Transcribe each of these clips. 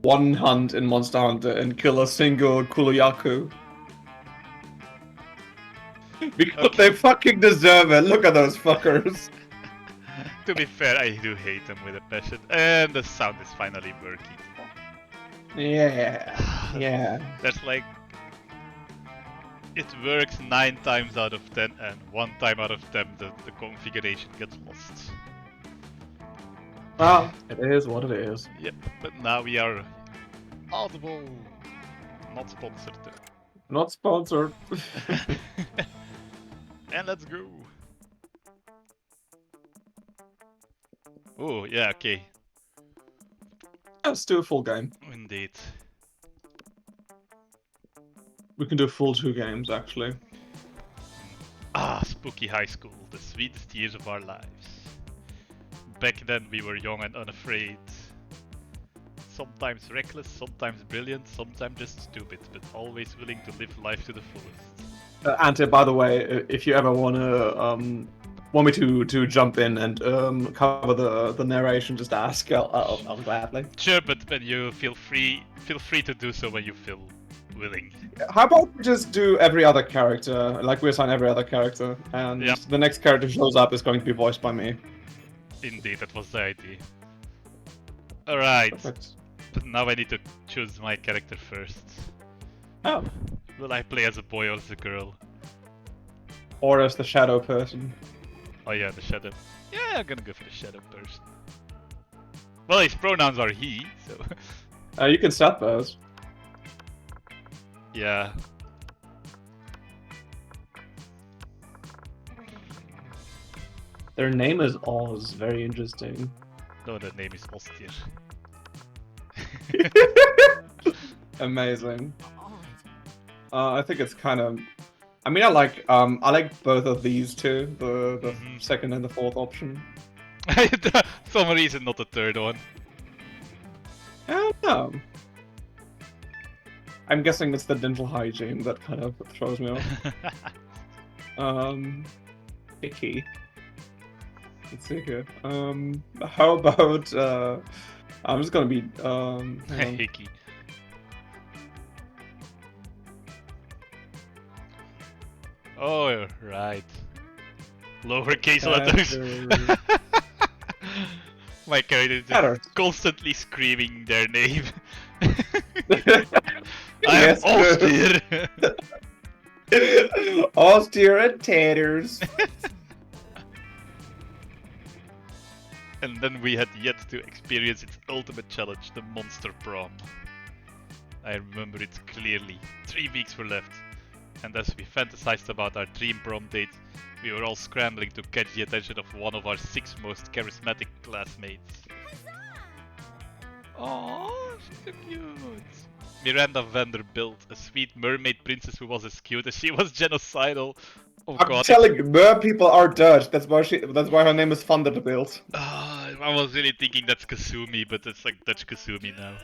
one hunt in Monster Hunter and kill a single Kuluyaku. Because Okay. they fucking deserve it. Look at those fuckers. To be fair, I do hate them with a passion. And the sound is finally working. Yeah. Yeah. There's like... It works 9 times out of 10 and 1 time out of 10 the configuration gets lost. Well, it is what it is. Yep, but now we are audible. Not sponsored though. Not sponsored. And let's go. Oh, yeah, okay. Let's do a full game. Indeed. We can do full 2 games, actually. Ah, spooky high school, the sweetest years of our lives. Back then we were young and unafraid. Sometimes reckless, sometimes brilliant, sometimes just stupid, but always willing to live life to the fullest. Ante, by the way, if you ever want me to jump in and cover the narration, just ask. I'll gladly. Sure, but when you feel free to do so when you feel willing. How about we just do every other character, like we assign every other character, and Yep. the next character who shows up is going to be voiced by me. Indeed, that was the idea. Alright, Perfect. but now I need to choose my character first. Oh. Will I play as a boy or as a girl? Or as the shadow person. Oh yeah, the shadow. Yeah, I'm gonna go for the shadow person. Well, his pronouns are he, so... You can set those. yeah. Their name is Oz. Very interesting. No, the name is Ostir. Amazing. I think it's kind of. I mean, I like both of these two, the second and the fourth option. Some reason, not the third one. I don't know. I'm guessing it's the dental hygiene that kind of throws me off. Icky. Let's see here. How about I'm just gonna be hang on. Hickey. Oh, right. Lowercase letters. My character is just constantly screaming their name. I am austere. Austere and taters. And then we had yet to experience its ultimate challenge, the Monster Prom. I remember it clearly. 3 weeks were left. And as we fantasized about our dream prom date, we were all scrambling to catch the attention of one of our 6 most charismatic classmates. Aww, she's so cute. Miranda Vanderbilt, a sweet mermaid princess who was as cute as she was genocidal. Oh I'm god. telling you, mer people are Dutch. That's why her name is Vanderbilt. I was really thinking that's Kasumi, but it's like Dutch Kasumi now.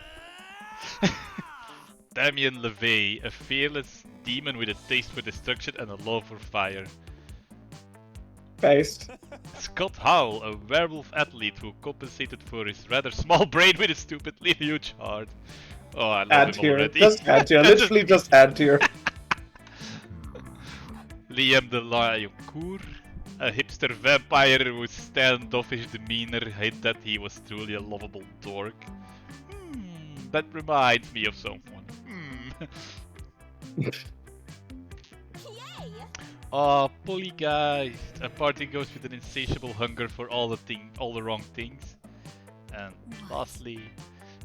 Damien LeVay, a fearless demon with a taste for destruction and a love for fire. Based. Scott Howell, a werewolf athlete who compensated for his rather small brain with a stupidly huge heart. Oh, I love Add him tier. already. Just add tier. Literally just add tier. Liam de Lioncourt, a hipster vampire whose standoffish demeanor hint that he was truly a lovable dork. That reminds me of someone. Polygeist, a party ghost with an insatiable hunger for all the wrong things. And lastly,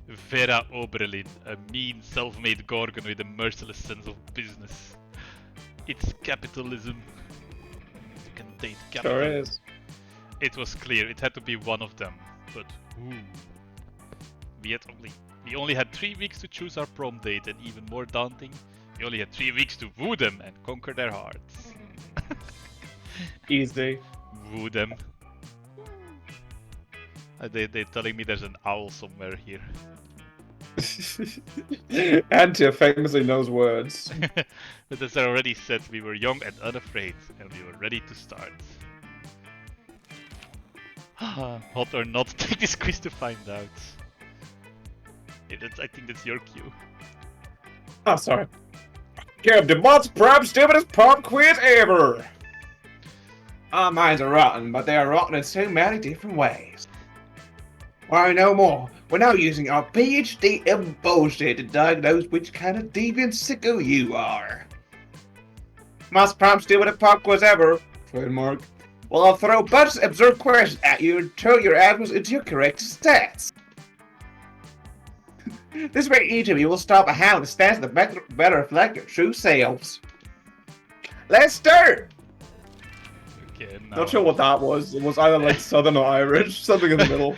Vera Oberlin, a mean self-made gorgon with a merciless sense of business. It's capitalism. You can date capitalism. Sure is. It was clear it had to be one of them, but who? We only had 3 weeks to choose our prom date, and even more daunting, we only had 3 weeks to woo them and conquer their hearts. Easy. Woo them. They're telling me there's an owl somewhere here. Antia famously knows words. But as I already said, we were young and unafraid, and we were ready to start. Hot or not, take this quiz to find out. I think that's your cue. Oh, sorry. Give the most prom stupidest prom quiz ever! Our minds are rotten, but they are rotten in so many different ways. Why no more? We're now using our PhD in bullshit to diagnose which kind of deviant sicko you are. Most prom stupidest prom quiz ever, trademark. Well, I'll throw a bunch of absurd questions at you and turn your answers into your correct stats. This way each of you will stop a hound stats that better reflect your true selves. Let's start! Okay, now. Not sure what that was. It was either like Southern or Irish, something in the middle.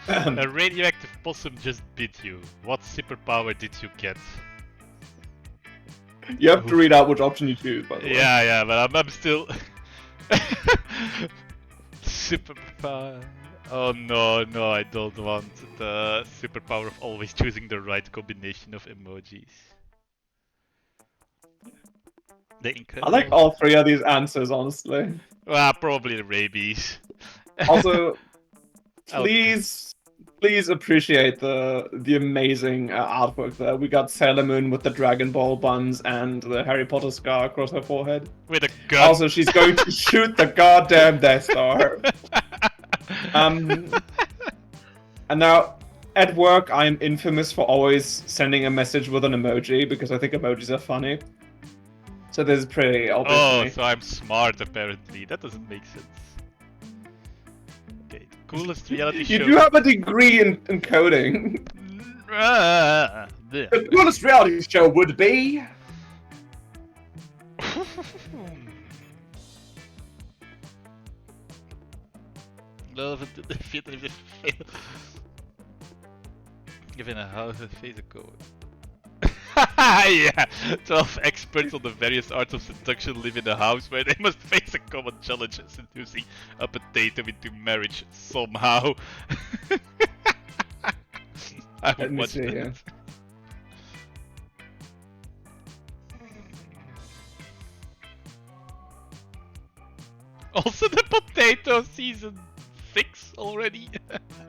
A radioactive possum just bit you. What superpower did you get? You have to read out which option you choose, by the way. Yeah, but I'm still... Superpower... Oh no, I don't want the superpower of always choosing the right combination of emojis. The incredible... I like all three of these answers, honestly. Well, probably the rabies. Also, please appreciate the amazing artwork there. We got Sailor Moon with the Dragon Ball buns and the Harry Potter scar across her forehead. With a gun. Also, she's going to shoot the goddamn Death Star. And now, at work, I am infamous for always sending a message with an emoji because I think emojis are funny. So this is pretty obvious. Oh, so I'm smart apparently. That doesn't make sense. Okay, the coolest reality show. You do have a degree in coding. The coolest reality show would be... Love it, the theater is fail. Given a house a face a code. Yeah! 12 experts on the various arts of seduction live in a house where they must face a common challenge of seducing a potato into marriage somehow. I would watch that. Yeah. Also the potato season 6 already.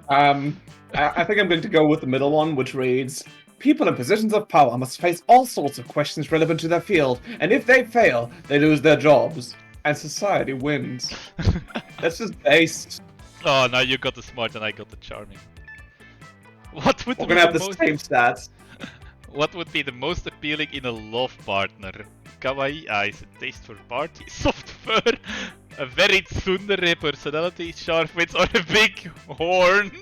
I think I'm going to go with the middle one, which reads, people in positions of power must face all sorts of questions relevant to their field, and if they fail, they lose their jobs, and society wins. That's just based. Oh, now you got the smart and I got the charming. What would We're be gonna have the the most... same stats. What would be the most appealing in a love partner? Kawaii eyes, a taste for party, soft fur, a very tsundere personality, sharp wits, or a big horn?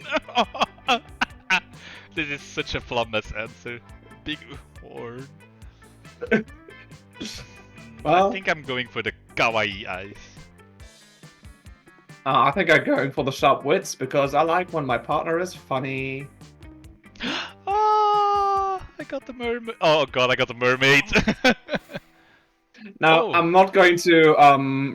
This is such a flawless answer. Big horn. Well, I think I'm going for the kawaii eyes. I think I'm going for the sharp wits because I like when my partner is funny. Ah, I got the mermaid. Oh god, I got the mermaid. Now, I'm not going to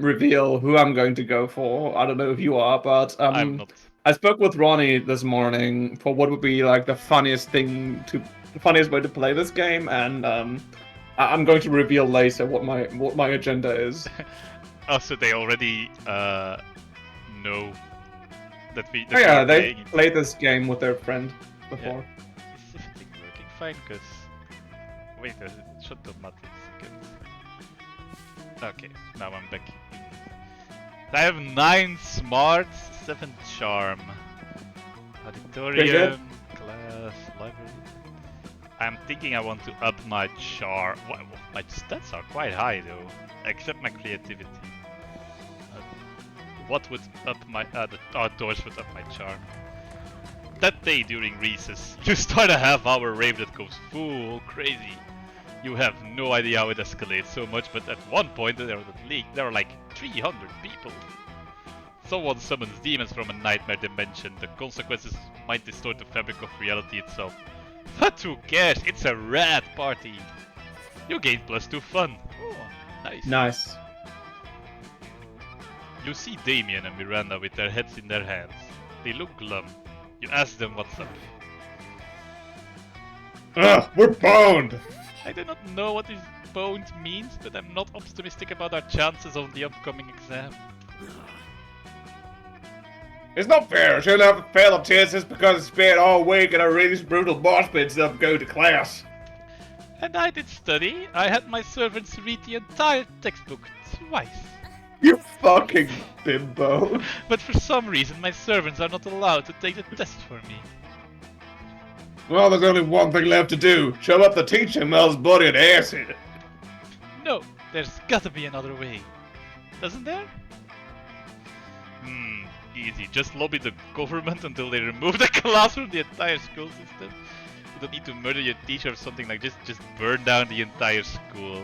reveal who I'm going to go for. I don't know if you are, but I'm not. I spoke with Ronnie this morning for what would be like the funniest way to play this game, and I'm going to reveal later what my agenda is. Oh, so they already know that we. Oh yeah, they played this game with their friend before. Yeah. Is everything working fine? Cause wait, shut the matrix again. Okay, now I'm back. I have 9 smart, 7 charm. Auditorium, class, library. I'm thinking I want to up my charm. My stats are quite high though, except my creativity. What would up my... the outdoors would up my charm. That day during recess, you start a half-hour rave that goes full crazy. You have no idea how it escalates so much, but at one point there were like 300 people. Someone summons demons from a nightmare dimension. The consequences might distort the fabric of reality itself. But who cares? It's a rad party. You gain +2 fun. Oh, nice. Nice. You see Damien and Miranda with their heads in their hands. They look glum. You ask them what's up. Ugh, we're boned! I do not know what this boned means, but I'm not optimistic about our chances on the upcoming exam. It's not fair. She'll have to fail a test just because it's been all week and a really brutal boss bit instead of go to class. And I did study. I had my servants read the entire textbook twice. You fucking bimbo. But for some reason, my servants are not allowed to take the test for me. Well, there's only one thing left to do. Shove up the teacher Mel's body in acid. No, there's gotta be another way. Doesn't there? Easy. Just lobby the government until they remove the class from the entire school system. You don't need to murder your teacher or something like this. Just burn down the entire school.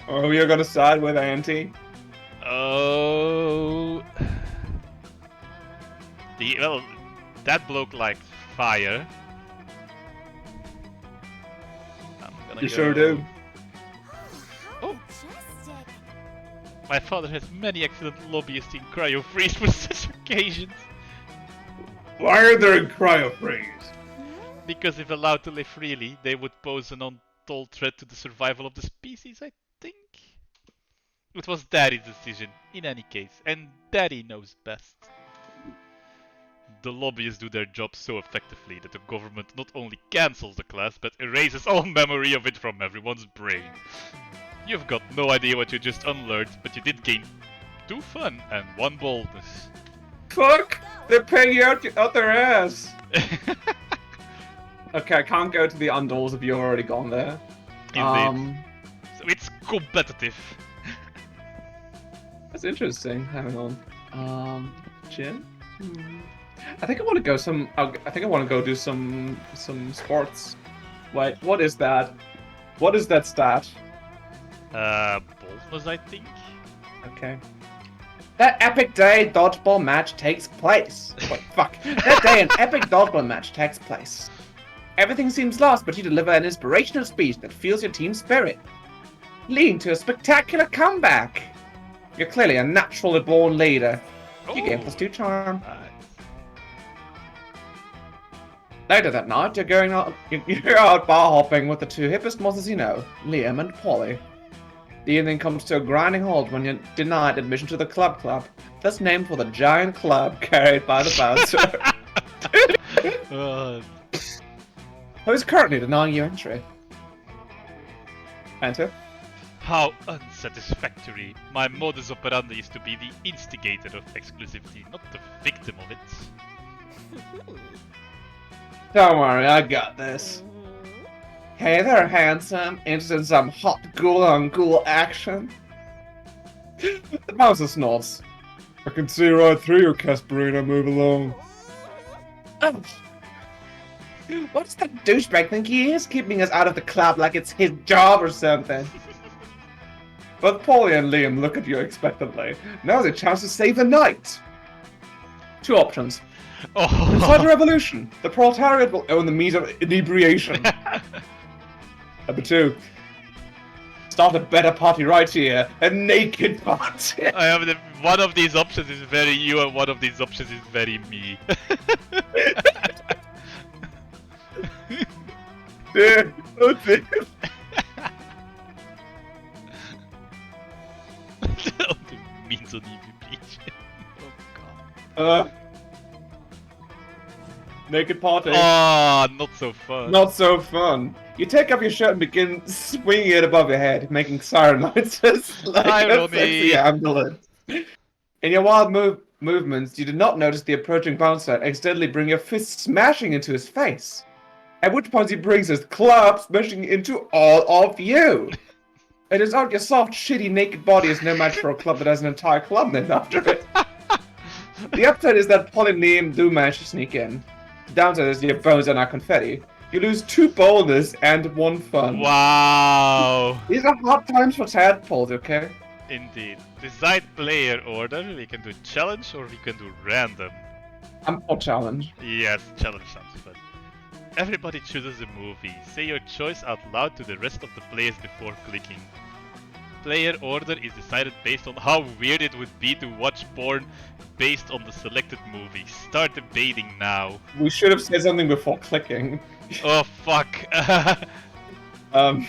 Oh, you're gonna side with Auntie? Oh... Well, that bloke liked fire. You sure do. Oh! My father has many excellent lobbyists in cryo-freeze for such occasions. Why are they in cryo-freeze? Because if allowed to live freely, they would pose an untold threat to the survival of the species, I think. It was Daddy's decision, in any case, and Daddy knows best. The lobbyists do their job so effectively that the government not only cancels the class, but erases all memory of it from everyone's brain. You've got no idea what you just unlearned, but you did gain 2 fun and 1 boldness. Fuck! They're paying you out their ass! Okay, I can't go to the undoors if you've already gone there. Indeed. So it's competitive. That's interesting. Hang on. Gym? I think I want to go I think I want to go do some sports. Wait, what is that? What is that stat? Boldness, I think. Okay. That epic day dodgeball match takes place. Wait, fuck. That day an epic dodgeball match takes place. Everything seems lost, but you deliver an inspirational speech that fuels your team spirit, leading to a spectacular comeback. You're clearly a naturally born leader. You gain +2 charm. Later that night, you're out bar hopping with the 2 hippest monsters you know, Liam and Polly. The evening comes to a grinding halt when you're denied admission to the club, thus named for the giant club carried by the bouncer. Who is currently denying you entry? Enter. How unsatisfactory. My modus operandi is to be the instigator of exclusivity, not the victim of it. Don't worry, I got this. Hey there, handsome. Interested in some hot ghoul-on-ghoul action? The mouse snorts. I can see right through you, Casperino. Move along. Oh. What does that douchebag think he is? Keeping us out of the club like it's his job or something. Both Polly and Liam look at you expectantly. Now's a chance to save the night. 2 options. Inside the revolution, the proletariat will own the means of inebriation. Number 2. Start a better party right here. A naked party. One of these options is very you and one of these options is very me. Dude, oh, dude. All the means on EVP. Oh god. Naked party. Oh, not so fun. Not so fun. You take off your shirt and begin swinging it above your head, making siren noises like a sexy ambulance. In your wild movements, you do not notice the approaching bouncer and accidentally bring your fist smashing into his face. At which point he brings his club smashing into all of you. It is out your soft, shitty, naked body is no match for a club that has an entire club named after it. The upside is that Polly and Liam do manage to sneak in. The downside is your bones are not confetti. You lose 2 boldness and 1 fun. Wow. These are hard times for tadpoles, okay? Indeed. Decide player order. We can do challenge or we can do random. I'm for challenge. Yes, challenge sounds fun. Everybody chooses a movie. Say your choice out loud to the rest of the players before clicking. Player order is decided based on how weird it would be to watch porn based on the selected movie. Start debating now. We should have said something before clicking. Oh fuck. On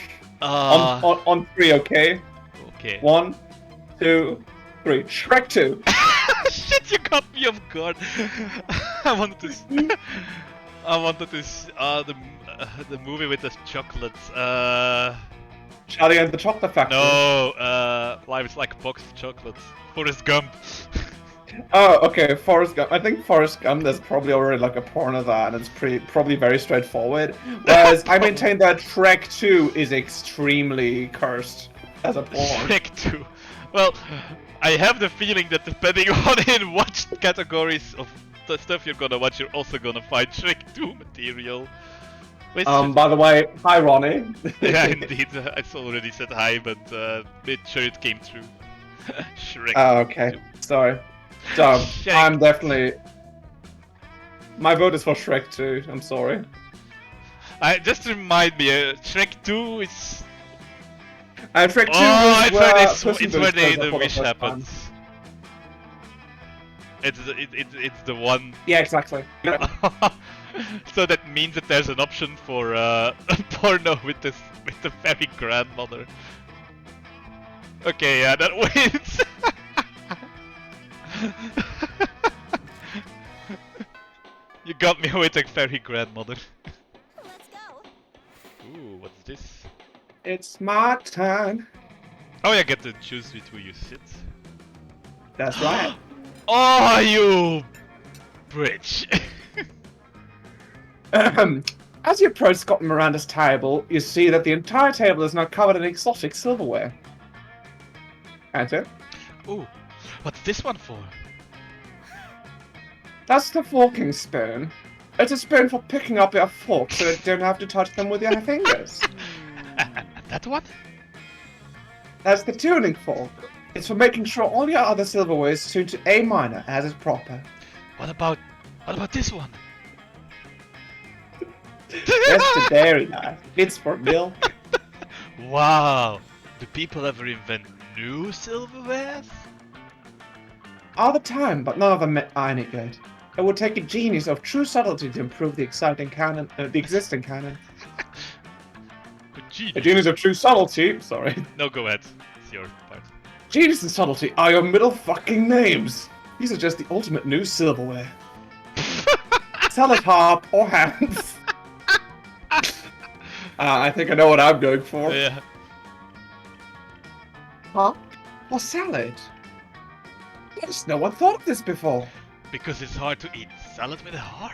3, okay? Okay. 1, 2, 3. Shrek 2. Shit, you got me off guard. I wanted to. I wanted to. The movie with the chocolates. Charlie and the Chocolate Factory. No. Life is like a box of chocolates. Forrest Gump. Oh, okay, Forrest Gump. I think Forrest Gump, there's probably already like a porn of that, and it's probably very straightforward. Whereas I maintain that Shrek 2 is extremely cursed as a porn. Shrek 2. Well, I have the feeling that depending on in what categories of the stuff you're gonna watch, you're also gonna find Shrek 2 material. Which By the way, hi Ronnie. yeah, indeed. I already said hi, but made sure it came through. Shrek. Oh, okay. 2. Sorry. So, Shrek. I'm definitely... My vote is for Shrek 2, I'm sorry. Just remind me, Shrek 2 is... And Shrek 2 Oh, is it's where, it's where the for wish first happens. time. It's the one... Yeah, exactly. So that means that there's an option for a porno with the fairy grandmother. Okay, yeah, that wins. You got me with a fairy grandmother. Let's go. Ooh, what's this? It's my turn. Oh, I get to choose with who you sit. That's right. Oh, you bitch! As you approach Scott and Miranda's table, you see that the entire table is now covered in exotic silverware. Enter. Ooh, what's this one for? That's the forking spoon. It's a spoon for picking up your fork so that you don't have to touch them with your fingers. And that one? That's the tuning fork. It's for making sure all your other silverware is tuned to A minor as is proper. What about this one? That's the dairy knife. It's for milk. Wow! Do people ever invent new silverwares? All the time, but none of them are any good. It would take a genius of true subtlety to improve the existing canon. A genius of true subtlety. Sorry. No, go ahead. It's your part. Genius and subtlety are your middle fucking names. These are just the ultimate new silverware. Salad harp or hands. I think I know what I'm going for. Yeah. Harp or salad? Yes, no one thought of this before. Because it's hard to eat salad with a harp.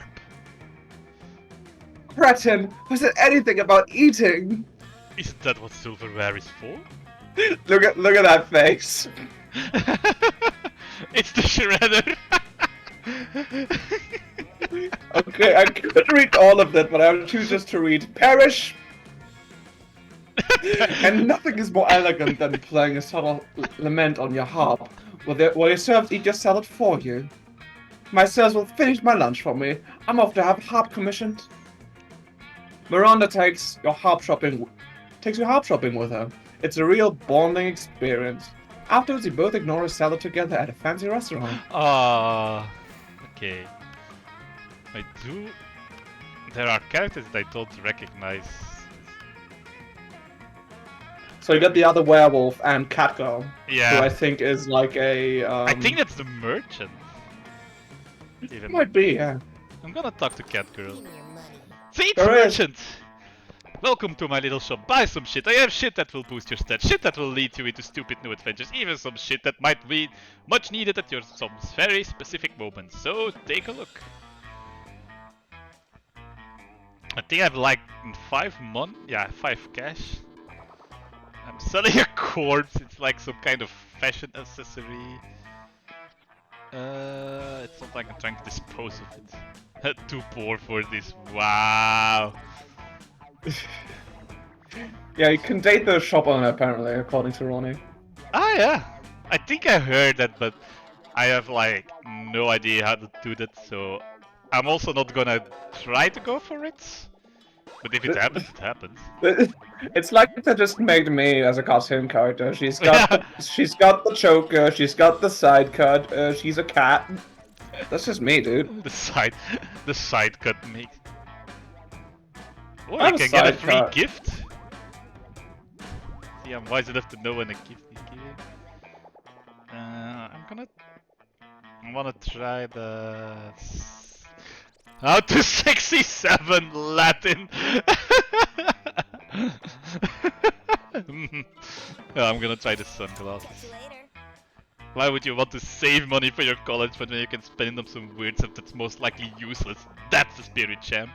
Cretin, was it anything about eating? Isn't that what silverware is for? Look at that face. It's the shredder. Okay, I could read all of that, but I would choose just to read perish. And nothing is more elegant than playing a subtle lament on your harp, while your servants eat your salad for you. My servants will finish my lunch for me. I'm off to have a harp commissioned. Miranda takes you harp shopping with her. It's a real bonding experience. Afterwards, you both ignore a salad together at a fancy restaurant. Ah, okay. There are characters that I don't recognize. So you got the other werewolf and Catgirl, Yeah. who I think is like a. I think that's the merchant. Even. Might be, yeah. I'm gonna talk to Catgirl. Give me your money. See, it's Alright. merchant! Welcome to my little shop. Buy some shit. I have shit that will boost your stats. Shit that will lead you into stupid new adventures. Even some shit that might be much needed at your some very specific moments. So take a look. I think I've like 5 months. Yeah, 5 cash. I'm selling a corpse. It's like some kind of fashion accessory. It's not like I'm trying to dispose of it. Too poor for this. Wow. Yeah, you can date the shop owner apparently, according to Ronnie. Ah, yeah. I think I heard that, but I have like no idea how to do that, so I'm also not gonna try to go for it. But if it happens, it happens. It's like they just made me as a cartoon character. She's got the choker, she's got the side cut, she's a cat. That's just me, dude. The side cut makes. Oh, I'm I a can get a side free cut. gift. See, I'm wise enough to know when a gift is given. I'm gonna I wanna try the... How to 67 Latin! Yeah, I'm gonna try the sunglasses. Catch you later. Why would you want to save money for your college when you can spend it on some weird stuff that's most likely useless? That's the spirit, champ.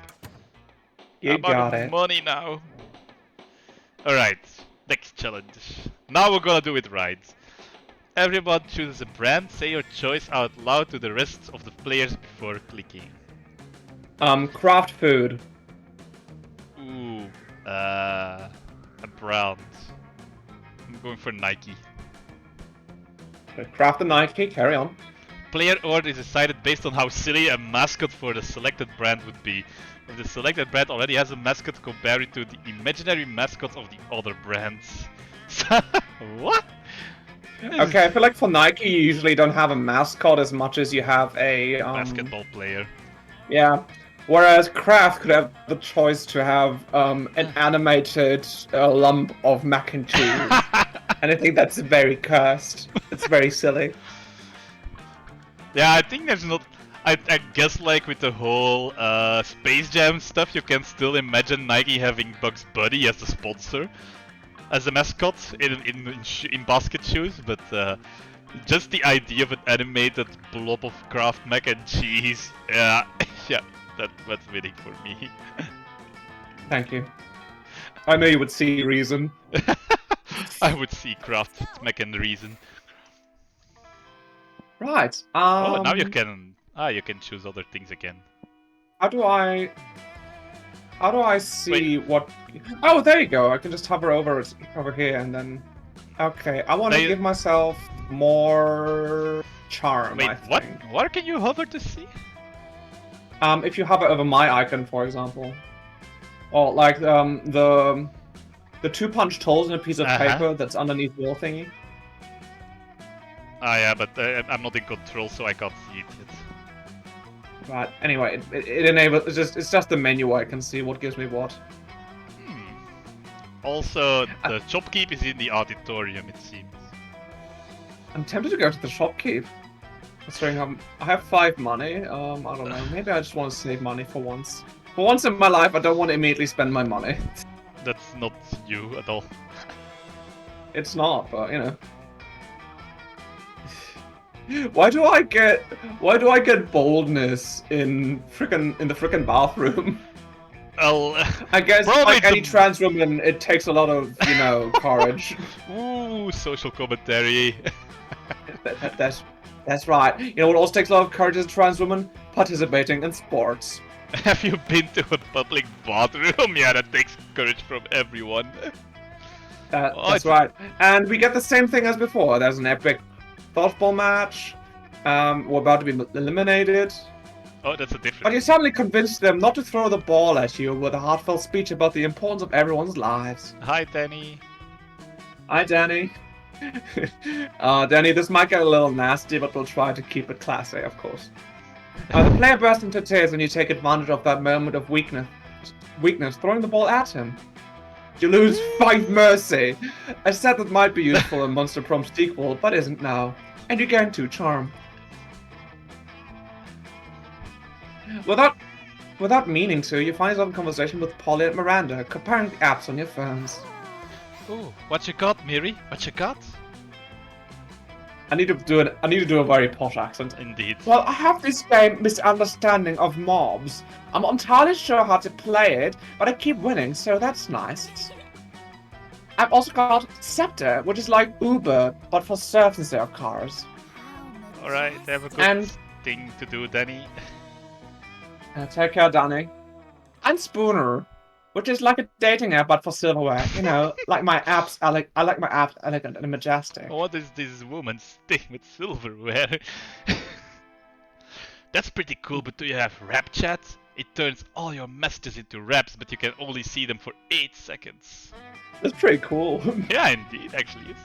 You About got the it. money now. Alright, next challenge. Now we're gonna do it right. Everyone chooses a brand, say your choice out loud to the rest of the players before clicking. Craft food. Ooh, a brand. I'm going for Nike. Craft the Nike, carry on. Player order is decided based on how silly a mascot for the selected brand would be. If the selected brand already has a mascot, compare it to the imaginary mascot of the other brands. What? Okay, I feel like for Nike you usually don't have a mascot as much as you have a Basketball player. Yeah. Whereas Kraft could have the choice to have an animated lump of mac and cheese. And I think that's very cursed. It's very silly. Yeah, I think there's not... I guess like with the whole Space Jam stuff, you can still imagine Nike having Bugs Bunny as the sponsor, as a mascot in basket shoes, but just the idea of an animated blob of Kraft mac and cheese, yeah, yeah, that's winning for me. Thank you. I know you would see reason. I would see Kraft mac and reason. Right. Oh, now you can choose other things again. How do I see what? Oh, there you go. I can just hover over here and then. Okay, I want to give myself more charm. Wait, I what? think. Where can you hover to see? If you hover over my icon, for example, or like the two-punch holes in a piece of paper that's underneath your thingy. Ah, yeah, but I'm not in control, so I can't see it yet. Right. Anyway, it enables. It's just the menu I can see what gives me what. Also, the shopkeep is in the auditorium, it seems. I'm tempted to go to the shopkeep. Considering I have 5 money. I don't know. Maybe I just want to save money for once. For once in my life, I don't want to immediately spend my money. That's not you at all. It's not, but you know. Why do I get boldness in the frickin' bathroom? Well, I guess like any trans woman, it takes a lot of, you know, courage. Ooh, social commentary. That's right. You know what also takes a lot of courage as a trans woman? Participating in sports. Have you been to a public bathroom? Yeah, that takes courage from everyone. That's right. And we get the same thing as before. There's an epic softball match. We're about to be eliminated. Oh, that's a different. But you suddenly convinced them not to throw the ball at you with a heartfelt speech about the importance of everyone's lives. Hi, Danny. Hi, Danny. Danny, this might get a little nasty, but we'll try to keep it classy, of course. The player bursts into tears when you take advantage of that moment of weakness, throwing the ball at him. You lose 5 mercy. A set that might be useful in Monster Prom sequel, but isn't now. And you gain 2 charm. Without meaning to, you find yourself in conversation with Polly and Miranda, comparing the apps on your phones. Ooh, what you got, Miri? What you got? I need to do a very posh accent. Indeed. Well, I have this game misunderstanding of mobs. I'm not entirely sure how to play it, but I keep winning, so that's nice. I've also got Scepter, which is like Uber, but for surface air cars. Alright, have a good thing to do, Danny. Take care, Danny. And Spooner, which is like a dating app, but for silverware. You know, like my apps. I like my apps elegant and majestic. What is this woman's thing with silverware? That's pretty cool, but do you have rap chat? It turns all your messages into raps, but you can only see them for 8 seconds. That's pretty cool. Yeah, indeed, actually is.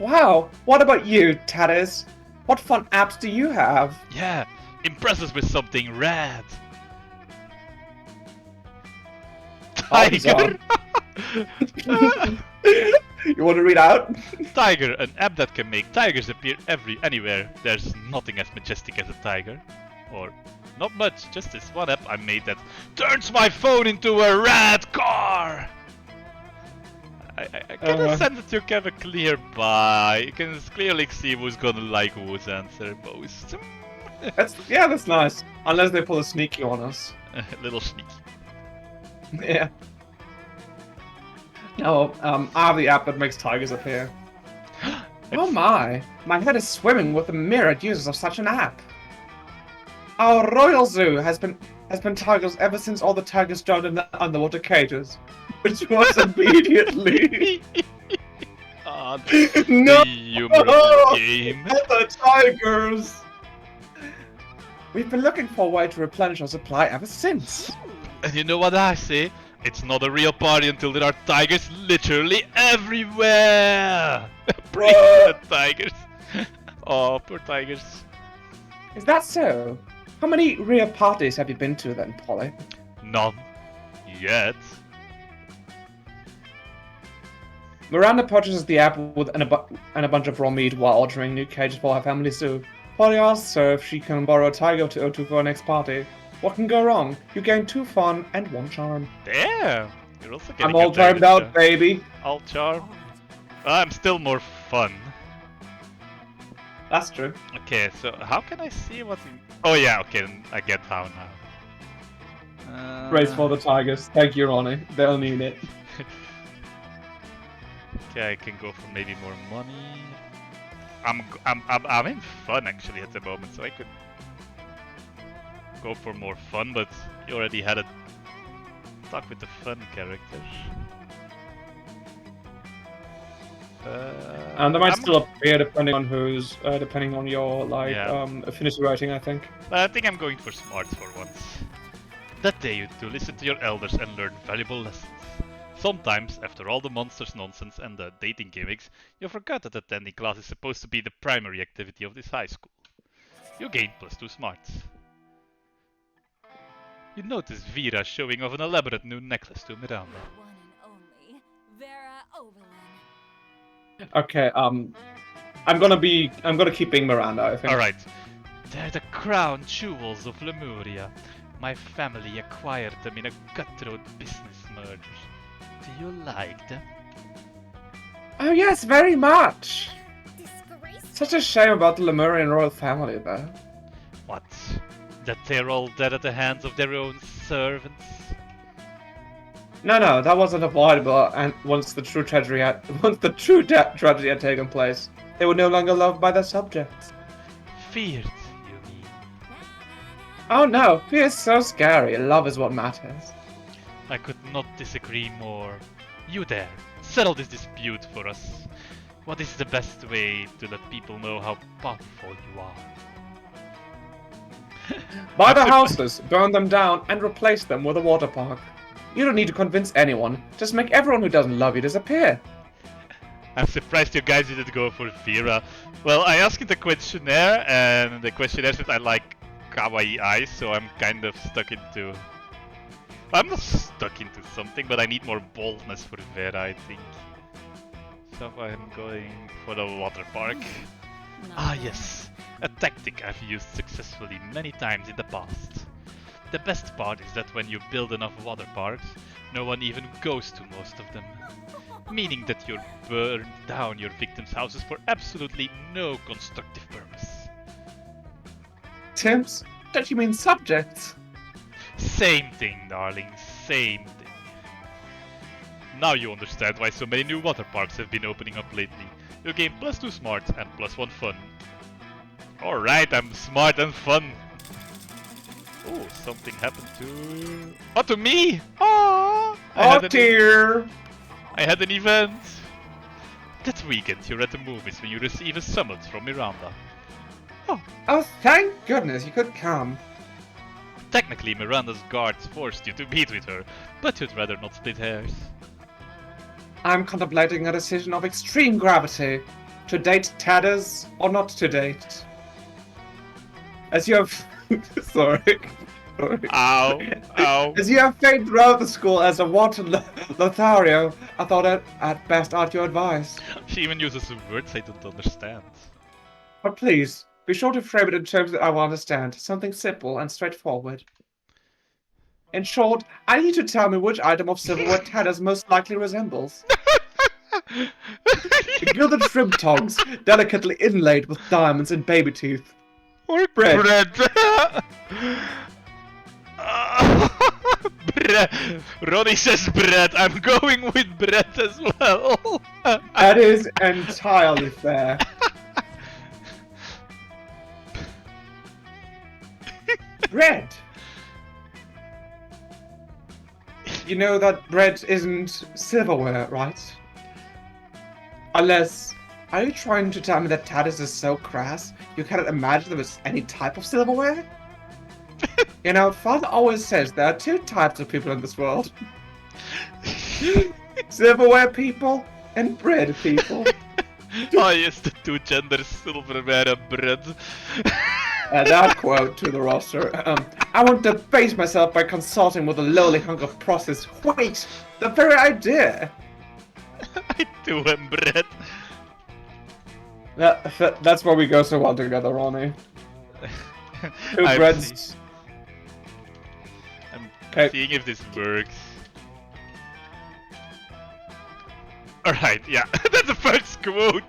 Wow, what about you, Tatters? What fun apps do you have? Yeah, impress us with something rad. Tiger! You want to read out? Tiger, an app that can make tigers appear anywhere. There's nothing as majestic as a tiger. Or, not much, just this one app I made that turns my phone into a red car! I kinda sense that you have a clear buy. You can clearly see who's gonna like whose answer most. That's nice. Unless they pull a sneaky on us. A little sneaky. Yeah. No, I have the app that makes tigers appear. Oh my! My head is swimming with the myriad users of such an app. Our royal zoo has been tigers ever since all the tigers drowned in the underwater cages, which was immediately. Ah, No! the humor of the game. Not the tigers! We've been looking for a way to replenish our supply ever since. And you know what I say? It's not a real party until there are tigers literally everywhere! Bring the tigers! Oh, poor tigers. Is that so? How many real parties have you been to then, Polly? None. Yet. Miranda purchases the app and a bunch of raw meat while ordering new cages for her family zoo. Polly asks her if she can borrow a tiger to O2 for her next party. What can go wrong? You gain 2 fun and 1 charm. Damn! You're also getting I'm all timed out, baby. All charm. I'm still more fun. That's true. Okay, so how can I see what's in... Oh yeah, okay, I get how now. Race for the tigers. Thank you, Ronnie. They'll need it. Okay, I can go for maybe more money. I'm in fun actually at the moment, so I could go for more fun, but you already had it stuck with the fun character. And they might still appear depending on who's, depending on your Yeah. affinity rating, I think. I think I'm going for smarts for once. That day you two listen to your elders and learn valuable lessons. Sometimes, after all the monsters nonsense and the dating gimmicks, you forgot that attending class is supposed to be the primary activity of this high school. You gain +2 smarts. You notice Vera showing off an elaborate new necklace to Miranda. One and only Vera Overland. Okay, I'm gonna keep being Miranda, I think. Alright. They're the crown jewels of Lemuria. My family acquired them in a cutthroat business merger. Do you like them? Oh yes, very much. Disgrace. Such a shame about the Lemurian royal family, though. What? That they're all dead at the hands of their own servants? No, that wasn't avoidable. And once the true tragedy had taken place, they were no longer loved by their subjects. Feared, you mean? Oh no, fear is so scary. Love is what matters. I could not disagree more. You there, settle this dispute for us. What is the best way to let people know how powerful you are? Buy the houses, burn them down, and replace them with a water park. You don't need to convince anyone. Just make everyone who doesn't love you disappear. I'm surprised you guys didn't go for Vera. Well, I asked in the questionnaire, and the questionnaire said I like kawaii eyes, so I'm kind of stuck into... I'm not stuck into something, but I need more boldness for Vera, I think. So I'm going for the water park. Ah yes, a tactic I've used successfully many times in the past. The best part is that when you build enough water parks, no one even goes to most of them. Meaning that you burn down your victims' houses for absolutely no constructive purpose. Tim's? Don't you mean subjects? Same thing, darling, same thing. Now you understand why so many new water parks have been opening up lately. You gain +2 smart and +1 fun. Alright, I'm smart and fun. Oh, something happened to... Oh, to me! Oh, Oh dear! I had an event! That weekend you're at the movies when you receive a summons from Miranda. Oh, thank goodness you could come. Technically, Miranda's guards forced you to meet with her, but you'd rather not split hairs. I'm contemplating a decision of extreme gravity. To date Tadders or not to date. As you have... Sorry. Ow! Ow! As you have famed throughout the school as a wanton Lothario, I thought at best ask your advice. She even uses words I don't understand. But please, be sure to frame it in terms that I will understand. Something simple and straightforward. In short, I need you to tell me which item of silverware Tadas most likely resembles. Gilded shrimp tongs, delicately inlaid with diamonds and baby teeth. Or Bread. Bread. Ronnie says bread. I'm going with bread as well. That is entirely fair. Bread. You know that bread isn't silverware, right? Unless, are you trying to tell me that Tadas is so crass you cannot imagine there is any type of silverware? You know, Father always says there are two types of people in this world. Silverware people and bread people. Oh yes, the two genders, silverware and bread. That quote to the roster. I won't debase myself by consulting with a lowly hunk of process. Wait, the very idea. I do am bread. That's why we go so well together, Ronnie. Two I'm breads. I'm seeing if this works. Alright, yeah, that's the first quote.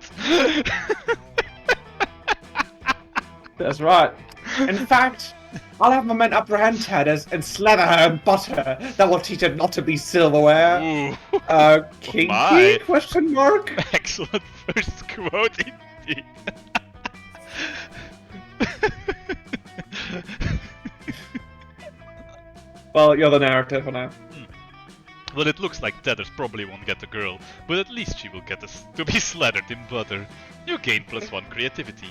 That's right. In fact, I'll have my men apprehend Tadas and slather her in butter. That will teach her not to be silverware. Ooh. Kinky? My. Question mark? Excellent first quote indeed. Well, you're the narrative for now. Well, it looks like Tethers probably won't get the girl, but at least she will get to be slathered in butter. You gain +1 creativity.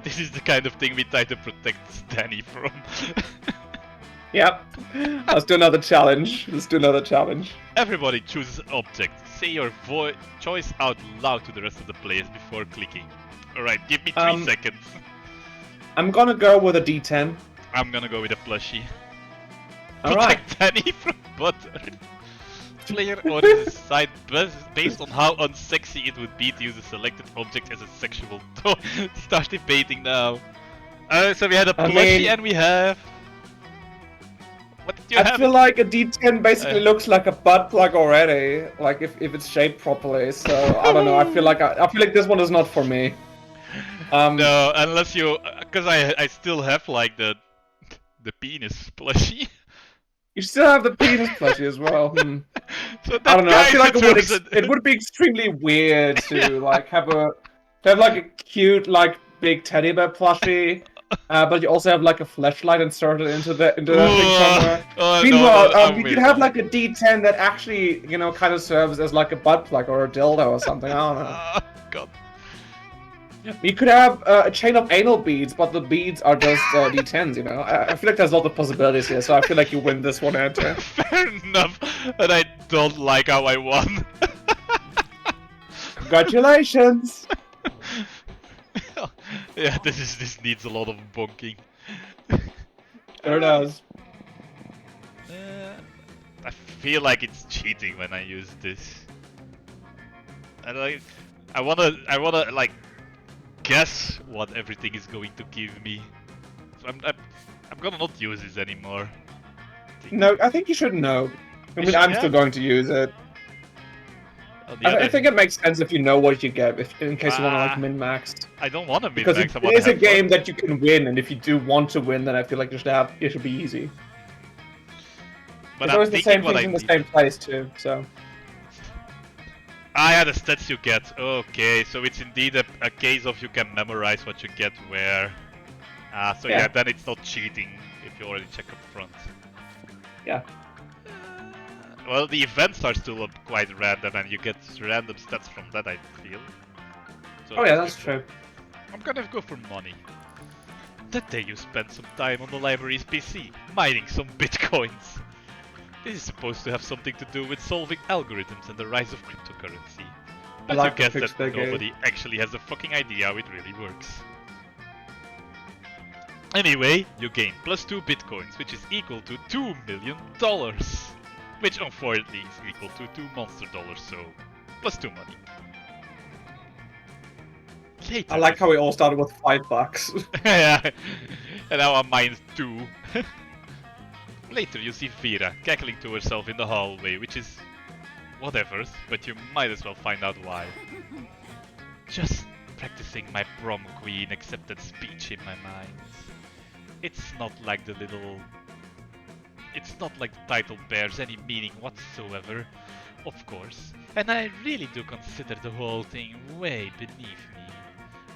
This is the kind of thing we try to protect Danny from. Yep. Let's do another challenge. Everybody chooses an object. Say your choice out loud to the rest of the players before clicking. Alright, give me 3 seconds. I'm gonna go with a D10. I'm gonna go with a plushie. Alright. Protect Danny from butter. Player orders decide based on how unsexy it would be to use a selected object as a sexual toy. Start debating now. So we had a plushie and we have... What did you have? I feel like a D10 basically looks like a butt plug already. Like if it's shaped properly. So I don't know. I feel like this one is not for me. No, unless you, because I still have like the penis plushie. You still have the penis plushie as well. So I don't know. I feel like it it would be extremely weird to like have like a cute like big teddy bear plushie, but you also have like a flashlight inserted into that thing somewhere. Meanwhile, you could have like a D10 that actually kind of serves as like a butt plug or a dildo or something. I don't know. God. You could have a chain of anal beads, but the beads are just D10s, you know? I feel like there's a lot of possibilities here, so I feel like you win this one, Enter. Fair enough, and I don't like how I won. Congratulations! Yeah, this needs a lot of bonking. There it does. I feel like it's cheating when I use this. And I wanna like guess what everything is going to give me. So I'm gonna not use this anymore. No, I think you should know. I mean, I'm still going to use it. I think it makes sense if you know what you get, in case you want to like min-max. I don't want to min-max. Because it is a game that you can win, and if you do want to win, then I feel like it should be easy. But it's always the same things in the same place too, so. Ah, yeah, the stats you get. Okay, so it's indeed a case of you can memorize what you get where. Ah, so yeah, then it's not cheating if you already check up front. Yeah. Well, the events are still quite random, and you get random stats from that, I feel. So oh yeah, that's true. I'm gonna go for money. That day you spent some time on the library's PC, mining some bitcoins. This is supposed to have something to do with solving algorithms and the rise of cryptocurrency. But I guess that nobody actually has a fucking idea how it really works. Anyway, you gain +2 bitcoins, which is equal to $2 million. Which unfortunately is equal to 2 monster dollars, so +2 money. Later, I like how we all started with $5. yeah, and now I'm -2. Later you see Vera cackling to herself in the hallway, which is whatever, but you might as well find out why. Just practicing my prom queen acceptance speech in my mind. It's not like the title bears any meaning whatsoever, of course, and I really do consider the whole thing way beneath me.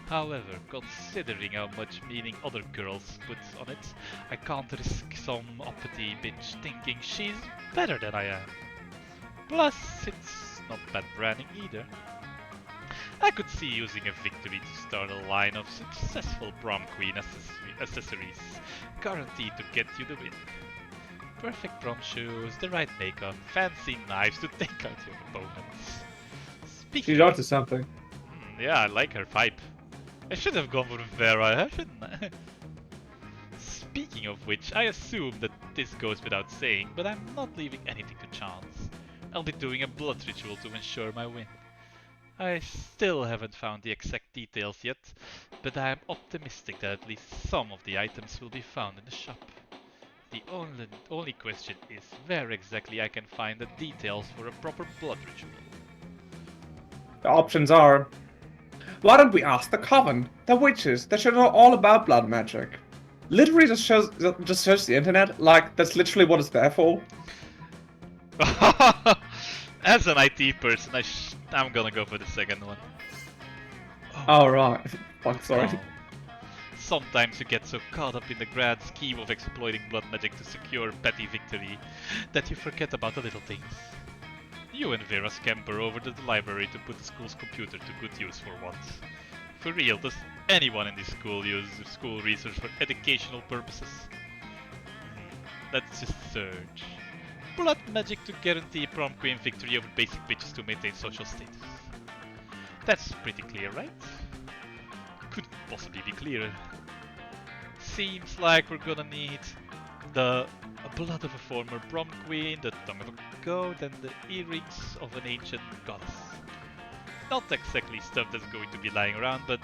However, considering how much meaning other girls put on it, I can't risk some uppity bitch thinking she's better than I am. Plus, it's not bad branding either. I could see using a victory to start a line of successful prom queen accessories, guaranteed to get you the win. Perfect prom shoes, the right makeup, fancy knives to take out your opponents. She's onto something. Yeah, I like her vibe. I should have gone for Vera, shouldn't I? Speaking of which, I assume that this goes without saying, but I'm not leaving anything to chance. I'll be doing a blood ritual to ensure my win. I still haven't found the exact details yet, but I am optimistic that at least some of the items will be found in the shop. The only question is where exactly I can find the details for a proper blood ritual. The options are: why don't we ask the Coven, the witches, that should know all about blood magic? Literally just search the internet, like that's literally what it's there for. As an IT person, I'm gonna go for the second one. Oh right. Fuck, sorry. Oh. Sometimes you get so caught up in the grand scheme of exploiting blood magic to secure petty victory that you forget about the little things. You and Vera scamper over to the library to put the school's computer to good use for once. For real, does anyone in this school use school research for educational purposes? Let's just search. Blood magic to guarantee prom queen victory over basic bitches to maintain social status. That's pretty clear, right? Couldn't possibly be clearer. Seems like we're gonna need the blood of a former prom queen, the tongue of a goat, and the earrings of an ancient goddess. Not exactly stuff that's going to be lying around, but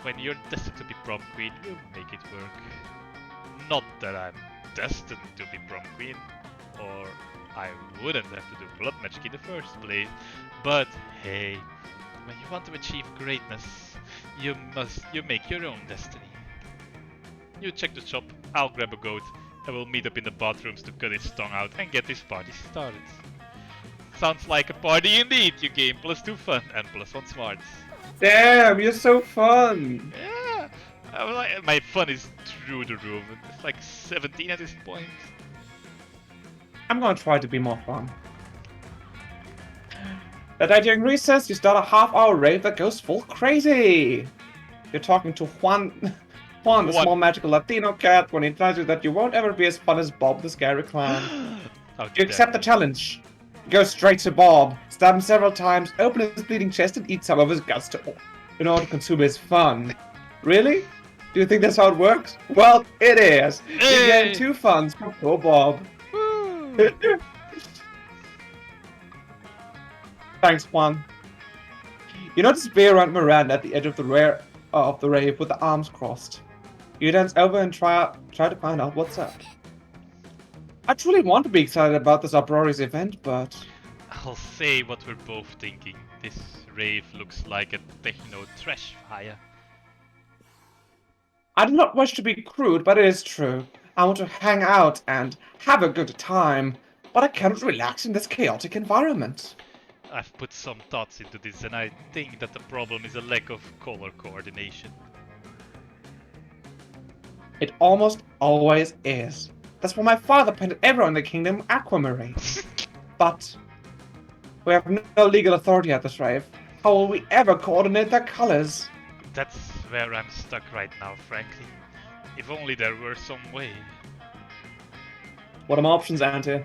when you're destined to be prom queen, we'll make it work. Not that I'm destined to be prom queen, or I wouldn't have to do blood magic in the first place, but hey, when you want to achieve greatness, you make your own destiny. You check the shop, I'll grab a goat, and we'll meet up in the bathrooms to cut its tongue out and get this party started. Sounds like a party indeed, you gain +2 fun and +1 smarts. Damn, you're so fun! Yeah, my fun is through the roof. It's like 17 at this point. I'm gonna try to be more fun. That day during recess, you start a half-hour rave that goes full crazy! You're talking to Juan, the small magical Latino cat, when he tells you that you won't ever be as fun as Bob the scary clown. You accept the challenge. You go straight to Bob, stab him several times, open his bleeding chest, and eat some of his guts in order to consume his fun. Really? Do you think that's how it works? Well, it is! You get 2 funs from poor Bob. Thanks, Juan. You notice Vera and Miranda at the edge of the rave with the arms crossed. You dance over and try to find out what's up. I truly want to be excited about this uproarious event, but... I'll say what we're both thinking. This rave looks like a techno trash fire. I do not wish to be crude, but it is true. I want to hang out and have a good time, but I cannot relax in this chaotic environment. I've put some thoughts into this, and I think that the problem is a lack of color coordination. It almost always is. That's why my father painted everyone in the kingdom aquamarine. But we have no legal authority at this rave. How will we ever coordinate their colors? That's where I'm stuck right now, frankly. If only there were some way. What are my options, Auntie?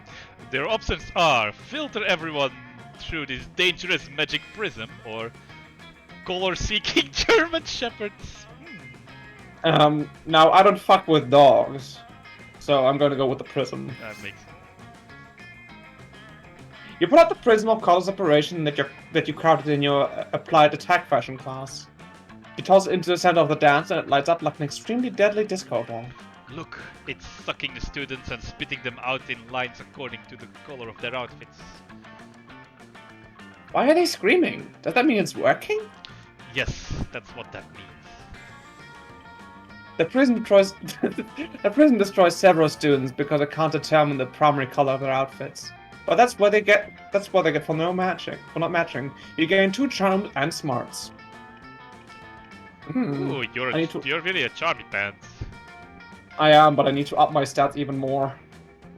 Their options are filter everyone through this dangerous magic prism, or color-seeking German shepherds. Now I don't fuck with dogs, so I'm gonna go with the prism. That makes You put out the prism of color separation that you crafted in your applied attack fashion class. You toss it into the center of the dance, and it lights up like an extremely deadly disco ball. Look, it's sucking the students and spitting them out in lines according to the color of their outfits. Why are they screaming? Does that mean it's working? Yes, that's what that means. The prism destroys the prism destroys several students because it can't determine the primary color of their outfits. But that's what they get for not matching. You gain 2 charms and smarts. Ooh, you're really a charmy pants. I am, but I need to up my stats even more.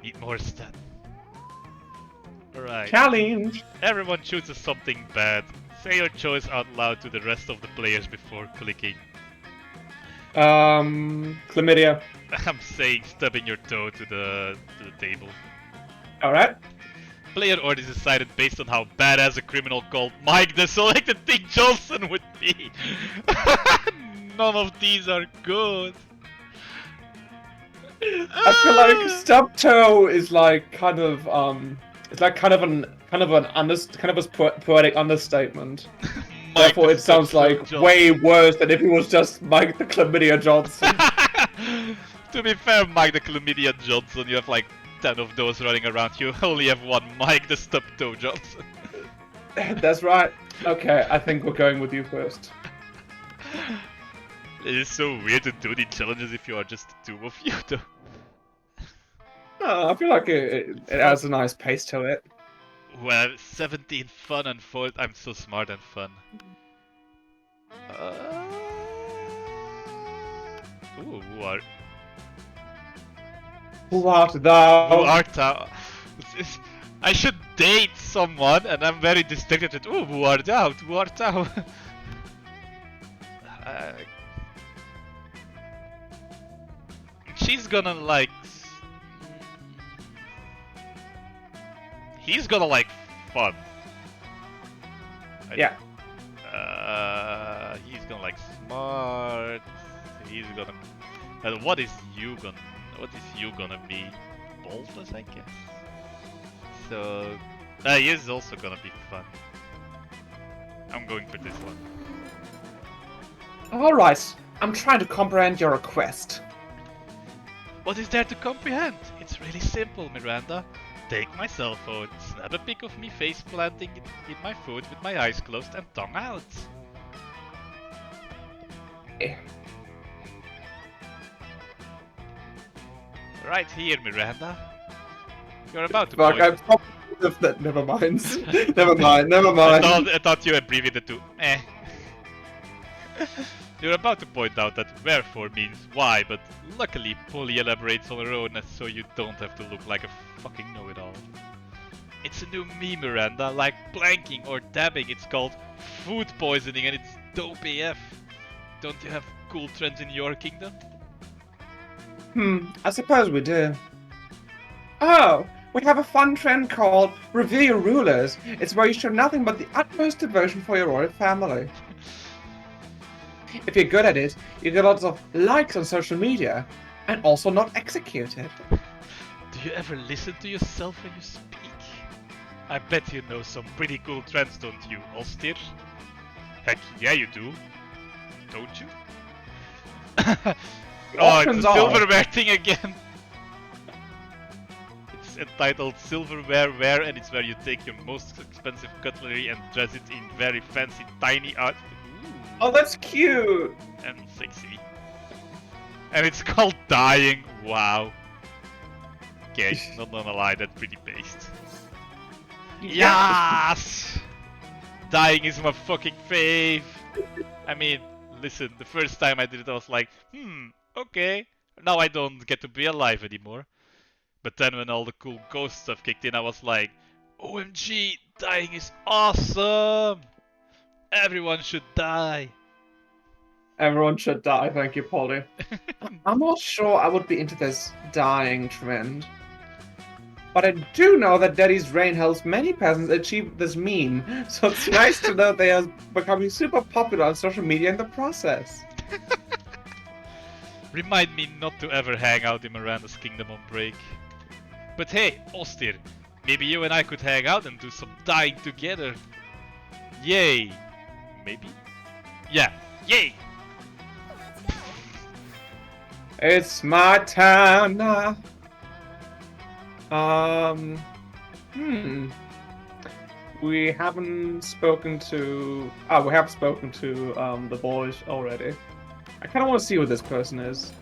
Need more stats. Alright. Challenge! Everyone chooses something bad. Say your choice out loud to the rest of the players before clicking. Chlamydia. I'm saying stubbing your toe to the table. Alright. Player order is decided based on how badass a criminal called Mike the selected Dick Johnson would be. None of these are good. I feel like stub toe is like kind of it's like kind of a poetic understatement. Therefore, it sounds like way worse than if it was just Mike the Chlamydia Johnson. To be fair, Mike the Chlamydia Johnson, you have like 10 of those running around. You only have one Mike the Stub Toe Johnson. That's right. Okay, I think we're going with you first. It is so weird to do the challenges if you are just 2 of you, though. I feel like it has a nice pace to it. Well, 17 fun and 4. I'm so smart and fun. Ooh, Who art thou? Who art thou? I should date someone, and I'm very distracted with, ooh, who art thou? Who art thou? She's gonna like... He's gonna like fun. Yeah. He's gonna like smart. He's gonna... what is you gonna be? Boldness, I guess. So... he is also gonna be fun. I'm going for this one. Alright, I'm trying to comprehend your request. What is there to comprehend? It's really simple, Miranda. Take my cell phone, snap a pic of me face planting in my food with my eyes closed and tongue out. Right here, Miranda. You're about to Fuck, point. I'm probably that. Never mind. Never mind. I thought you abbreviated to eh. You're about to point out that wherefore means why, but luckily Polly elaborates on her own so you don't have to look like a fucking know-it-all. It's a new meme, Miranda, like planking or dabbing. It's called food poisoning and it's dope AF. Don't you have cool trends in your kingdom? I suppose we do. Oh, we have a fun trend called Reveal Your Rulers. It's where you show nothing but the utmost devotion for your royal family. If you're good at it, you get lots of likes on social media, and also not executed. Do you ever listen to yourself when you speak? I bet you know some pretty cool trends, don't you, Austir? Heck yeah you do. Don't you? Oh, it's a silverware thing again! It's entitled Silverware Wear, and it's where you take your most expensive cutlery and dress it in very fancy tiny outfit. Oh, that's cute! And sexy. And it's called Dying. Wow. Okay, not gonna lie, that's pretty based. Yes! Dying is my fucking fave. I mean, listen, the first time I did it I was like, okay. Now I don't get to be alive anymore. But then when all the cool ghost stuff kicked in, I was like, OMG, dying is awesome! Everyone should die. Everyone should die, thank you, Polly. I'm not sure I would be into this dying trend. But I do know that Daddy's reign helps many peasants achieve this meme, so it's nice to know they are becoming super popular on social media in the process. Remind me not to ever hang out in Miranda's kingdom on break. But hey, Ostir, maybe you and I could hang out and do some dying together. Yay! Maybe? Yeah, yay! It's my time now. We haven't spoken to. We have spoken to the boys already. I kind of want to see who this person is.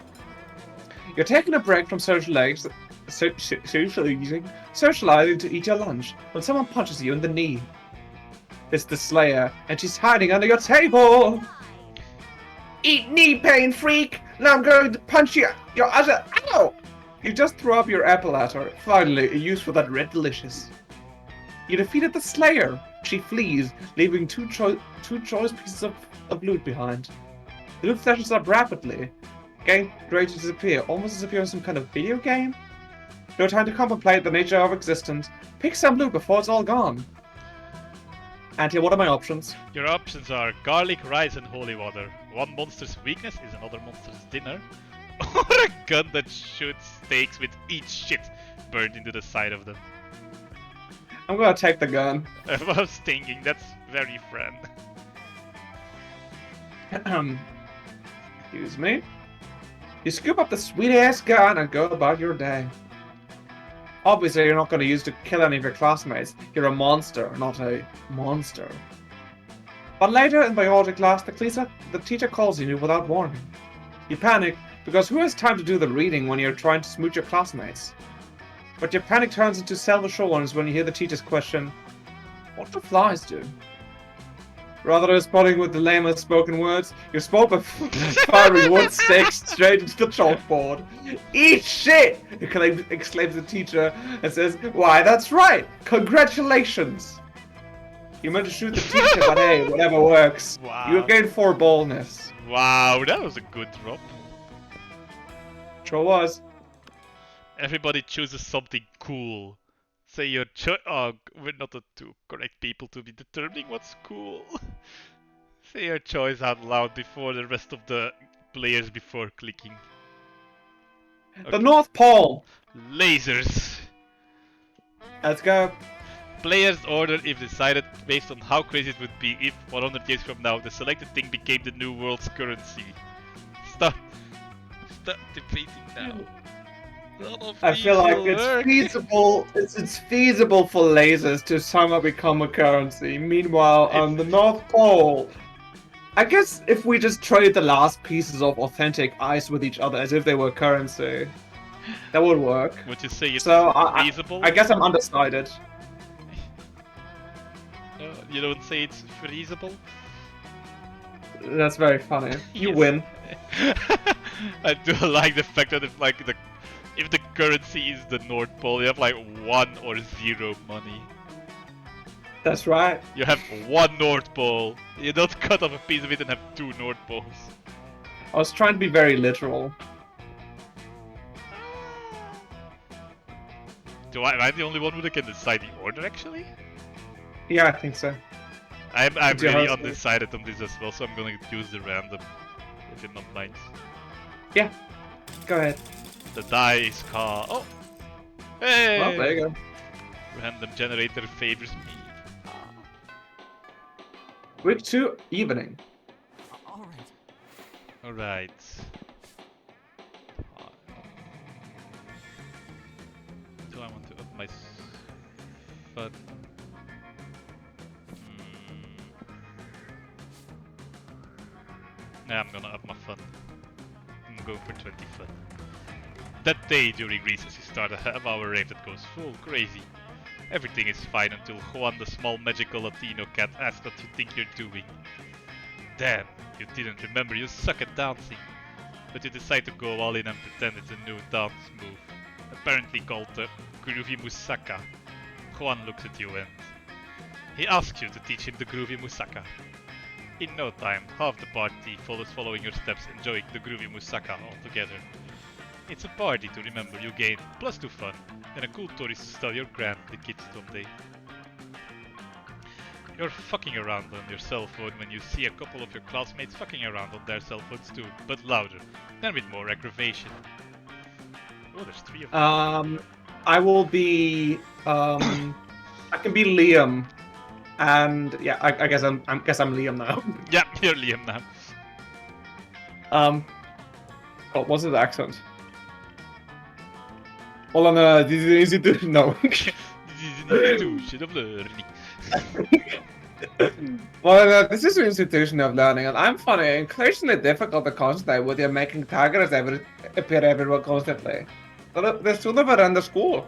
You're taking a break from socializing to eat your lunch when someone punches you in the knee. It's the Slayer, and she's hiding under your table. Eat knee pain, freak! Now I'm going to punch you. Your other. Ow! You just threw up your apple at her. Finally, a use for that red delicious. You defeated the Slayer. She flees, leaving two choice pieces of loot behind. The loot flashes up rapidly, getting ready to disappear, almost as if you're in some kind of video game. No time to contemplate the nature of existence. Pick some loot before it's all gone. And here, what are my options? Your options are garlic, rice, and holy water. One monster's weakness is another monster's dinner. Or a gun that shoots stakes with each shit burned into the side of them. I'm gonna take the gun. I was thinking, that's very friend. Excuse me. You scoop up the sweet-ass gun and go about your day. Obviously, you're not going to use to kill any of your classmates. You're a monster, not a monster. But later in biology class, the teacher calls you without warning. You panic, because who has time to do the reading when you're trying to smooch your classmates? But your panic turns into self-assurance when you hear the teacher's question, what do flies do? Rather than responding with the lamest spoken words, you spoke by firing one stick straight into the chalkboard. Eat shit! Exclaims the teacher and says, why, that's right! Congratulations! You meant to shoot the teacher, but hey, whatever works. Wow. You have gained 4 boldness. Wow, that was a good drop. Sure was. Everybody chooses something cool. Say your choice. Oh, we're not the 2 correct people to be determining what's cool. Say your choice out loud before the rest of the players before clicking. The Okay. North Pole! Lasers. Let's go. Players order if decided based on how crazy it would be if 100 years from now the selected thing became the new world's currency. Stop debating now. I feel like it's feasible. It's feasible for lasers to somehow become a currency. Meanwhile, on the North Pole, I guess if we just trade the last pieces of authentic ice with each other as if they were currency, that would work. Would you say it's So feasible? I guess I'm undecided. You don't say it's feasible? That's very funny. You Yes. win. I do like the fact that if the currency is the North Pole, you have like 1 or 0 money. That's right. You have 1 North Pole. You don't cut off a piece of it and have 2 North Poles. I was trying to be very literal. Am I the only one who can decide the order actually? Yeah, I think so. I'm It's your really house, undecided on this as well, so I'm gonna use the random, if you don't mind. Yeah. Go ahead. The die is called. Oh! Hey! Well, there you go. Random generator favors me. Week 2, evening. Alright. Do I want to up my fun? Nah, I'm gonna up my fun. I'm going for 20 fun. That day during recess you start a half-hour rave that goes full crazy. Everything is fine until Juan, the small magical Latino cat, asks what you think you're doing. Damn, you didn't remember, you suck at dancing. But you decide to go all in and pretend it's a new dance move, apparently called the Groovy Musaka. Juan looks at you and he asks you to teach him the Groovy Musaka. In no time, half the party follows following your steps, enjoying the Groovy Musaka all together. It's a party to remember you gain, +2 fun, and a cool tourist to tell your grand the kids someday. You're fucking around on your cell phone when you see a couple of your classmates fucking around on their cell phones too, but louder, and with more aggravation. Oh, there's 3 of them. I will be. I can be Liam, and yeah, I guess I'm Liam now. Yeah, you're Liam now. What was his accent? Hold on, this is easy to no. Well, this is an institution of learning, and I'm finding it increasingly difficult to concentrate with you making tigers appear everywhere constantly. They should never run the school.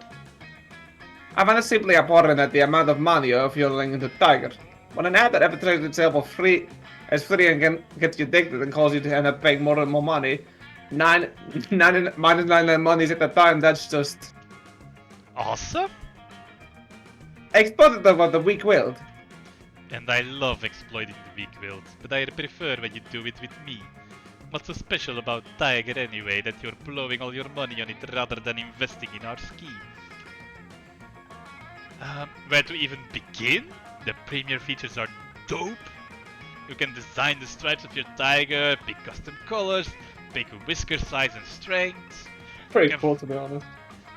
I find it simply abhorrent at the amount of money you're fueling into tigers. When an ad that advertises itself as free and gets you addicted and causes you to end up paying more and more money, minus 99 monies at the time, that's just Awesome! exploitative of the weak-willed. And I love exploiting the weak-willed, but I prefer when you do it with me. What's so special about Tiger anyway that you're blowing all your money on it rather than investing in our scheme? Where to even begin? The premier features are dope. You can design the stripes of your tiger, pick custom colors, pick whisker size and strength. Pretty cool, to be honest.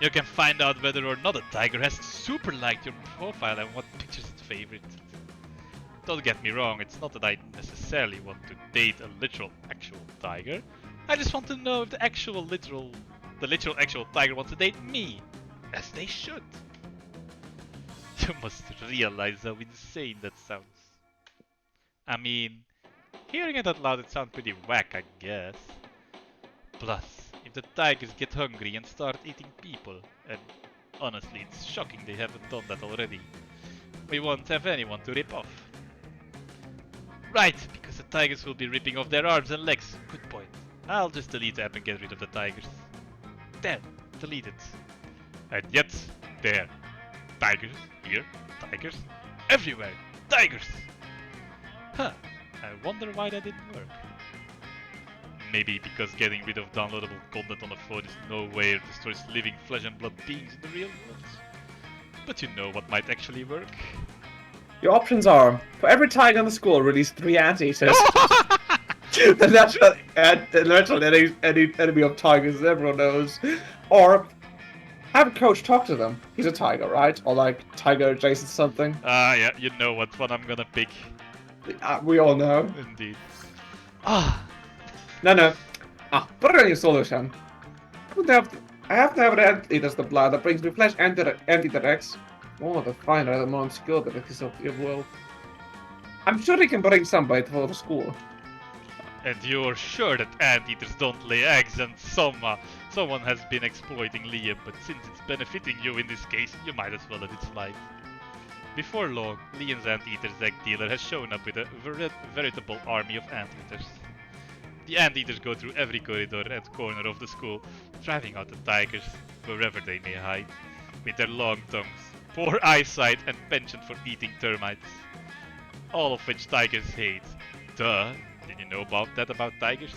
You can find out whether or not a tiger has super liked your profile and what pictures its favorite. Don't get me wrong, it's not that I necessarily want to date a literal actual tiger. I just want to know if the literal actual tiger wants to date me. As they should. You must realize how insane that sounds. I mean, hearing it out loud it sounds pretty whack, I guess. Plus, if the tigers get hungry and start eating people, and honestly it's shocking they haven't done that already, we won't have anyone to rip off. Right, because the tigers will be ripping off their arms and legs. Good point. I'll just delete the app and get rid of the tigers. There, deleted. And yet, there. Tigers, here, tigers, everywhere, tigers! Huh, I wonder why that didn't work. Maybe because getting rid of downloadable content on a phone is no way it destroys living flesh and blood beings in the real world. But you know what might actually work? Your options are, for every tiger in the school, release 3 anteaters. the natural enemy of tigers, as everyone knows. Or, have a coach talk to them. He's a tiger, right? Or like, tiger adjacent something. Yeah, you know what one I'm gonna pick. We all know. Indeed. No. Brilliant solution. I have to have an anteater's the blood that brings me flesh and the X. Oh, the finer, the more unskilled that is of your world. I'm sure he can bring somebody for the school. And you're sure that anteaters don't lay eggs and someone has been exploiting Liam, but since it's benefiting you in this case, you might as well let it slide. Before long, Liam's anteater's egg dealer has shown up with a veritable army of anteaters. The anteaters go through every corridor and corner of the school, driving out the tigers wherever they may hide, with their long tongues, poor eyesight and penchant for eating termites. All of which tigers hate. Duh, did you know about tigers?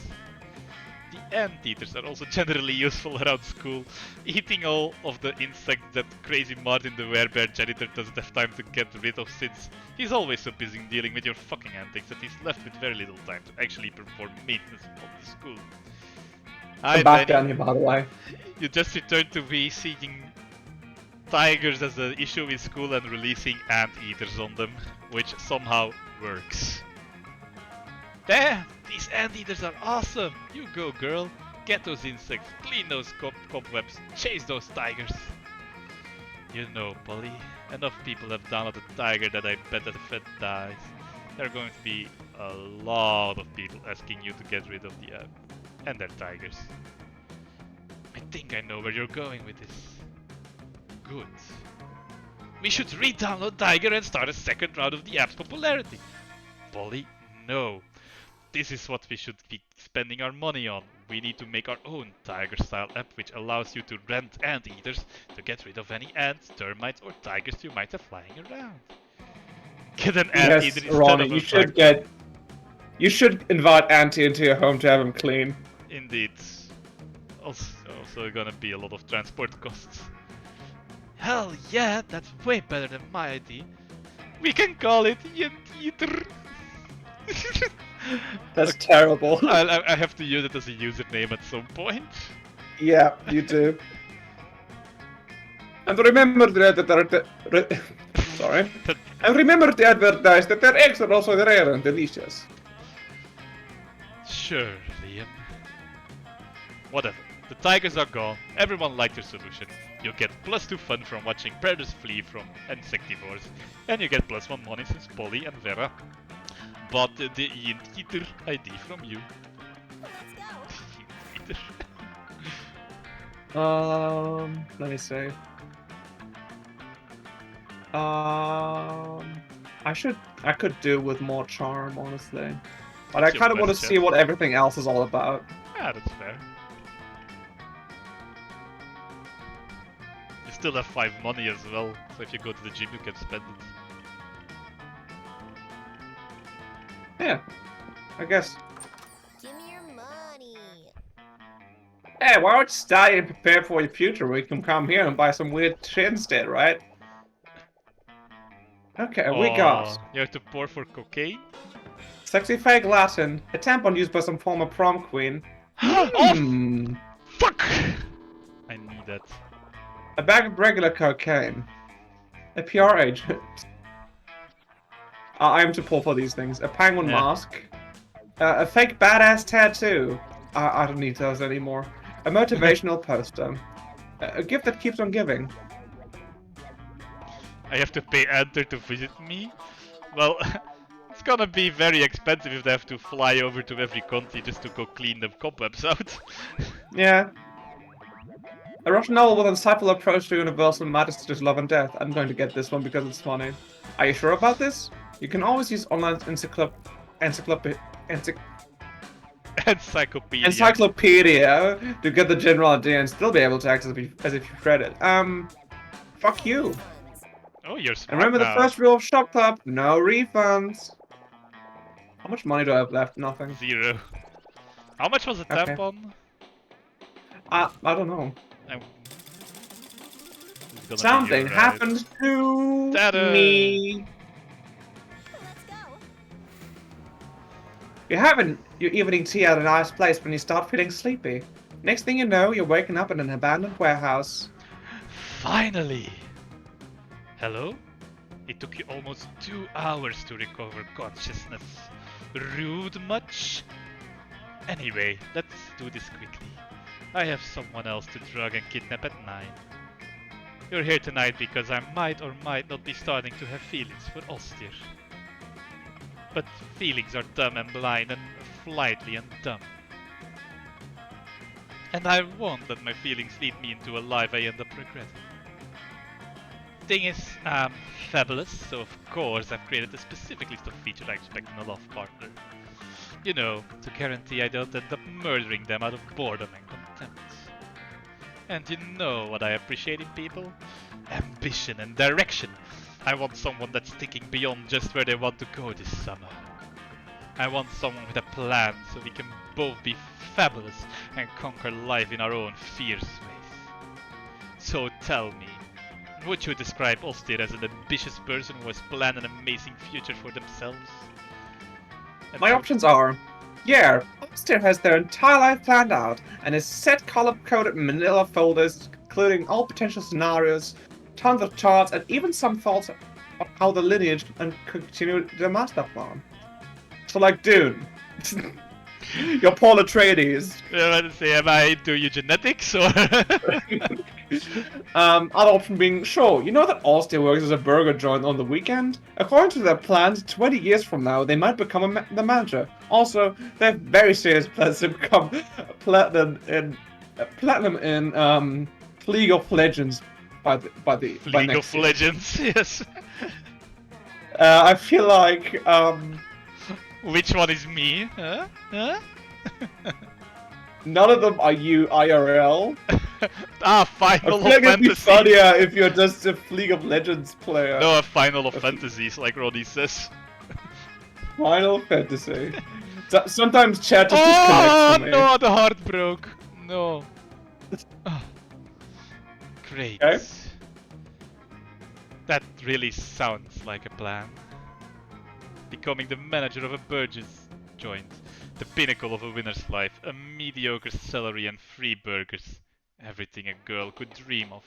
The anteaters are also generally useful around school, eating all of the insects that crazy Martin the werebear janitor doesn't have time to get rid of since he's always so busy dealing with your fucking antics that he's left with very little time to actually perform maintenance of the school. I'm back down here, by the way. You just returned to me seeing tigers as an issue in school and releasing anteaters on them, which somehow works. There! These anteaters are awesome! You go, girl! Get those insects, clean those cobwebs, chase those tigers! You know, Polly, enough people have downloaded Tiger that I bet that if it dies, there are going to be a lot of people asking you to get rid of the app. And their tigers. I think I know where you're going with this. Good. We should re-download Tiger and start a second round of the app's popularity. Polly, no. This is what we should be spending our money on. We need to make our own Tiger-style app which allows you to rent anteaters to get rid of any ants, termites or tigers you might have flying around. Get an anteater instead Ronnie, of you should invite Auntie into your home to have him clean. Indeed. Also gonna be a lot of transport costs. Hell yeah, that's way better than my idea. We can call it Yent-Eater. That's terrible. I have to use it as a username at some point. Yeah, you do. And remember sorry. And remember to advertise that their eggs are also rare and delicious. Sure, Liam. Whatever. The tigers are gone. Everyone liked your solution. You get +2 fun from watching predators flee from insectivores, and you get +1 money since Polly and Vera bought the Yent-Eater ID from you. Let's go. Yent-Eater. Let me see. I could do with more charm, honestly. But I Your kind of want to best see shot. what everything else is all about. Yeah, that's fair. You still have 5 money as well, so if you go to the gym you can spend it. Yeah, I guess. Give me your money. Hey, why don't you study and prepare for your future? We can come here and buy some weird shit instead, right? Okay, we got You have to pour for cocaine? sexy fake Latin, a tampon used by some former prom queen. Oh, Hmm. fuck! I need that. A bag of regular cocaine. A PR agent. I am to pull for these things. A penguin Yeah. mask. A fake badass tattoo. I don't need those anymore. A motivational poster. A gift that keeps on giving. I have to pay Enter to visit me? Well, it's gonna be very expensive if they have to fly over to every country just to go clean the cobwebs out. Yeah. A Russian novel with an insightful approach to universal matters such as love and death. I'm going to get this one because it's funny. Are you sure about this? You can always use online encyclopedia to get the general idea and still be able to act as if you've read it. Fuck you. Oh, you're And smart remember now. the first rule of Shop Club: no refunds. How much money do I have left? Nothing. 0. How much was a Okay. tampon? I don't know. It's gonna be Something alright. happened to Ta-da! me. Let's go. You're evening tea at a nice place when you start feeling sleepy. Next thing you know, you're waking up in an abandoned warehouse. Finally! Hello? It took you almost 2 hours to recover consciousness. Rude much? Anyway, let's do this quickly. I have someone else to drug and kidnap at 9. You're here tonight because I might or might not be starting to have feelings for Ostir. But feelings are dumb and blind and flightly and dumb. And I won't let my feelings lead me into a life I end up regretting. Thing is, I'm fabulous, so of course I've created a specific list of features I expect in a love partner. You know, to guarantee I don't end up murdering them out of boredom and contempt. And you know what I appreciate in people? Ambition and direction. I want someone that's thinking beyond just where they want to go this summer. I want someone with a plan so we can both be fabulous and conquer life in our own fierce ways. So tell me, would you describe Ostir as an ambitious person who has planned an amazing future for themselves? And My so- options are, yeah, Upstairs has their entire life planned out and is set color-coded manila folders, including all potential scenarios, tons of charts, and even some thoughts of how the lineage and continue the master plan. So, like, dude, you're Paul Atreides. Yeah, let's say, am I into eugenetics or? Other option being, sure, you know that Allstate works as a burger joint on the weekend? According to their plans, 20 years from now, they might become the manager. Also, they have very serious plans to become platinum in League of Legends by League next of year. Legends, yes. I feel like Which one is me? Huh? Huh? none of them are you IRL. Ah, I Final feel like of it'd be Fantasy. funnier if you're just a League of Legends player. No, a Final of Fantasies, like Roddy says. Final Fantasy. Sometimes chat just Oh disconnects for me. no, the heart broke. No. Ah. Great. Okay. That really sounds like a plan. Becoming the manager of a burgess joint. The pinnacle of a winner's life. A mediocre salary and free burgers. Everything a girl could dream of.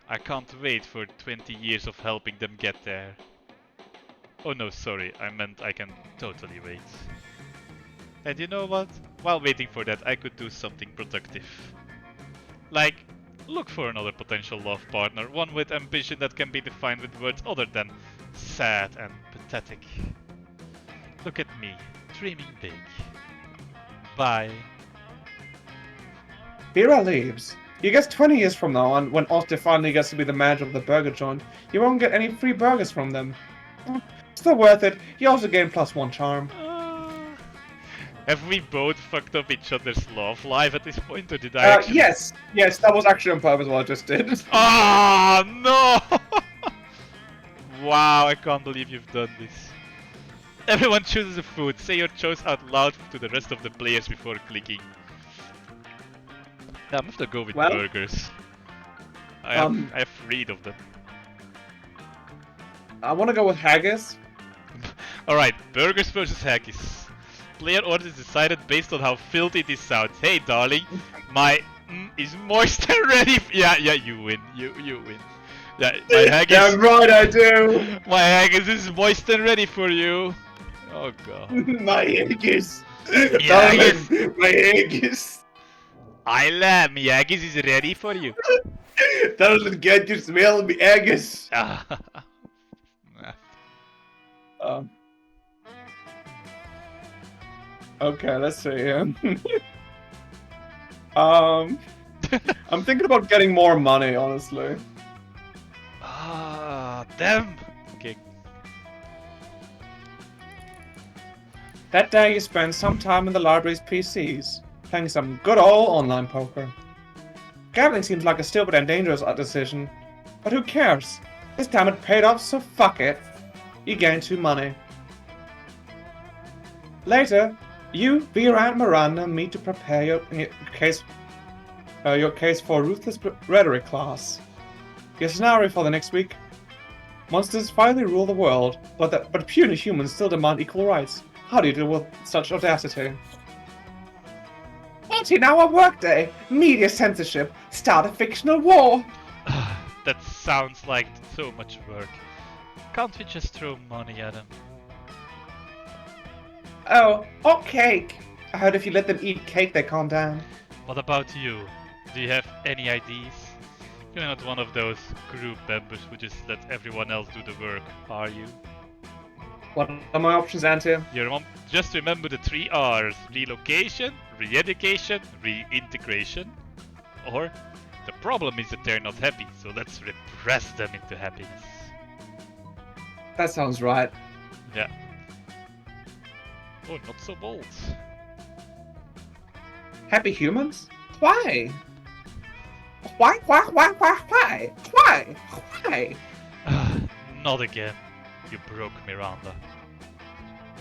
I can't wait for 20 years of helping them get there. Oh no, sorry, I meant I can totally wait. And you know what? While waiting for that, I could do something productive. Like, look for another potential love partner, one with ambition that can be defined with words other than sad and pathetic. Look at me, dreaming big. Bye. Vera leaves. You guess 20 years from now on, when Oster finally gets to be the manager of the burger joint, you won't get any free burgers from them. Still worth it. You also gain +1 charm. Have we both fucked up each other's love life at this point, or did I actually... Yes, that was actually on purpose what I just did. Ah, no! Wow, I can't believe you've done this. Everyone chooses a food. Say your choice out loud to the rest of the players before clicking. Yeah, I'm gonna go with burgers. I have 3 of them. I want to go with haggis. Alright, burgers versus haggis. Player order is decided based on how filthy this sounds. Hey darling, my is moist and ready. Yeah, you win. You win. Yeah, my haggis. Damn right I do. My haggis is moist and ready for you. Oh god. My haggis. Haggis. Darling, my haggis. I love me haggis is ready for you. Darling, get you smell me haggis. Okay, let's see. I'm thinking about getting more money, honestly. Ah, damn. Okay. That day you spent some time in the library's PCs, playing some good old online poker. Gambling seems like a stupid and dangerous decision, but who cares? This time it paid off, so fuck it. You gain 2 money. Later, you, Vera, and Miranda meet to prepare your case for ruthless rhetoric class. Your scenario for the next week: monsters finally rule the world, but puny humans still demand equal rights. How do you deal with such audacity? 18-hour workday, media censorship, start a fictional war. That sounds like so much work. Can't we just throw money at them? Oh, or cake. I heard if you let them eat cake, they calm down. What about you? Do you have any ideas? You're not one of those group members who just let everyone else do the work, are you? What are my options, Auntie? Just remember the 3 R's. Relocation, re-education, reintegration. Or, the problem is that they're not happy, so let's repress them into happiness. That sounds right. Yeah. Oh, not so bold. Happy humans? Why? Why? Not again. You broke Miranda.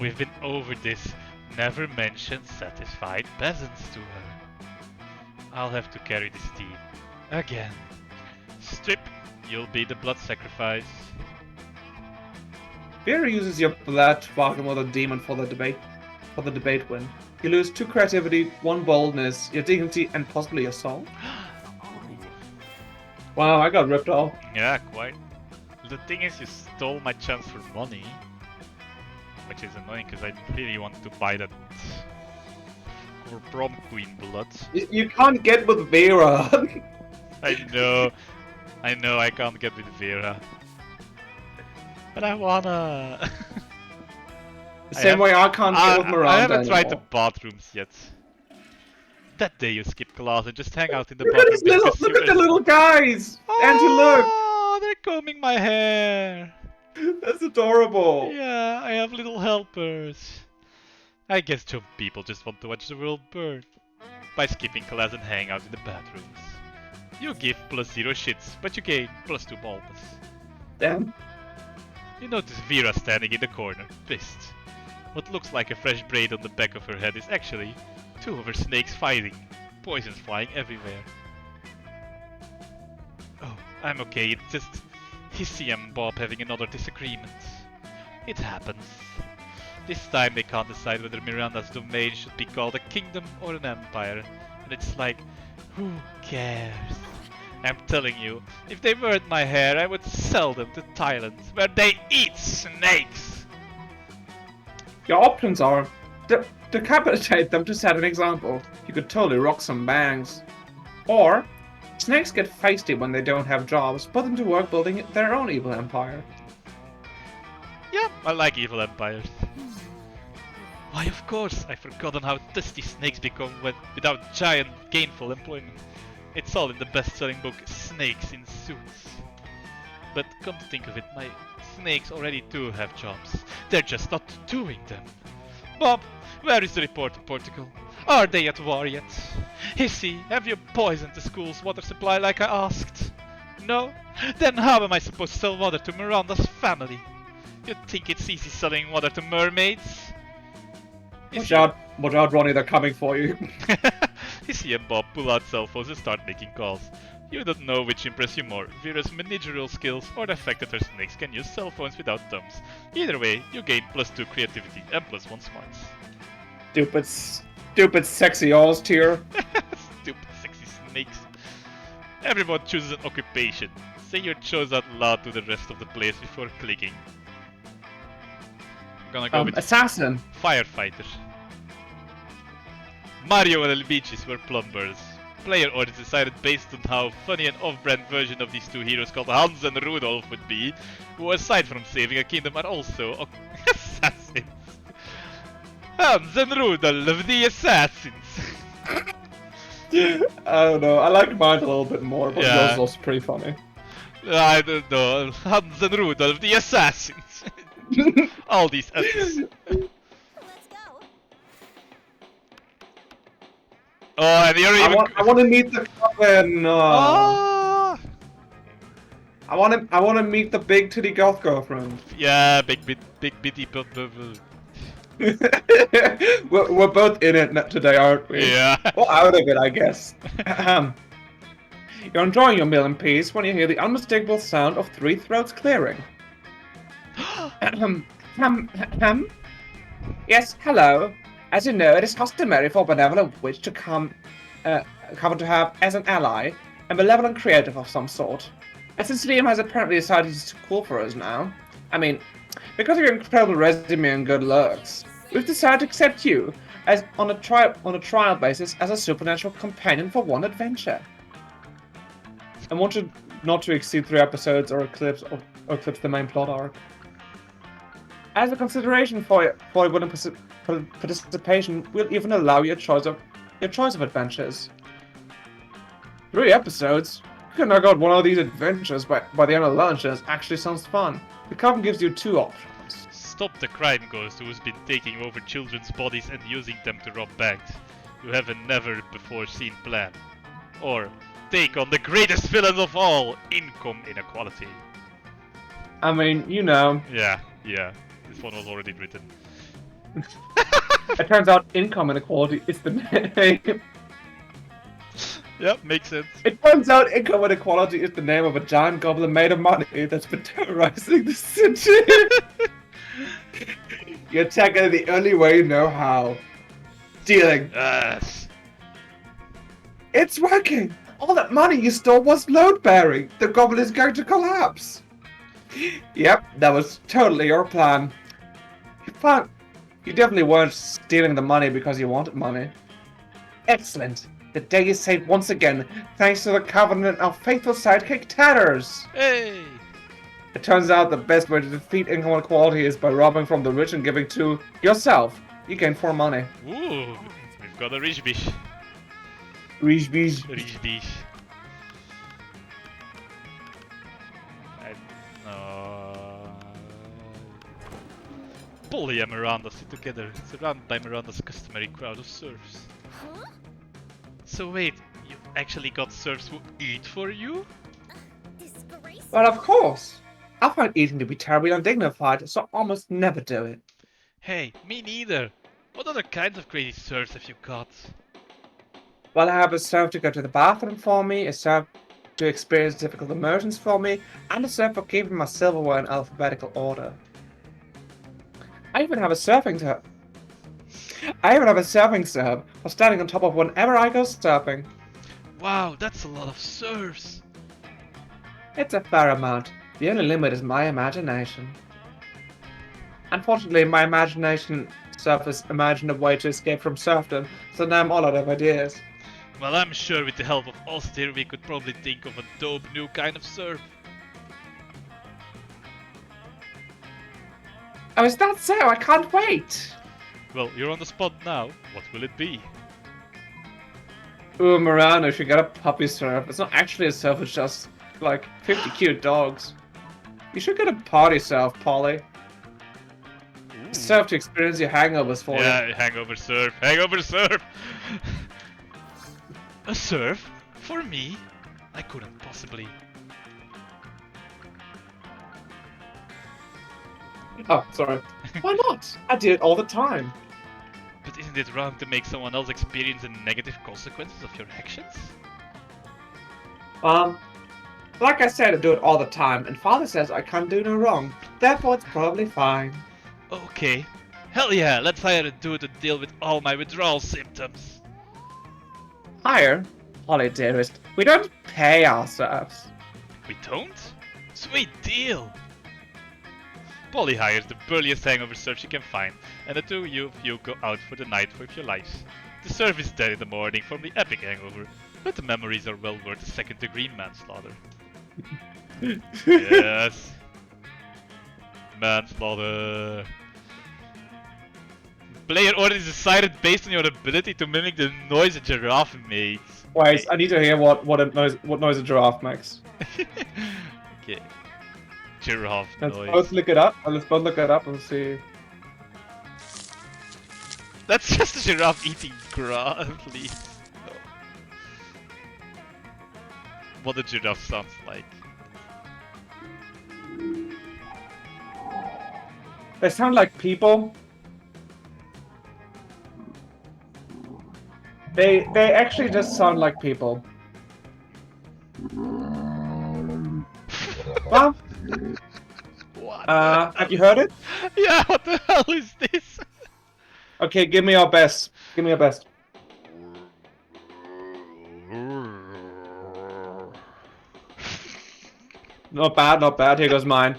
We've been over this. Never mention satisfied peasants to her. I'll have to carry this team. Again. Strip, you'll be the blood sacrifice. Vera uses your blood to bargain with a demon for the debate win. You lose 2 creativity, 1 boldness, your dignity, and possibly your soul. Wow, I got ripped off. Yeah, quite. The thing is, you stole my chance for money. Which is annoying, because I really want to buy that for prom queen blood. You can't get with Vera. I know, I can't get with Vera. But I wanna. The same way I can't get with Miranda I haven't tried the anymore. bathrooms yet. That day you skip class and just hang out in the Look at bathroom. look at the little guys! Auntie, look! Oh, they're combing my hair. That's adorable. Yeah, I have little helpers. I guess some people just want to watch the world burn by skipping class and hang out in the bathrooms. You give +0 shits, but you gain +2 bulbs. Damn. You notice Vera standing in the corner, pissed. What looks like a fresh braid on the back of her head is actually 2 of her snakes fighting, poisons flying everywhere. Oh, I'm okay, it's just Hissy and Bob having another disagreement. It happens. This time they can't decide whether Miranda's domain should be called a kingdom or an empire. And it's like, who cares? I'm telling you, if they weren't my hair, I would sell them to Thailand, where they eat snakes! Your options are decapitate them to set an example. You could totally rock some bangs. Or, snakes get feisty when they don't have jobs. Put them to work building their own evil empire. Yeah, I like evil empires. Why, of course, I've forgotten how dusty snakes become without giant gainful employment. It's all in the best-selling book Snakes in Suits. But come to think of it, my snakes already do have jobs. They're just not doing them. Bob, where is the report to Portugal? Are they at war yet? Hissy, have you poisoned the school's water supply like I asked? No? Then how am I supposed to sell water to Miranda's family? You think it's easy selling water to mermaids? Watch out, Ronnie, they're coming for you. Hissy and Bob pull out cell phones and start making calls. You don't know which impress you more, Vera's managerial skills or the fact that her snakes can use cell phones without thumbs. Either way, you gain +2 creativity and +1 smarts. Stupid sexy alls tier. Stupid sexy snakes. Everyone chooses an occupation. Say your choice out loud to the rest of the players before clicking. I'm gonna go with assassin. firefighter. Mario and Luigi's were plumbers. Player orders decided based on how funny an off-brand version of these two heroes called Hans and Rudolph would be, who aside from saving a kingdom are also assassins. Hans and Rudolph, the assassins! I don't know, I like mine a little bit more, but Yeah. yours was pretty funny. I don't know, Hans and Rudolph, the assassins! All these S's. Let's go. Oh, and you're even... I want to meet the fucking. Oh! I want to meet the big titty goth girlfriend. Yeah, big bitty We're both in it today, aren't we? Yeah. Well, out of it, I guess. You're enjoying your meal in peace when you hear the unmistakable sound of 3 throats clearing. Yes, hello. As you know, it is customary for a benevolent witch to come to have as an ally a malevolent creative of some sort. And since Liam has apparently decided he's too cool for us now, I mean, because of your incredible resume and good looks, we've decided to accept you as on a trial basis as a supernatural companion for one adventure. I want you not to exceed 3 episodes or eclipse the main plot arc. As a consideration for your willing participation, we'll even allow your choice of adventures. 3 episodes? You can knock out one of these adventures by the end of lunch, and it actually sounds fun. The coven gives you 2 options. Stop the crime ghost who's been taking over children's bodies and using them to rob banks. You have a never before seen plan. Or take on the greatest villain of all, income inequality. I mean, you know. Yeah. This one was already written. It turns out income inequality is the name. Yep, makes sense. It turns out income inequality is the name of a giant goblin made of money that's been terrorizing the city. You attack it the only way you know how. Stealing. Yes. It's working! All that money you stole was load-bearing! The goblin is going to collapse! Yep, that was totally your plan. You definitely weren't stealing the money because you wanted money. Excellent! The day is saved once again, thanks to the covenant of faithful sidekick Tatters! Hey! It turns out the best way to defeat income inequality is by robbing from the rich and giving to yourself. You gain 4 money. Ooh, we've got a rich bitch. Rich bitch. Rich bitch. Polly and Miranda sit together, surrounded by Miranda's customary crowd of serfs. Huh? So wait, you actually got serfs who eat for you? Disgraceful. Well, of course. I find eating to be terribly undignified, so I almost never do it. Hey, me neither. What other kinds of crazy serfs have you got? Well, I have a serf to go to the bathroom for me, a serf to experience difficult immersions for me, and a serve for keeping my silverware in alphabetical order. I even have a surfing serve. I even have a surfing serve for standing on top of whenever I go surfing. Wow, that's a lot of serves. It's a fair amount. The only limit is my imagination. Unfortunately, my imagination surface imagined a way to escape from serfdom, so now I'm all out of ideas. Well, I'm sure with the help of Austin we could probably think of a dope new kind of surf. Oh, is that so? I can't wait! Well, you're on the spot now. What will it be? Ooh, Miranda, she got a puppy surf. It's not actually a surf, it's just, like, 50 cute dogs. You should get a party surf, Polly. Ooh. Surf to experience your hangovers for you. Yeah, hangover surf. Hangover surf! A surf? For me? I couldn't possibly. Oh, sorry. Why not? I do it all the time. But isn't it wrong to make someone else experience the negative consequences of your actions? Like I said, I do it all the time, and Father says I can't do no wrong. Therefore, it's probably fine. Okay. Hell yeah, let's hire a dude to deal with all my withdrawal symptoms. Hire? Polly, dearest, we don't pay our serfs. We don't? Sweet deal! Polly hires the burliest hangover surf she can find, and the two of you go out for the night with your lives. The surf is dead in the morning from the epic hangover, but the memories are well worth the second-degree manslaughter. Yes. Manslaughter. Player order is decided based on your ability to mimic the noise a giraffe makes. Wait, I need to hear what noise a giraffe makes. Okay. Giraffe Let's noise. both look it up. Let's both look it up and see. That's just a giraffe eating grass leaves. No. What a giraffe sounds like. They sound like people. They actually just sound like people. Well, What? have you heard it? Yeah, what the hell is this? Okay, give me your best. Give me your best. Not bad, not bad. Here goes mine.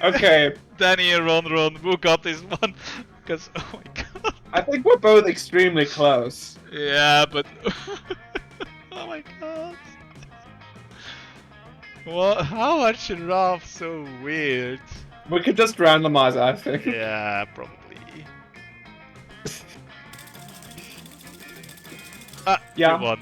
Okay. Danny and Ron, who got this one? Because, oh my god. I think we're both extremely close. Yeah, but... oh my god. What? How are giraffes so weird? We could just randomize it, I think. Yeah, probably. Ah, Yeah. you won.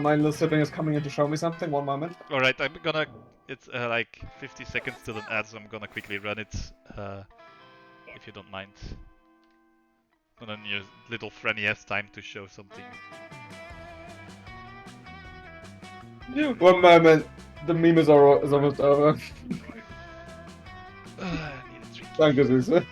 My little sibling is coming in to show me something. One moment. Alright, I'm gonna... It's like 50 seconds till an ad, so I'm gonna quickly run it. If you don't mind. And then your little Franny has time to show something. One moment. The meme is almost over. I need a drink. Thank you, Susan.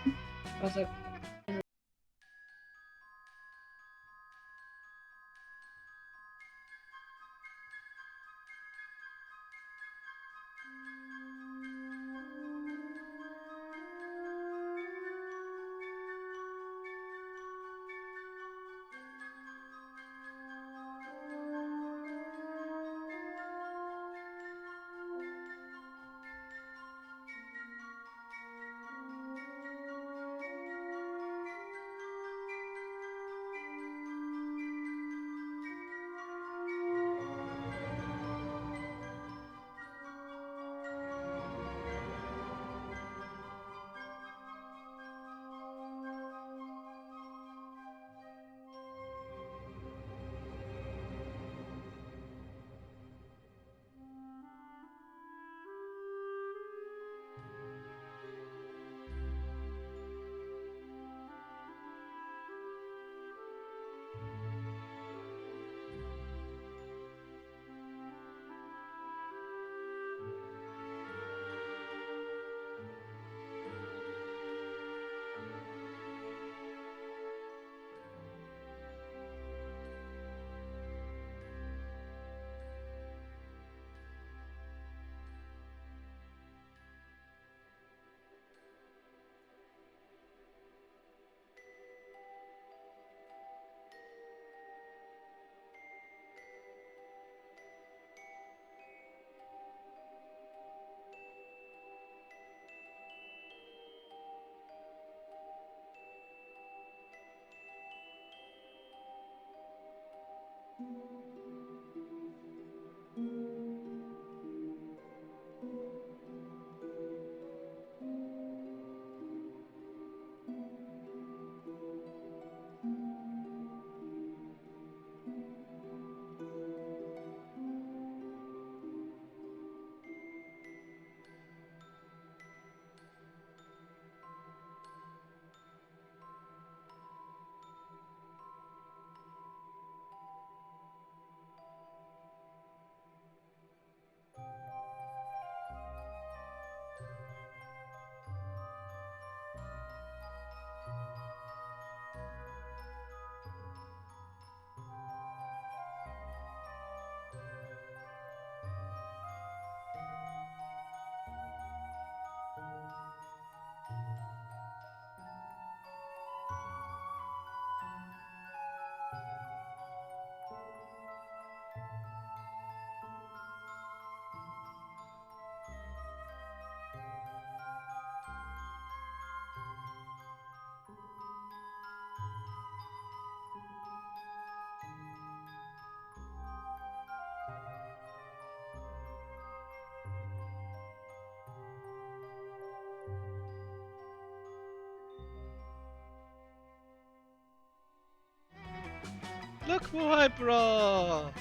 Look who I brought!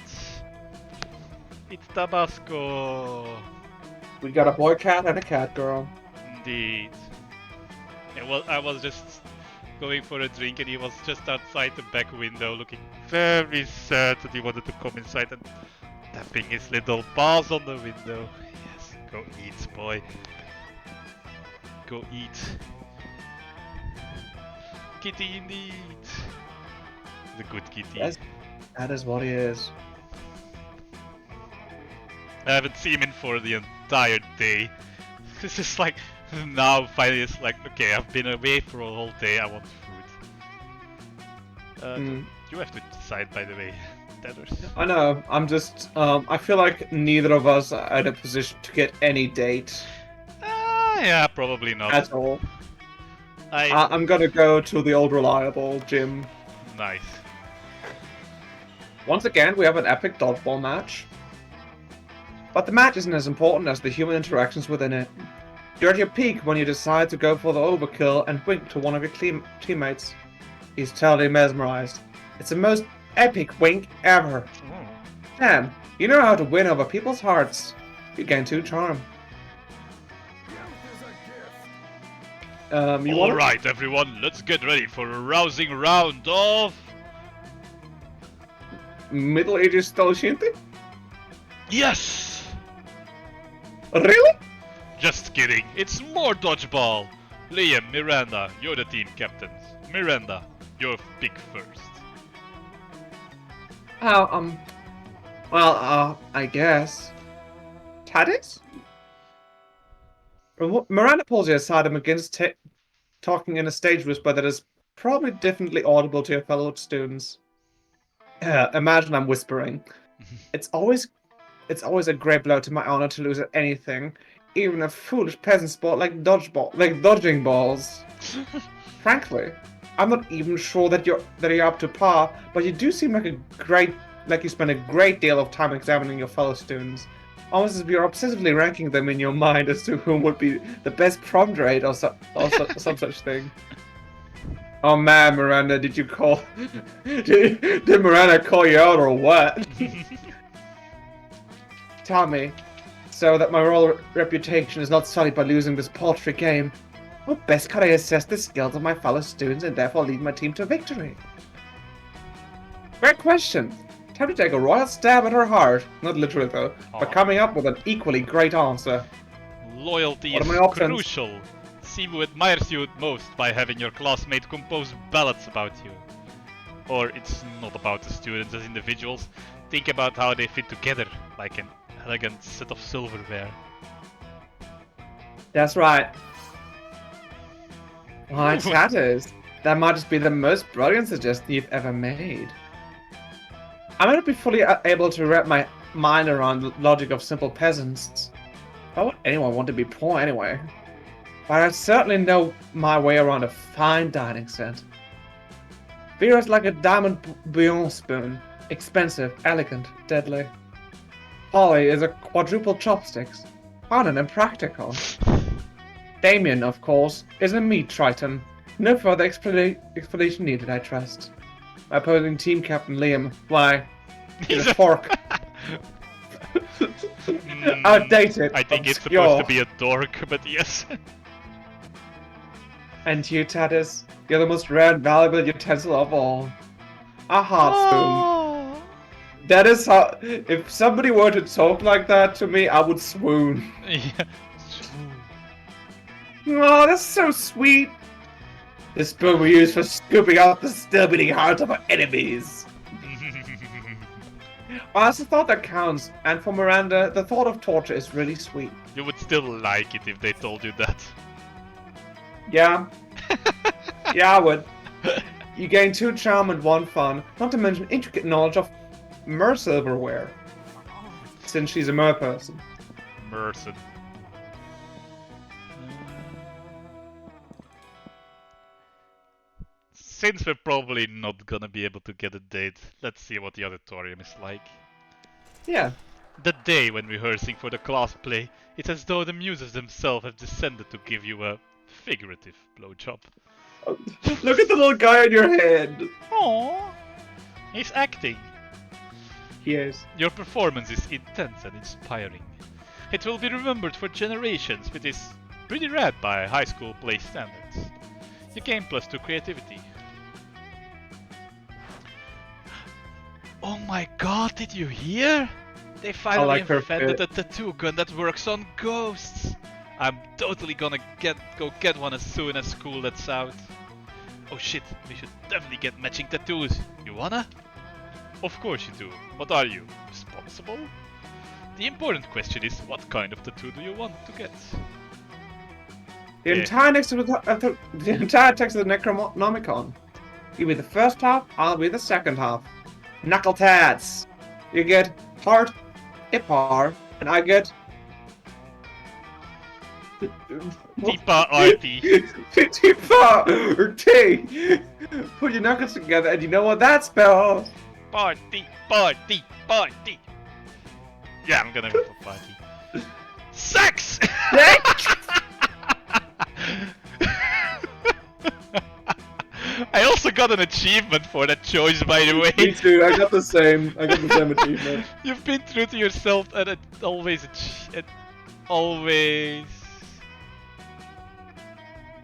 It's Tabasco! We got a boy cat and a cat girl. Indeed. I was just going for a drink and he was just outside the back window looking very sad that he wanted to come inside and tapping his little paws on the window. Yes, go eat, boy. Go eat. Kitty indeed. The good kitty. Yes, that is what he is. I haven't seen him for the entire day. This is like, now finally it's like, okay, I've been away for a whole day, I want food. You have to decide, by the way, Tethers. I know, I'm just, I feel like neither of us are in a position to get any date. Yeah, probably not. At all. I'm I'm gonna go to the old reliable gym. nice. Once again, we have an epic dodgeball match. But the match isn't as important as the human interactions within it. You're at your peak when you decide to go for the overkill and wink to one of your teammates. He's totally mesmerized. It's the most epic wink ever. Damn, you know how to win over people's hearts. You gain 2 charm. Alright everyone, let's get ready for a rousing round of... Middle Ages Stolshinti? Yes! Really? Just kidding, it's more dodgeball! Liam, Miranda, you're the team captains. Miranda, you're pick first. Well, I guess. Taddix? Miranda pulls you aside and begins talking in a stage whisper that is probably definitely audible to your fellow students. Imagine I'm whispering. It's always a great blow to my honor to lose at anything, even a foolish peasant sport like dodging balls. Frankly, I'm not even sure that you're up to par, but you do seem like you spend a great deal of time examining your fellow students, almost as if you're obsessively ranking them in your mind as to whom would be the best prom date or some such thing. Oh man, Miranda, did Miranda call you out or what? Tell me, so that my royal reputation is not sullied by losing this paltry game, how best can I assess the skills of my fellow students and therefore lead my team to victory? Great question. Time to take a royal stab at her heart, not literally though, but coming up with an equally great answer. Loyalty What is are my options? crucial. See who admires you most by having your classmate compose ballads about you. Or it's not about the students as individuals. Think about how they fit together, like an elegant set of silverware. That's right. Why, Tatters, that might just be the most brilliant suggestion you've ever made. I might not be fully able to wrap my mind around the logic of simple peasants. Why would anyone want to be poor anyway? But I certainly know my way around a fine dining set. Beer is like a diamond bouillon spoon. Expensive, elegant, deadly. Polly is a quadruple chopsticks. Fun and impractical. Damien, of course, is a meat triton. No further explanation needed, I trust. My opposing team captain, Liam, why? He's a fork. Outdated. I think it's obscure. supposed to be a dork, but yes. And you, Tatis, you're the most rare and valuable utensil of all. A heart spoon. That is how. If somebody were to talk like that to me, I would swoon. Yeah. Oh, that's so sweet. This spoon we use for scooping out the still beating hearts of our enemies. Well, that's the thought that counts, and for Miranda, the thought of torture is really sweet. You would still like it if they told you that. Yeah. Yeah, I would. You gain 2 charm and 1 fun, not to mention intricate knowledge of mer silverware. Since she's a mer person. Merson. Since we're probably not gonna be able to get a date, let's see what the auditorium is like. Yeah. The day when rehearsing for the class play, it's as though the muses themselves have descended to give you a figurative blowjob. Look at the little guy on your head. Aww, he's acting. He is. Your performance is intense and inspiring. It will be remembered for generations, which is pretty rad by high school play standards. You gain +2 creativity. Oh my god, did you hear? They finally invented a tattoo gun that works on ghosts. I'm totally gonna go get one as soon as school lets out. Oh shit, we should definitely get matching tattoos. You wanna? Of course you do. What are you? Responsible? The important question is, what kind of tattoo do you want to get? The entire text of the Necronomicon. You be the first half, I'll be the second half. Knuckle tats. You get heart, Ipar, and I get Tipa RT. Tipa or T. Put your knuckles together, and you know what that spells? Party, party, party. Yeah, I'm gonna go for party. Sex! I also got an achievement for that choice, by the way. Me too. I got the same achievement. You've been true to yourself and it always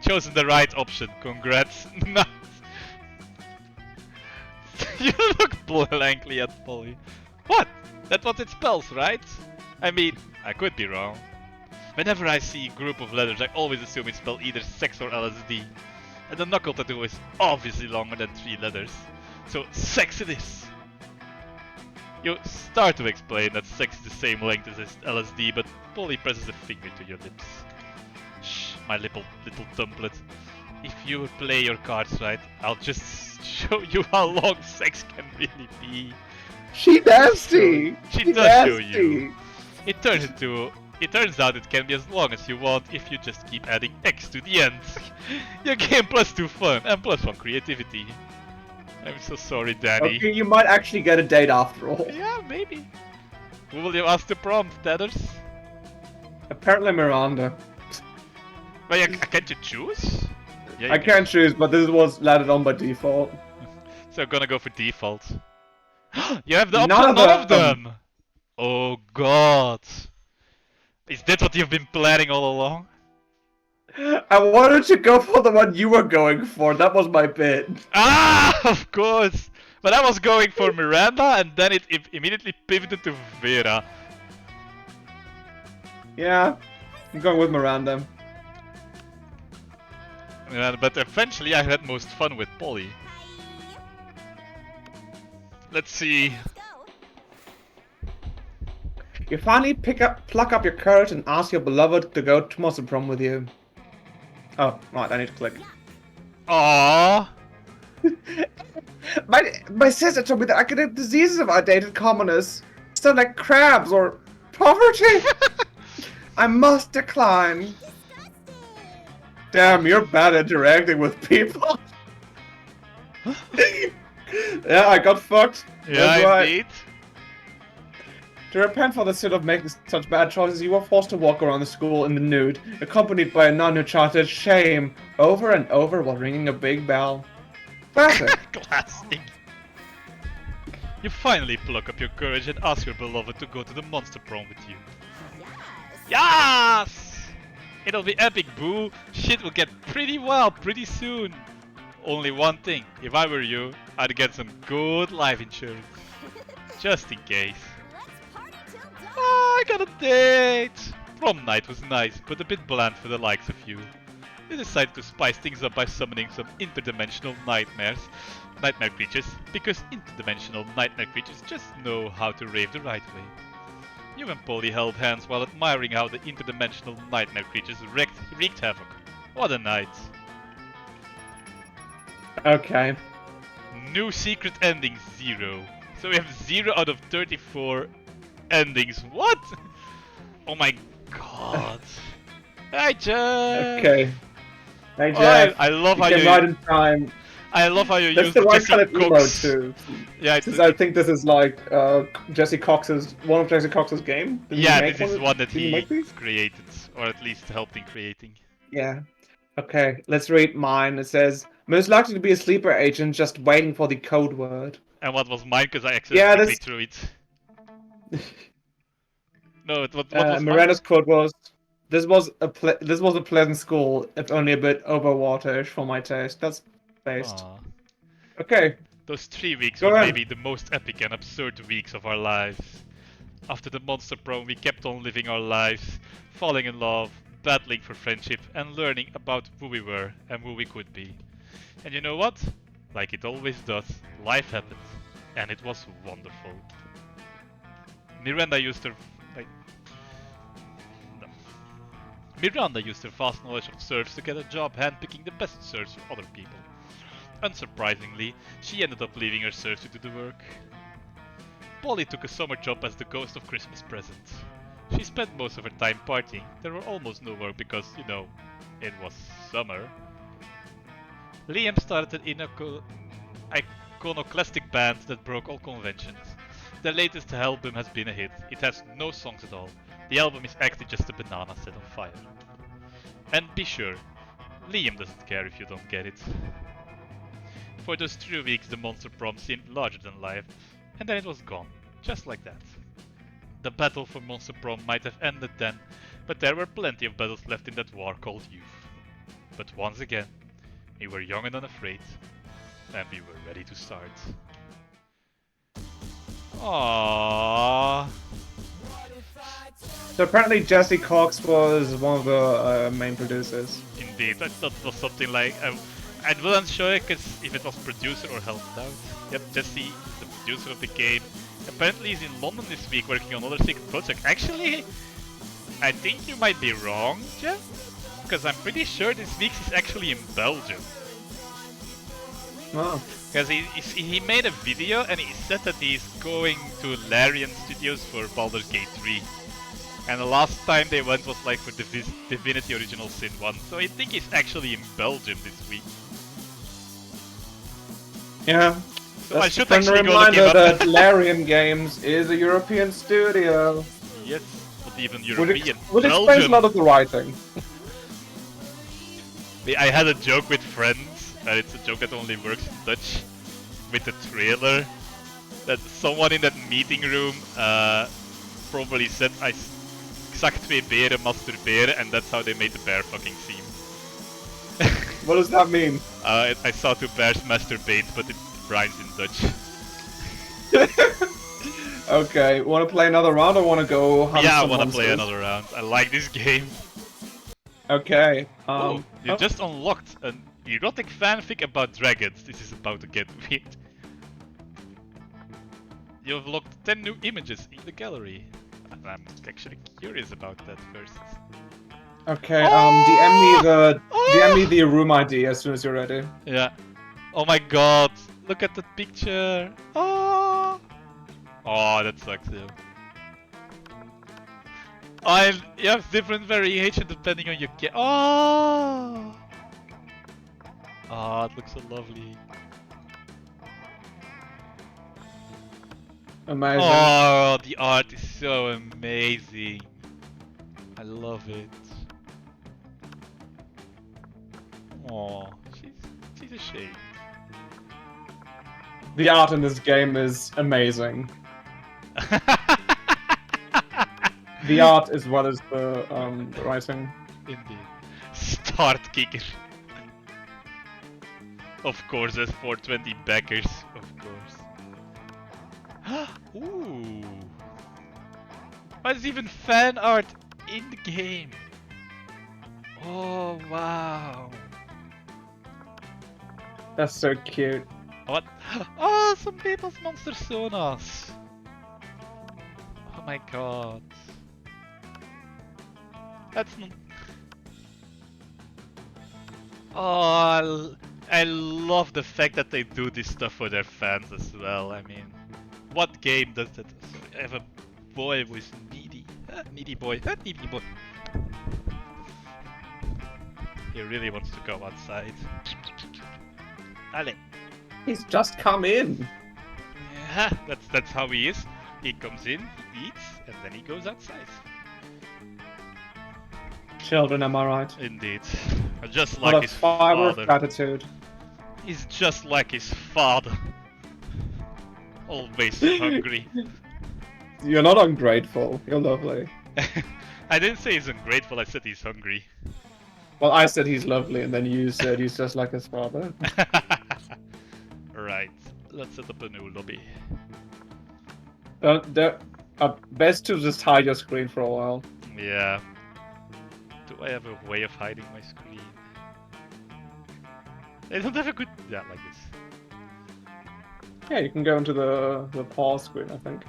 chosen the right option. Congrats. Nice. You look blankly at Polly. What? That's what it spells, right? I mean, I could be wrong. Whenever I see a group of letters, I always assume it spells either sex or LSD. And the knuckle tattoo is obviously longer than 3 letters. So, sex it is! You start to explain that sex is the same length as LSD, but Polly presses a finger to your lips. Shh, my little tumblet. If you play your cards right, I'll just show you how long sex can really be. She nasty! She does show you. It turns out it can be as long as you want if you just keep adding X to the end. You gain +2 fun and +1 creativity. I'm so sorry, Danny. Okay, you might actually get a date after all. Yeah, maybe. Who will you ask to prom, Tatters? Apparently Miranda. But yeah, can't you choose? Yeah, I can't choose, but this was landed on by default. So I'm gonna go for default. You have the option, None of them. Oh god. Is that what you've been planning all along? I wanted to go for the one you were going for, that was my bit. Ah, of course! But I was going for Miranda and then it immediately pivoted to Vera. Yeah, I'm going with Miranda. Yeah, but eventually I had most fun with Polly. Let's see. You finally pluck up your courage and ask your beloved to go to Monster Prom with you. Oh, right, I need to click. Aww. My sister told me that academic diseases of outdated commoners, stuff like crabs or poverty. I must decline. Damn, you're bad at interacting with people. Yeah, I got fucked. That's Yeah, right. indeed. To repent for the sin of making such bad choices, you were forced to walk around the school in the nude, accompanied by a nun who chanted shame over and over while ringing a big bell. Classic. Classic. You finally pluck up your courage and ask your beloved to go to the monster prom with you. Yes! Yes! It'll be epic, boo. Shit will get pretty wild pretty soon. Only one thing, if I were you, I'd get some good life insurance. Just in case. Let's party till dawn! I got a date! Prom night was nice, but a bit bland for the likes of you. You decided to spice things up by summoning some interdimensional nightmare creatures, because interdimensional nightmare creatures just know how to rave the right way. You and Polly held hands while admiring how the interdimensional nightmare creatures wreaked havoc. What a night. Okay. New secret ending 0. So we have 0 out of 34 endings. What? Oh my god. Hi Jeff! Okay. Hey Oh, Jeff. I love you how came you right in time. I love how you That's use the the right Jesse kind of emote Cox. too. Yeah, it's Since I think this is like Jesse Cox's one of Jesse Cox's game. Did he yeah, make this is one that Did he he make these? created, or at least helped in creating. Yeah. Okay, let's read mine. It says, most likely to be a sleeper agent just waiting for the code word. And what was mine? Because I Yeah, accidentally this. clicked through it. No, what was mine? Miranda's quote was, "This was a pleasant school, if only a bit overwaterish for my taste." That's based. Aw. Okay, Those 3 weeks go were ahead. maybe the most epic and absurd weeks of our lives. After the monster prom, we kept on living our lives, falling in love, battling for friendship, and learning about who we were and who we could be. And you know what? Like it always does, life happened, and it was wonderful. Miranda used her like no. Miranda used her vast knowledge of serfs to get a job handpicking the best serfs for other people. Unsurprisingly, she ended up leaving her serfs to do the work. Polly took a summer job as the ghost of Christmas presents. She spent most of her time partying. There were almost no work because, you know, it was summer. Liam started an iconoclastic band that broke all conventions. Their latest album has been a hit. It has no songs at all. The album is actually just a banana set on fire. And be sure, Liam doesn't care if you don't get it. For those 3 weeks the monster prom seemed larger than life, and then it was gone, just like that. The battle for monster prom might have ended then, but there were plenty of battles left in that war called youth. But once again, we were young and unafraid, and we were ready to start. Aww. So apparently Jesse Cox was one of the main producers. Indeed, I thought it was something like I wasn't sure if it was producer or helped out. Yep, Jesse, the producer of the game. Apparently he's in London this week working on another secret project. Actually, I think you might be wrong, Jeff. Because I'm pretty sure this week he's actually in Belgium. Oh. Because he made a video and he said that he's going to Larian Studios for Baldur's Gate 3. And the last time they went was like for Divinity Original Sin 1. So I think he's actually in Belgium this week. Yeah. So I That's should a friendly actually go look him reminder up. that Larian Games is a European studio. Yes, not even Which European. explains a Belgium. lot of the writing. I had a joke with friends, and it's a joke that only works in Dutch, with the trailer, that someone in that meeting room probably said I zag 2 beren masturberen, and that's how they made the bear fucking scene. What does that mean? I saw 2 bears masturbate, but it rhymes in Dutch. Okay, wanna play another round or wanna go hunt Yeah, I some wanna monsters? play another round. I like this game. Okay. Oh, you oh. just unlocked an erotic fanfic about dragons. This is about to get weird. You have locked 10 new images in the gallery. And I'm actually curious about that first. Okay, Oh! DM me the room ID as soon as you're ready. Yeah. Oh my god, look at that picture. Oh, oh that sucks though. You have different variation depending on your Oh! Oh, it looks so lovely. Amazing. Oh, the art is so amazing. I love it. Oh, she's ashamed. The art in this game is amazing. The art as well as the writing. Indeed. Start kicker. Of course, there's 420 backers. Of course. Ooh. There's even fan art in the game. Oh wow. That's so cute. What? Oh, some people's monster sonas. Oh my god. That's not. Oh, I love the fact that they do this stuff for their fans as well. I mean, what game does that? Sorry, I have a boy who is needy. Needy boy. Needy boy. He really wants to go outside. Allez. He's just come in. Yeah, that's how he is. He comes in, he eats, and then he goes outside. Children, am I right? Indeed. Just What like a his fiber of father. gratitude. He's just like his father. Always hungry. You're not ungrateful. You're lovely. I didn't say he's ungrateful, I said he's hungry. Well, I said he's lovely, and then you said he's just like his father. Right, let's set up a new lobby. Best to just hide your screen for a while. Yeah. Do I have a way of hiding my screen? I don't have a good... Yeah, like this. Yeah, you can go into the pause screen, I think.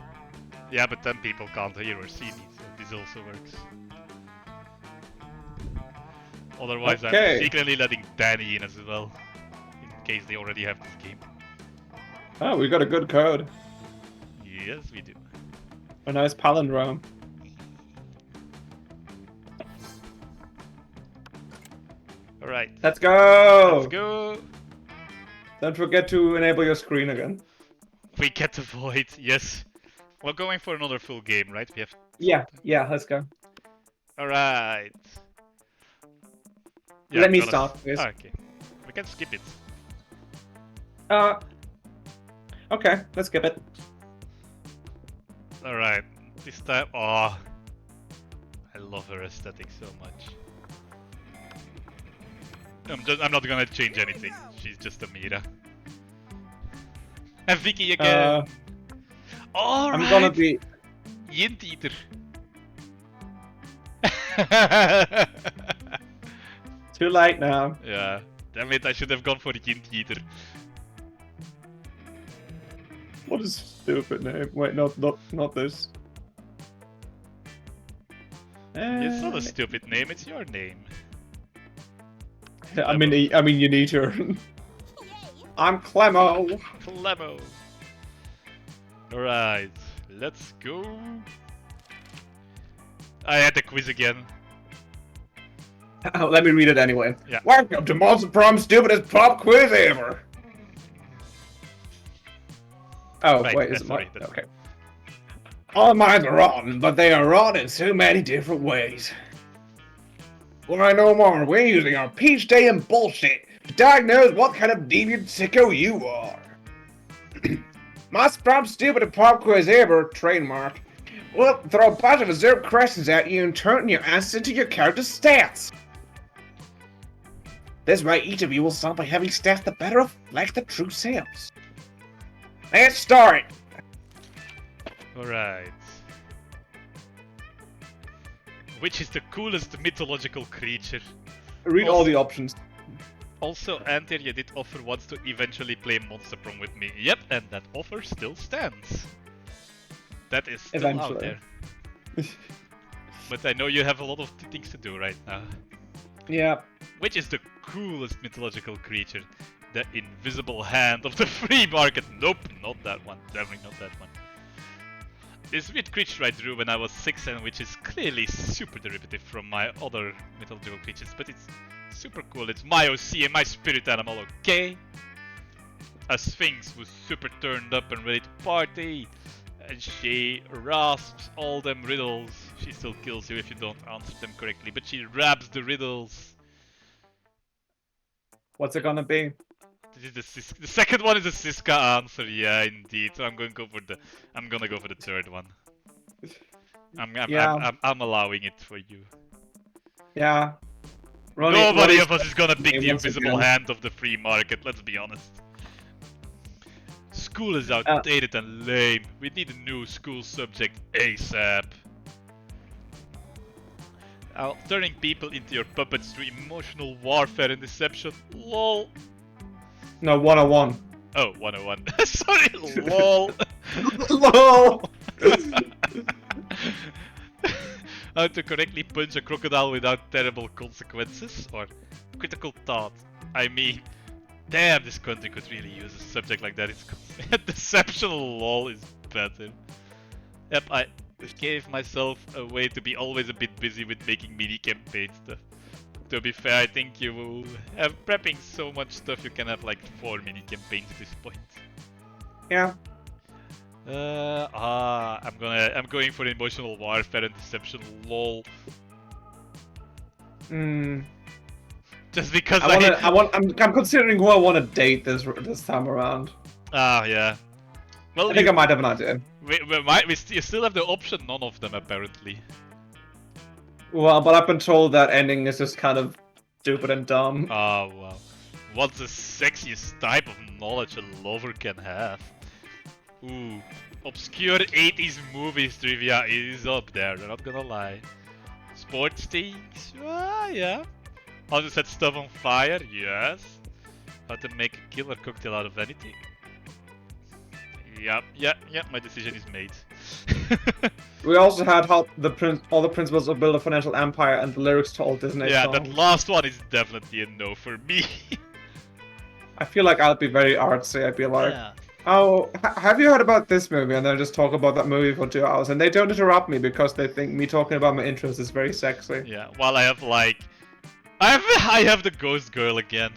Yeah, but then people can't hear or see me, so this also works. Otherwise, Okay. I'm secretly letting Danny in as well, in case they already have this game. Oh, we got a good code. Yes, we do. A nice palindrome. Alright, Let's go! let's go! Don't forget to enable your screen again. We get the void, yes. We're going for another full game, right? We have... Yeah, let's go. Alright. Let me Jonas. start, please. Ah, okay. We can skip it. Okay, let's skip it. Alright, this time... Oh, I love her aesthetic so much. I'm not gonna change anything. She's just a Mira. And Vicky again. Alright. I'm gonna be... Yint Eater. Too late now. Yeah. Damn it, I should have gone for Yint Eater. What a stupid name. Wait, not this. It's not a stupid name, it's your name. I mean, you need her. Yay! I'm Clemo. Clemo. Alright, let's go. I had the quiz again. Let me read it anyway. Yeah. Welcome to Monster Prom stupidest pop quiz ever. Oh, Right, wait, is it sorry, mine? that's- Okay. All minds are rotten, but they are rotten in so many different ways. Well, I know more. We're using our peach day and bullshit to diagnose what kind of deviant sicko you are. Monster Prom stupidest pop quiz ever, trademark. We'll throw a bunch of observed questions at you and turn your answers into your character's stats. This way, each of you will start by having stats that better reflect the true selves. Let's start! Alright. Which is the coolest mythological creature? Read all the options. Also, Antir, you did offer once to eventually play Monster Prom with me. Yep, and that offer still stands. That is still out Eventually. there. But I know you have a lot of things to do right now. Yeah. Which is the coolest mythological creature? The invisible hand of the free market. Nope, not that one. Definitely not that one. This weird creature I drew when I was 6 and which is clearly super derivative from my other mythological creatures, but it's super cool. It's my OC and my spirit animal, okay? A sphinx who's super turned up and ready to party. And she rasps all them riddles. She still kills you if you don't answer them correctly, but she raps the riddles. What's it gonna be? This is the second one is a Siska answer, yeah, indeed. So I'm gonna go for the third one. I'm allowing it for you. Yeah. Nobody of us is gonna pick the once invisible again. hand of the free market, let's be honest. School is outdated and lame. We need a new school subject ASAP. Turning people into your puppets through emotional warfare and deception. LOL. No, 101. Oh, 101. Sorry, LOL. LOL! How to correctly punch a crocodile without terrible consequences? Or critical thought. I mean, damn, this country could really use a subject like that. It's deception LOL is better. Yep, I gave myself a way to be always a bit busy with making mini campaign stuff. To be fair, I think you will have prepping so much stuff you can have like 4 mini campaigns at this point. Yeah. I'm going for emotional warfare and deception LOL. Just because I'm considering who I want to date this time around. Ah, yeah. Well, I think I might have an idea. You still have the option, none of them apparently. Well, but I've been told that ending is just kind of stupid and dumb. Oh, wow. What's the sexiest type of knowledge a lover can have? Ooh. Obscure 80s movies trivia is up there, I'm not gonna lie. Sports things? Ah, yeah. How to set stuff on fire? Yes. How to make a killer cocktail out of anything? Yeah, my decision is made. We also had how all the principles of build a financial empire and the lyrics to all Disney songs. That last one is definitely a no for me. I feel like I'll be very artsy. I'd be like, oh, have you heard about this movie? And then just talk about that movie for 2 hours. And they don't interrupt me because they think me talking about my interests is very sexy. Yeah, while I have like... I have the ghost girl again.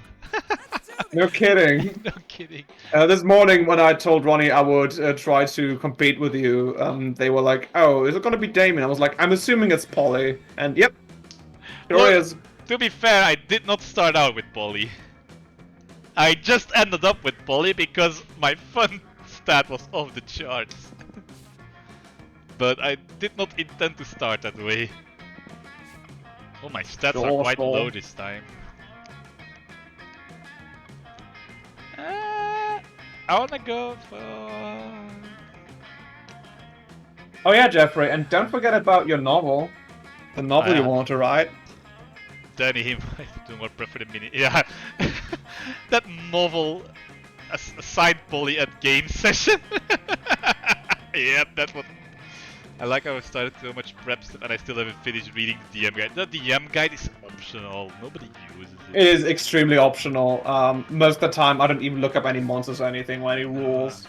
No kidding. No kidding. This morning when I told Ronnie I would try to compete with you, they were like, oh, is it going to be Damien? I was like, I'm assuming it's Polly. And yep, sure is. To be fair, I did not start out with Polly. I just ended up with Polly because my fun stat was off the charts. But I did not intend to start that way. Oh, my stats are quite low this time. I wanna go for... Oh yeah, Jeffrey, and don't forget about your novel. The novel you want to write. Danny, he might do more prefer the mini... Yeah. That novel... A side Polly at game session. Yep, that's what... I like how I started so much prep stuff and I still haven't finished reading the DM guide. The DM guide is optional, nobody uses it. It is extremely optional. Most of the time I don't even look up any monsters or anything or any rules.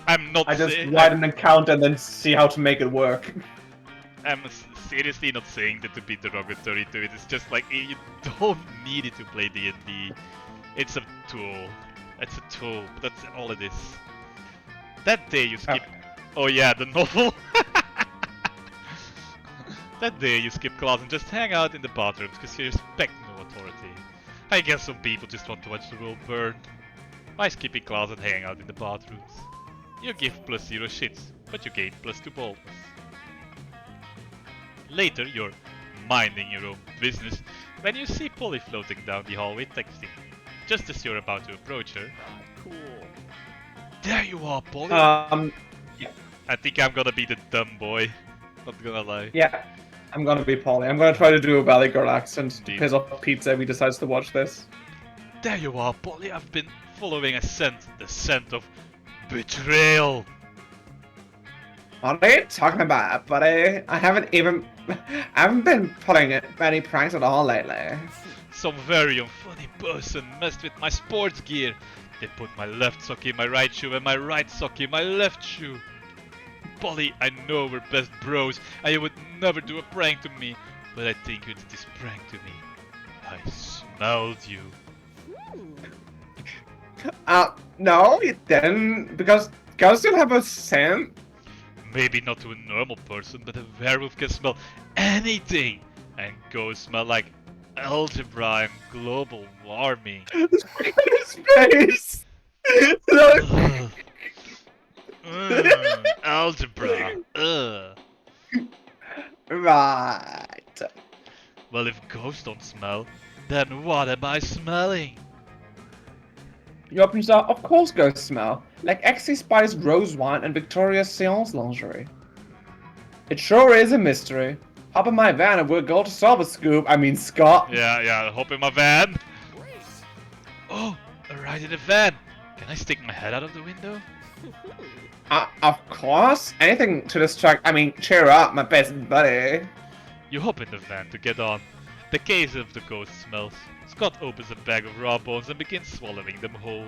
I'm not... I just write an account and then see how to make it work. I'm seriously not saying that to be derogatory to it, it's just like, you don't need it to play D&D. It's a tool. It's a tool, but that's all it is. That day you skip... Oh yeah, the novel! That day you skip class and just hang out in the bathrooms because you respect no authority. I guess some people just want to watch the world burn. By skipping class and hanging out in the bathrooms. You give +0 shits, but you gain +2 boldness. Later you're minding your own business when you see Polly floating down the hallway texting. Just as you're about to approach her. Cool. There you are, Polly! Yeah. I think I'm gonna be the dumb boy. Not gonna lie. Yeah. I'm gonna be Polly. I'm gonna try to do a Valley Girl accent to piss off Pizza if he decides to watch this. There you are, Polly. I've been following a scent. The scent of betrayal. What are you talking about, buddy? I haven't been putting many pranks at all lately. Some very unfunny person messed with my sports gear. They put my left sock in my right shoe and my right sock in my left shoe. Polly, I know we're best bros and you would never do a prank to me, but I think you did this prank to me. I smelled you. No, you didn't, because girls still have a scent. maybe not to a normal person, but a werewolf can smell anything. And ghosts smell like algebra and global warming. Space! Look! Ugh. Algebra. Ugh. Right. Well, if ghosts don't smell, then what am I smelling? Your options are, of course, ghosts smell. Like Exy Spice rose wine and Victoria's Seance lingerie. It sure is a mystery. Hop in my van and we'll go to solve a scoop. I mean, Scott. Yeah, hop in my van. Oh, a ride in a van. Can I stick my head out of the window? Of course. Anything to distract. I mean, cheer up, my best buddy. You hop in the van to get on. The case of the ghost smells. Scott opens a bag of raw bones and begins swallowing them whole.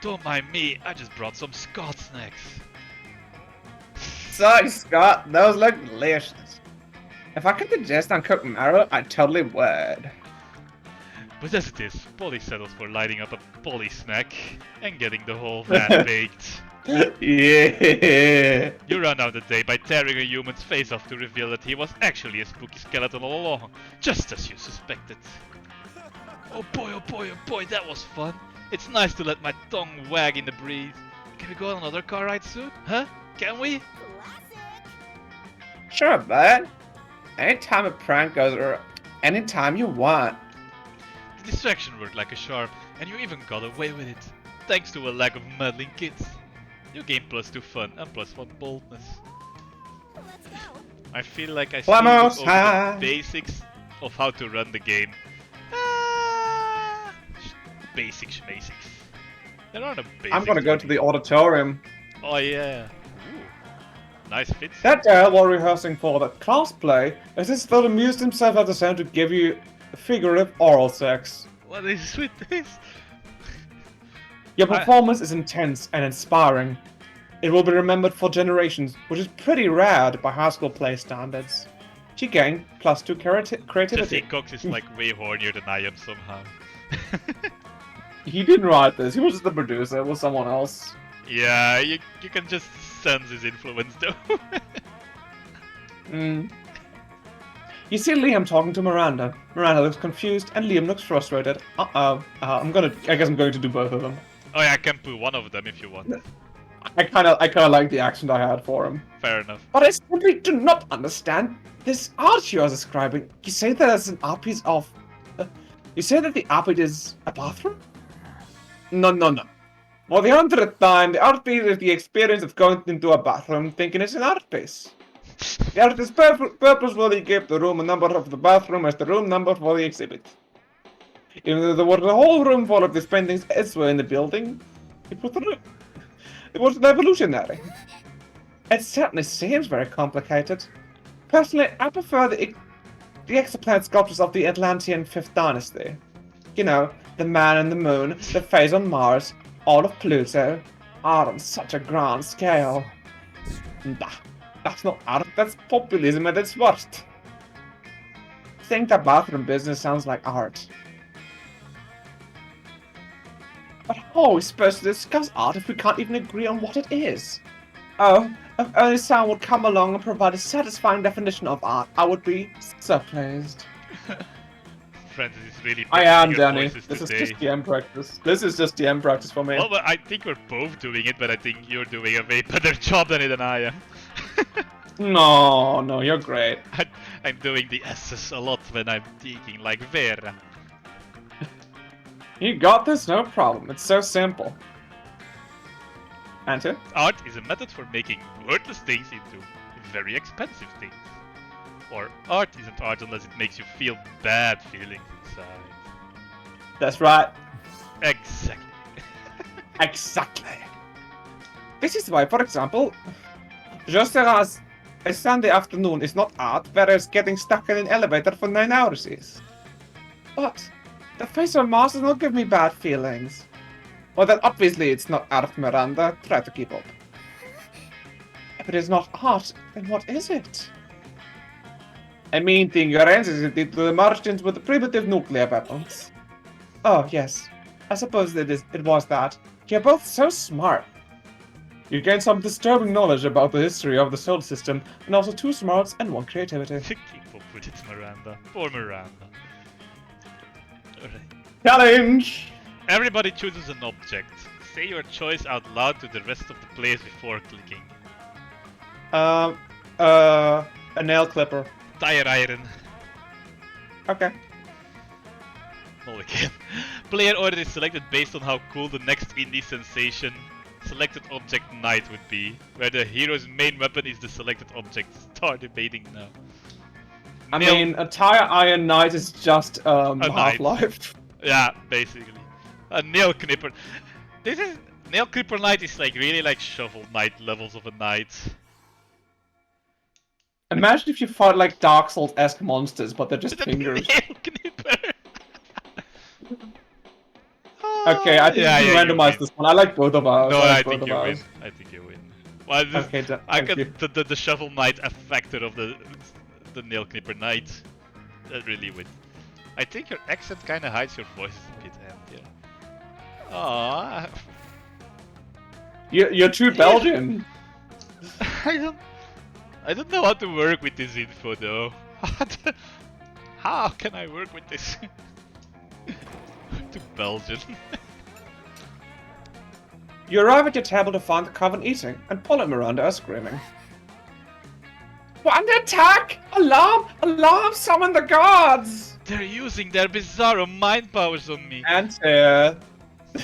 Don't mind me, I just brought some Scott snacks. Sorry, Scott. Those look delicious. If I could digest uncooked marrow, I totally would. But as it is, Polly settles for lighting up a Polly snack and getting the whole van baked. Yeah. You run out the day by tearing a human's face off to reveal that he was actually a spooky skeleton all along, just as you suspected. Oh boy, that was fun. It's nice to let my tongue wag in the breeze. Can we go on another car ride soon? Huh? Can we? Classic. Sure, bud. Anytime a prank goes or anytime you want. The distraction worked like a charm, and you even got away with it, thanks to a lack of meddling kids. You gain +2 fun and +1 boldness. Let's go. I feel like I still Vamos look over a- the basics of how to run the game. Basic schmasics. There are no basics. I'm gonna go to the auditorium. Oh yeah. Ooh. Nice fits. That day, while rehearsing for the class play, Assistant amused himself at the sound to give you figurative oral sex. What is with this? Your performance is intense and inspiring. It will be remembered for generations, which is pretty rare by high school play standards. She gained +2 Jesse creativity. Cox is like way hornier than I am somehow. He didn't write this, he was just the producer, it was someone else. Yeah, you can just sense his influence though. You see Liam talking to Miranda. Miranda looks confused and Liam looks frustrated. I guess I'm going to do both of them. Oh yeah, I can put one of them if you want. I kinda like the accent I had for him. Fair enough. But I simply do not understand this art you are describing. You say that as an art piece of... you say that the art piece is a bathroom? No. For the 100th time, the art piece is the experience of going into a bathroom thinking it's an art piece. The artist purposefully gave the room a number of the bathroom as the room number for the exhibit. Even though there was a whole room full of these paintings elsewhere in the building, it was revolutionary. It certainly seems very complicated. Personally, I prefer the exoplanet sculptures of the Atlantean 5th Dynasty. You know, the man in the moon, the phase on Mars, all of Pluto, art on such a grand scale. Bah, that's not art, that's populism at its worst. I think the bathroom business sounds like art. But how are we supposed to discuss art if we can't even agree on what it is? Oh, if only someone would come along and provide a satisfying definition of art, I would be so pleased. Francis is really I am, picking your Danny. voices This today. is just DM practice. This is just DM practice for me. Well, but I think we're both doing it, but I think you're doing a way better job than I am. No, you're great. I'm doing the S's a lot when I'm thinking like Vera. You got this, no problem. It's so simple. Ante? Art is a method for making worthless things into very expensive things. Or art isn't art unless it makes you feel bad feelings inside. That's right. Exactly. Exactly. This is why, for example, just as a Sunday afternoon is not art, whereas getting stuck in an elevator for 9 hours is. But the face on Mars does not give me bad feelings. Well, then obviously it's not art, Miranda. Try to keep up. If it is not art, then what is it? I mean, thing your ancestors did to the Martians with the primitive nuclear weapons. Oh, yes. I suppose it was that. You're both so smart. You gain some disturbing knowledge about the history of the solar system, and also 2 smarts and 1 creativity. Keep up with it, Miranda. Poor Miranda. Alright. Challenge! Everybody chooses an object. Say your choice out loud to the rest of the players before clicking. A nail clipper. Tire iron. Okay. Not again. Player order is selected based on how cool the next indie sensation selected object knight would be, where the hero's main weapon is the selected object. Start debating now. I mean, a tire iron knight is just knight. Half-Life. Yeah, basically. A nail clipper. This is nail clipper knight is like really like shovel knight levels of a knight. Imagine if you fought like Dark Souls-esque monsters, but they're just The fingers. nail clipper. Okay, I think we can randomize this one. I like both of ours. No, I I like think both you of win. ours. I think you win. Well, this, Okay, I thank got you. the shovel knight effector of the nail clipper knight. That really win. I think your accent kind of hides your voice a bit, and yeah. Aww. You're too Belgian. I don't know how to work with this info though. How can I work with this? Too Belgian. You arrive at your table to find the coven eating, and Paul and Miranda are screaming. We're under attack! Alarm! Alarm! Summon the gods! They're using their bizarro mind powers on me. And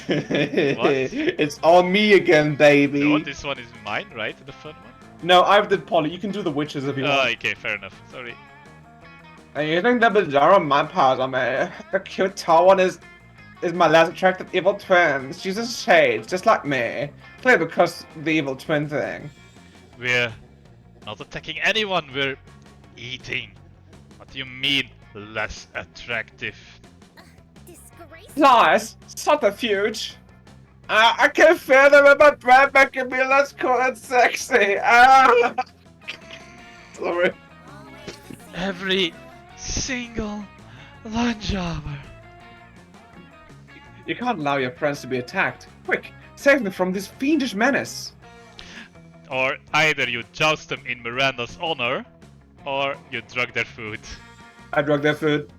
it's on me again, baby. No, this one is mine, right? The fun one? No, I've did Polly. You can do the witches if you want. Okay, fair enough. Sorry. And you think the bizarro mind powers on me? The cute tall one is my last attractive evil twin. She's a shade, just like me. Clearly because the evil twin thing. We're not attacking anyone, we're eating. What do you mean, less attractive? Disgrace. Lies! Subterfuge! I can feel them in my breath making me less cool and sexy! Sorry. Every single lunch hour. You can't allow your friends to be attacked. Quick, save them from this fiendish menace. Or either you joust them in Miranda's honor, or you drug their food. I drug their food.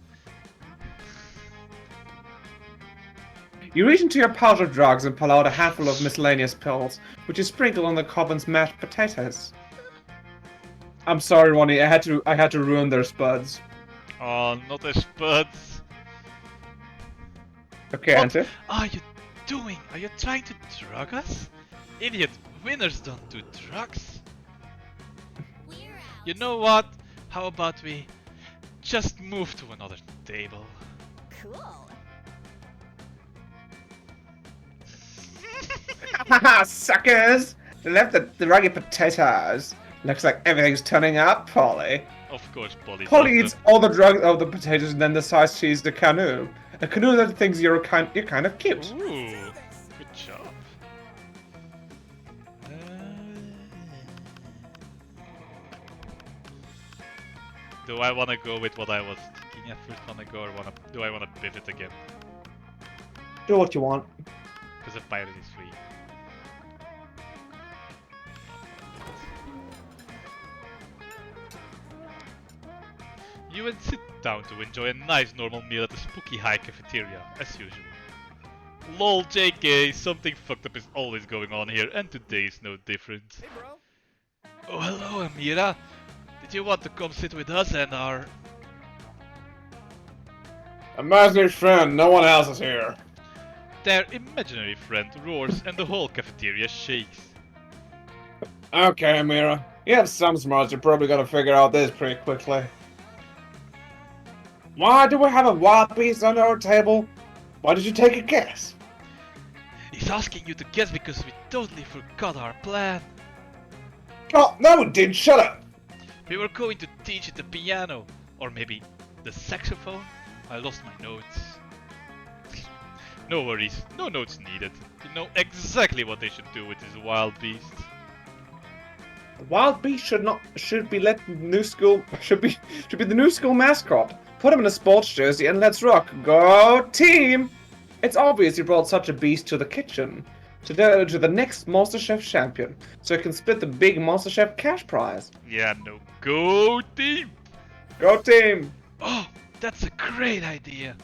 You reach into your pouch of drugs and pull out a handful of miscellaneous pills, which you sprinkle on the coven's mashed potatoes. I'm sorry, Ronnie. I had to ruin their spuds. Oh, not the spuds. Okay, What Ante. are you doing? Are you trying to drug us? Idiot, winners don't do drugs. We're out. You know what? How about we just move to another table? Cool. Haha, suckers! They left the ruggy potatoes. Looks like everything's turning up, Polly. Of course, Polly. Polly does eats all the drugs of the potatoes and then decides she's the canoe. A canoe that thinks you're kind of that. cute. Ooh, good job. Do I want to go with what I was thinking at first on the go, or do I want to pivot again? Do what you want. Because of pirate is free. You would sit down to enjoy a nice normal meal at the Spooky High cafeteria, as usual. Lol JK, something fucked up is always going on here, and today is no different. Hey, bro. Oh, hello, Amira. Did you want to come sit with us and our... Imaginary friend, no one else is here. Their imaginary friend roars and the whole cafeteria shakes. Okay, Amira. You have some smarts, you're probably gonna figure out this pretty quickly. Why do we have a wild beast under our table? Why did you take a guess? He's asking you to guess because we totally forgot our plan. Oh, no, it didn't. Shut up. We were going to teach it the piano, or maybe the saxophone. I lost my notes. No worries, no notes needed. To know exactly what they should do with this wild beast. The wild beast should be the new school mascot. Put him in a sports jersey and let's rock. Go team! It's obvious you brought such a beast to the kitchen. to the next MasterChef champion, so you can split the big MasterChef cash prize. Yeah, no. Go team! Go team! Oh, that's a great idea.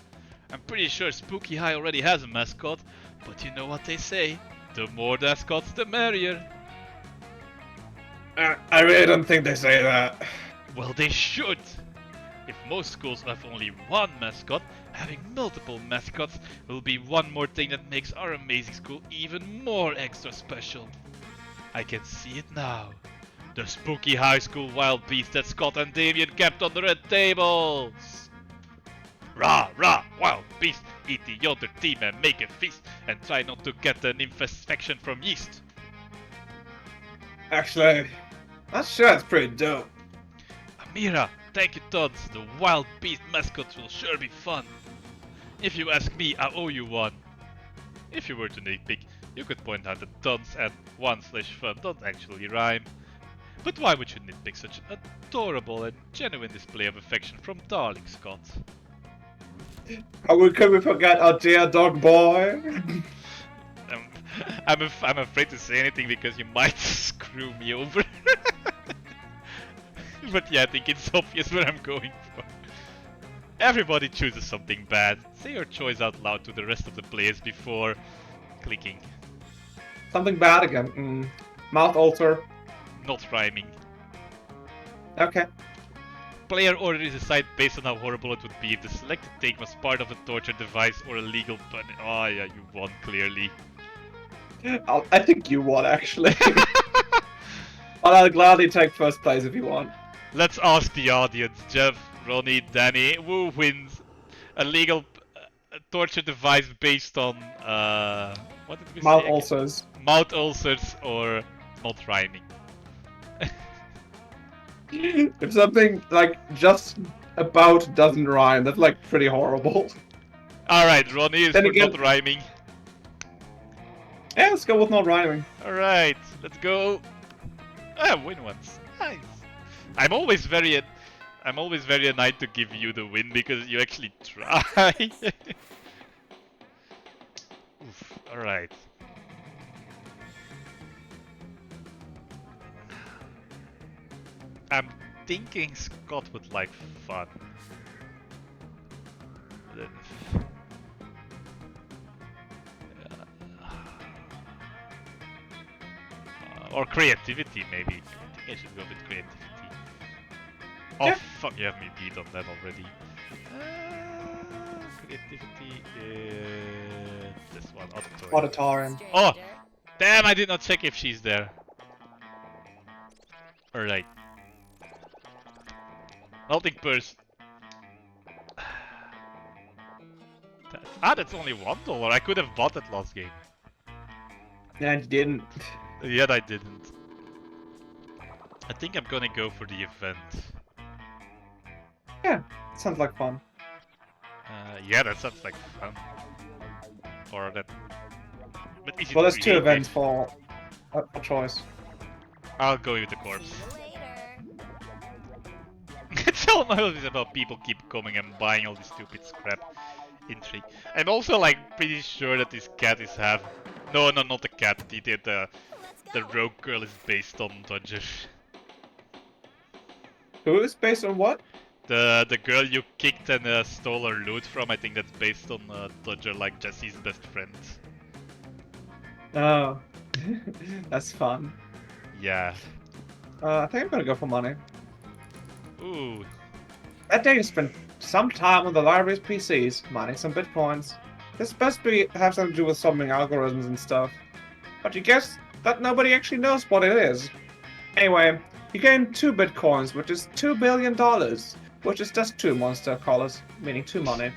I'm pretty sure Spooky High already has a mascot, but you know what they say. The more mascots, the merrier. I really don't think they say that. Well, they should. If most schools have only one mascot, having multiple mascots will be one more thing that makes our amazing school even more extra special. I can see it now. The Spooky High School wild beast that Scott and Damien kept on the red tables. Rah, rah, wild beast, eat the other team and make a feast, and try not to get an infection from yeast. Actually, that shirt's pretty dope. Amira, thank you Tods, the wild beast mascots will sure be fun. If you ask me, I owe you one. If you were to nitpick, you could point out that Tons and 1/fun don't actually rhyme. But why would you nitpick such an adorable and genuine display of affection from darling Scott? How could we forget our dear dog boy? I'm afraid to say anything because you might screw me over. But yeah, I think it's obvious what I'm going for. Everybody chooses something bad. Say your choice out loud to the rest of the players before clicking. Something bad again. Mouth ulcer. Not rhyming. Okay. Player order is decided based on how horrible it would be if the selected take was part of a torture device or a legal pun. Oh yeah, you won clearly. I think you won, actually. But I'll gladly take first place if you want. Let's ask the audience. Jeff, Ronnie, Danny, who wins a legal torture device based on what did we Mouth say? ulcers. Mouth ulcers or not rhyming. If something like just about doesn't rhyme, that's like pretty horrible. Alright, Ronnie is Then for again- not rhyming. Yeah, let's go with not rhyming. Alright, let's go. Ah, win once. Nice. I'm always very annoyed to give you the win because you actually try. Oof, alright. I'm thinking Scott would like fun. Or creativity, maybe. I think I should go with creativity. Oh Yeah. fuck, you have me beat on that already. Creativity is this one, auditorium. Auditorium. Oh! Damn, I did not check if she's there. Alright. Melting purse. That's only $1. I could have bought that last game. And you didn't. Yet I didn't. I think I'm gonna go for the event. Yeah, sounds like fun. Yeah, that sounds like fun. Or that. But is it Well, there's two creative? events for a choice. I'll go with the corpse. See you later. It's almost about people keep coming and buying all this stupid scrap intrigue. I'm also like pretty sure that this cat is half. No, not the cat. The rogue girl is based on Dodger. Who is based on what? The girl you kicked and stole her loot from, I think that's based on Dodger, like Jesse's best friend. Oh, that's fun. Yeah. I think I'm gonna go for money. Ooh. That day you spent some time on the library's PCs, mining some bitcoins. This must have something to do with solving algorithms and stuff. But you guess that nobody actually knows what it is. Anyway, you gained 2 bitcoins, which is $2 billion, which is just 2 monster collars, meaning 2 money.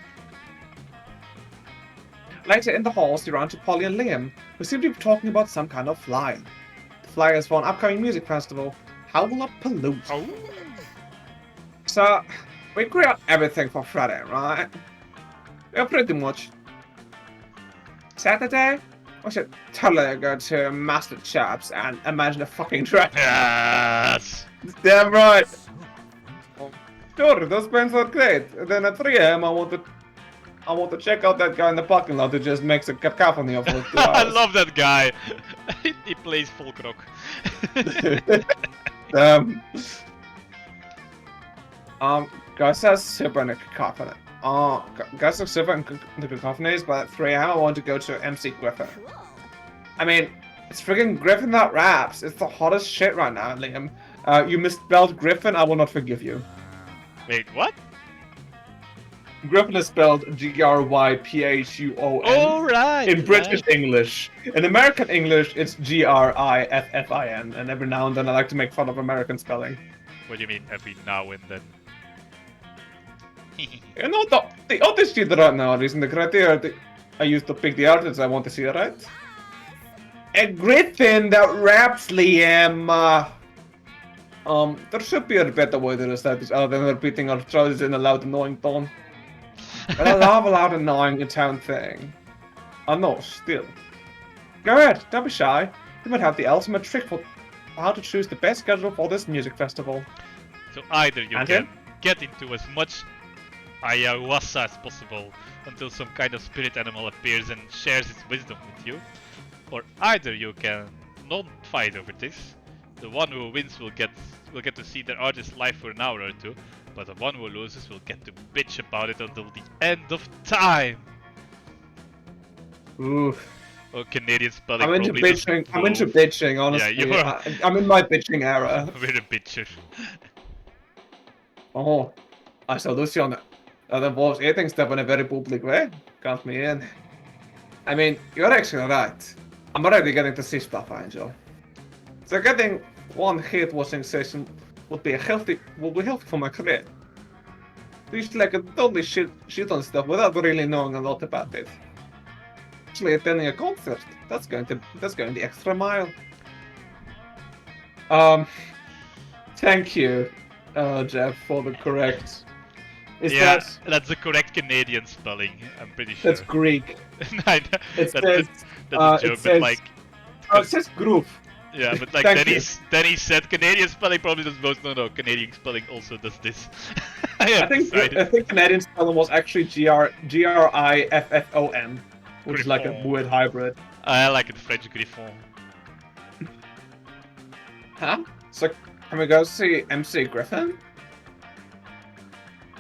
Later in the halls, you run into Polly and Liam, who seem to be talking about some kind of flyer. The flyer is for an upcoming music festival, Howlapalooza. Oh. So, we agree on everything for Friday, right? Yeah, pretty much. Saturday? We should totally go to Master Chops and imagine a fucking track. Yes. Damn right! Sure, those bands are great. Then at 3 AM I I want to check out that guy in the parking lot who just makes a cacophony of like 2 I hours. love that guy. He plays folk rock. Guys has super in a cacophony. Guys have super in the cacophonies, but at 3 AM I want to go to MC Griffin. Cool. I mean, it's friggin' Griffin that raps. It's the hottest shit right now, Liam. You misspelled Griffin, I will not forgive you. Wait, what? Griffin is spelled Gryphun. Oh, right. In British right. English. In American English, it's Griffin, and every now and then I like to make fun of American spelling. What do you mean every now and then? You know, the oddest shit right now is in the criteria that I use to pick the artists I want to see, right? A Griffin that raps, Liam. There should be a better way to recite this other than repeating our choices in a loud, annoying tone. But I love a loud, annoying Italian thing. Oh no, still. Go ahead, don't be shy. You might have the ultimate trick for how to choose the best schedule for this music festival. So either you And can him? get into as much ayahuasca as possible until some kind of spirit animal appears and shares its wisdom with you, or either you can not fight over this. The one who wins will get to see their artist live for an hour or two, but the one who loses will get to bitch about it until the end of time. Ooh. Oh, Canadian spelling. I'm into probably doesn't bitching. I'm into move. bitching, honestly. Yeah, you are. I'm in my bitching era. We're a bitcher. Oh, I saw Lucian. That involves eating stuff in a very public way. Count me in. I mean, you're actually right. I'm already getting to see stuff I enjoy. So getting one hate watching session would be healthy for my career. Usually I can totally shit on stuff without really knowing a lot about it. Actually attending a concert, that's going the extra mile. Thank you, Jeff, for the correct. That's the correct Canadian spelling. I'm pretty sure. That's Greek. I know, It that's says, a joke, but like, it says groove. yeah, but like Thank then he said Canadian spelling probably does most. No, Canadian spelling also does this. I think Canadian spelling was actually Griffon, which is like a Griffon. weird hybrid. I like it French Griffon. Huh? So can we go see MC Griffin?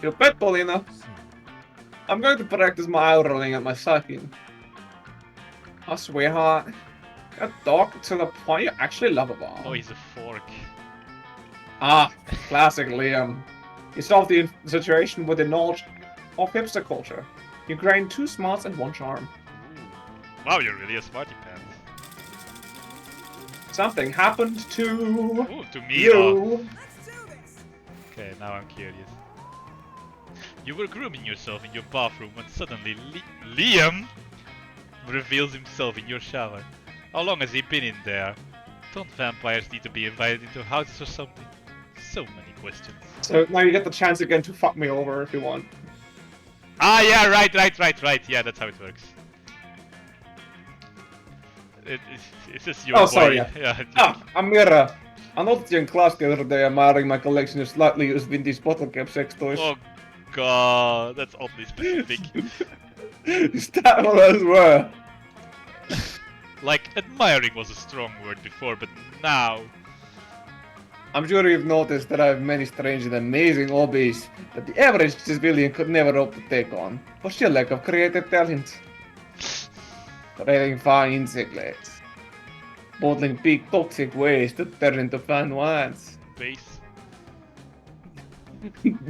You bet, Paulina. I'm going to practice my eye rolling at my second. Oh, sweetheart. A dog to the point you actually love a ball. Oh, he's a fork. Ah, classic Liam. You solved the situation with the knowledge of hipster culture. You grind 2 smarts and 1 charm. Ooh. Wow, you're really a smarty pants. Something happened to Ooh, to me. you. Okay, now I'm curious. You were grooming yourself in your bathroom when suddenly Liam reveals himself in your shower. How long has he been in there? Don't vampires need to be invited into houses or something? So many questions. So now you get the chance again to fuck me over if you want. Ah, yeah, right. Yeah, that's how it works. It's just your Oh, boy. sorry, yeah. Yeah. Ah, Amira. I noticed you in class the other day admiring my collection of slightly used vintage bottle cap sex toys. Oh god, that's oddly specific. Is that what those were? Like, admiring was a strong word before, but now... I'm sure you've noticed that I have many strange and amazing hobbies that the average civilian could never hope to take on. For sheer lack of creative talent. Raiding fine insect legs. Bottling big toxic waste that turn into fun wines. Base.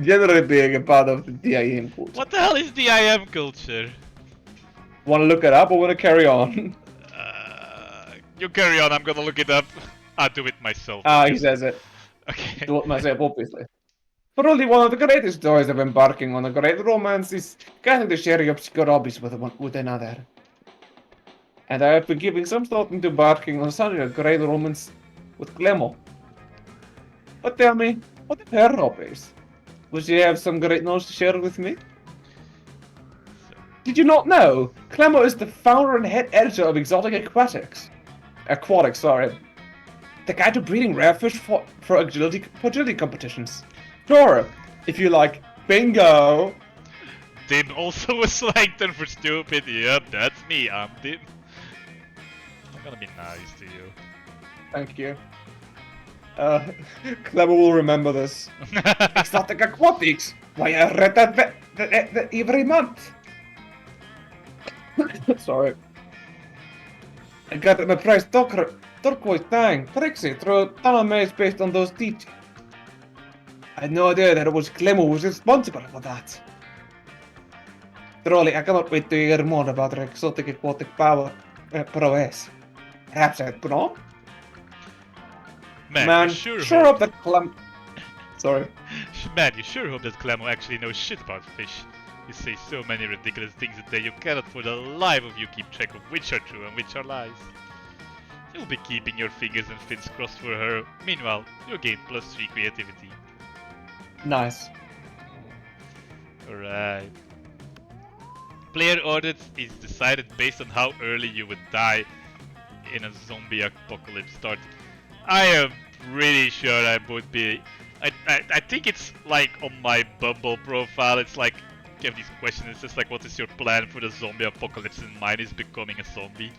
Generally being a part of the DIM culture. What the hell is DIM culture? Wanna look it up or wanna carry on? You carry on, I'm gonna look it up. I'll do it myself. He says it. Okay. Do it myself, obviously. Probably one of the greatest joys of embarking on a great romance is getting to share your obscure hobbies with another. And I have been giving some thought into embarking on such a great romance with Clemo. But tell me, what are her hobbies? Would she have some great knowledge to share with me? Did you not know? Clemo is the founder and head editor of Exotic Aquatics. Sorry. The guide to breeding rare fish for agility competitions. Sure, if you like bingo. Dim also a slang term for stupid. Yep, that's me. I'm Dim. I'm gonna be nice to you. Thank you. Clever will remember this. Exotic Aquatics! Why I read that every month! Sorry. I got my prize turquoise tang, Trixie, through a tunnel maze based on those teachings. I had no idea that it was Clemo who was responsible for that. Truly, I cannot wait to hear more about her exotic aquatic power prowess. Perhaps at Prom? Man, you Sure sure hope hope that Clem... Sorry. Man, you sure hope that Clemo actually knows shit about fish. You say so many ridiculous things a day, you cannot for the life of you keep track of which are true and which are lies. You'll be keeping your fingers and fins crossed for her. Meanwhile, you'll gain +3 creativity. Nice. Alright. Player orders is decided based on how early you would die in a zombie apocalypse start. I am pretty sure I would be... I think it's like on my Bumble profile, it's like, give these questions, it's just like, what is your plan for the zombie apocalypse, and mine is becoming a zombie.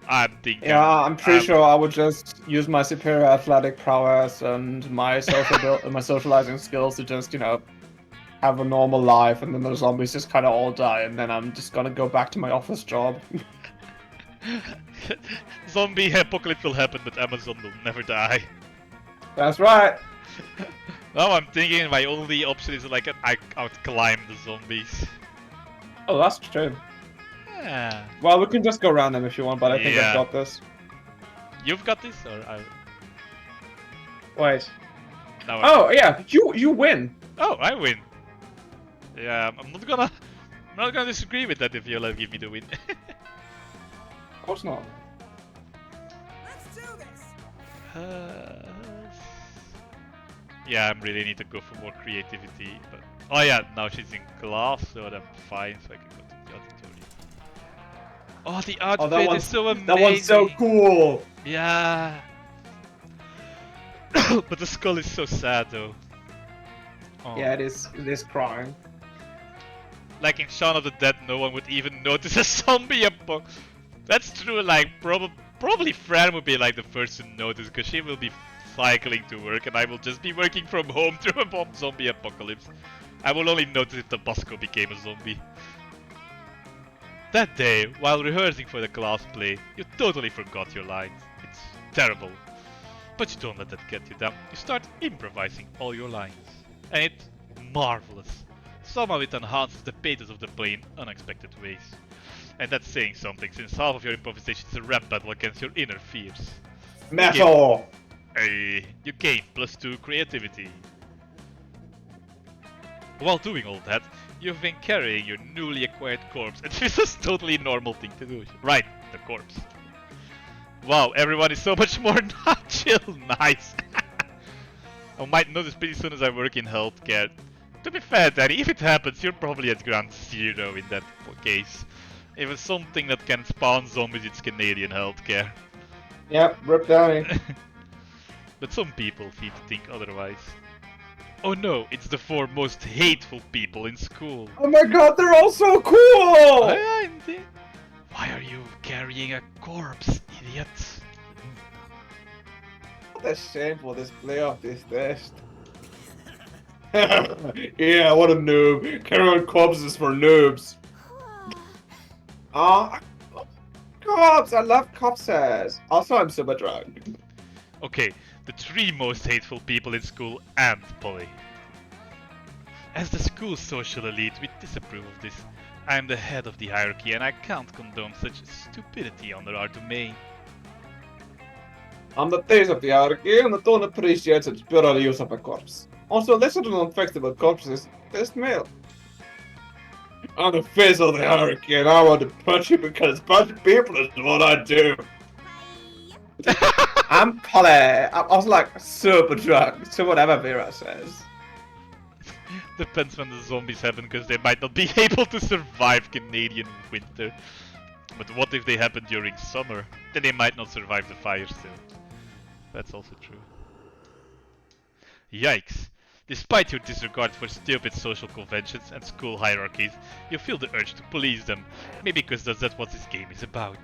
I'm thinking... Yeah, I'm pretty sure I would just use my superior athletic prowess and my my socializing skills to just, you know, have a normal life, and then the zombies just kind of all die, and then I'm just gonna go back to my office job. Zombie apocalypse will happen, but Amazon will never die. That's right. Now I'm thinking my only option is like I outclimb the zombies. Oh, that's true. Yeah. Well, we can just go around them if you want, but I think Yeah. I've got this. You've got this, or I? Wait. No. Oh yeah, you win. Oh, I win. Yeah, I'm not gonna disagree with that if you'll give me the win. Of course not. Let's do this. Yeah, I really need to go for more creativity. But oh yeah, now she's in class, so I'm fine. So I can go to the auditorium. Oh, the outfit is so amazing. That one's so cool. Yeah. But the skull is so sad though. Oh. Yeah, it is. It is crying. Like in Shaun of the Dead, no one would even notice a zombie apocalypse. That's true. Like probably Fran would be like the first to notice, because she will be cycling to work, and I will just be working from home through a zombie apocalypse. I will only notice if the Bosco became a zombie. That day, while rehearsing for the class play, you totally forgot your lines. It's terrible. But you don't let that get you down. You start improvising all your lines. And it's marvelous. Somehow it enhances the pathos of the play in unexpected ways. And that's saying something, since half of your improvisation is a rap battle against your inner fears. Metal. Hey, you gain +2 creativity. While doing all that, you've been carrying your newly acquired corpse, and this is totally normal thing to do. Right, the corpse. Wow, everyone is so much more not chill. Nice. I might notice pretty soon as I work in healthcare. To be fair, Danny, if it happens, you're probably at ground zero in that case. If it's something that can spawn zombies, it's Canadian healthcare. Yep, rip Danny. But some people seem to think otherwise. Oh no, it's the 4 most hateful people in school. Oh my god, they're all so cool! Oh, yeah, indeed. Why are you carrying a corpse, idiot? What a shameful display of this test. Yeah, what a noob. Carrying corpses for noobs. Cops! I love corpses. Also, I'm super drunk. Okay, the 3 most hateful people in school and Polly. As the school's social elite, we disapprove of this. I am the head of the hierarchy, and I can't condone such stupidity under our domain. I'm the taste of the hierarchy, and I don't appreciate such pure use of a corpse. Also, lesser known fact about corpses, there's male. I'm the face of the hierarchy, and I want to punch you because punching people is what I do. I'm Polly. I was like super drunk, so whatever Vera says. Depends when the zombies happen, because they might not be able to survive Canadian winter. But what if they happen during summer? Then they might not survive the fire still. That's also true. Yikes. Despite your disregard for stupid social conventions and school hierarchies, you feel the urge to police them, maybe because that's what this game is about.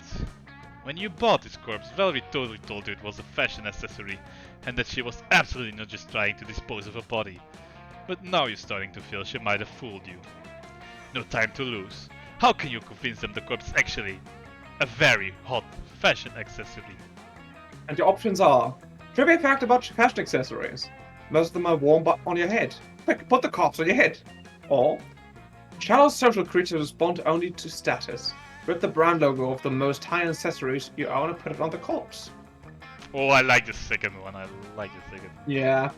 When you bought this corpse, Valerie totally told you it was a fashion accessory, and that she was absolutely not just trying to dispose of a body. But now you're starting to feel she might have fooled you. No time to lose. How can you convince them the corpse is actually a very hot fashion accessory? And your options are trivia fact about fashion accessories. Most of them are worn on your head. Quick, put the corpse on your head. Or shallow social creatures respond only to status. Rip the brand logo of the most high-end accessories you own and put it on the corpse. Oh, I like the second one. Yeah.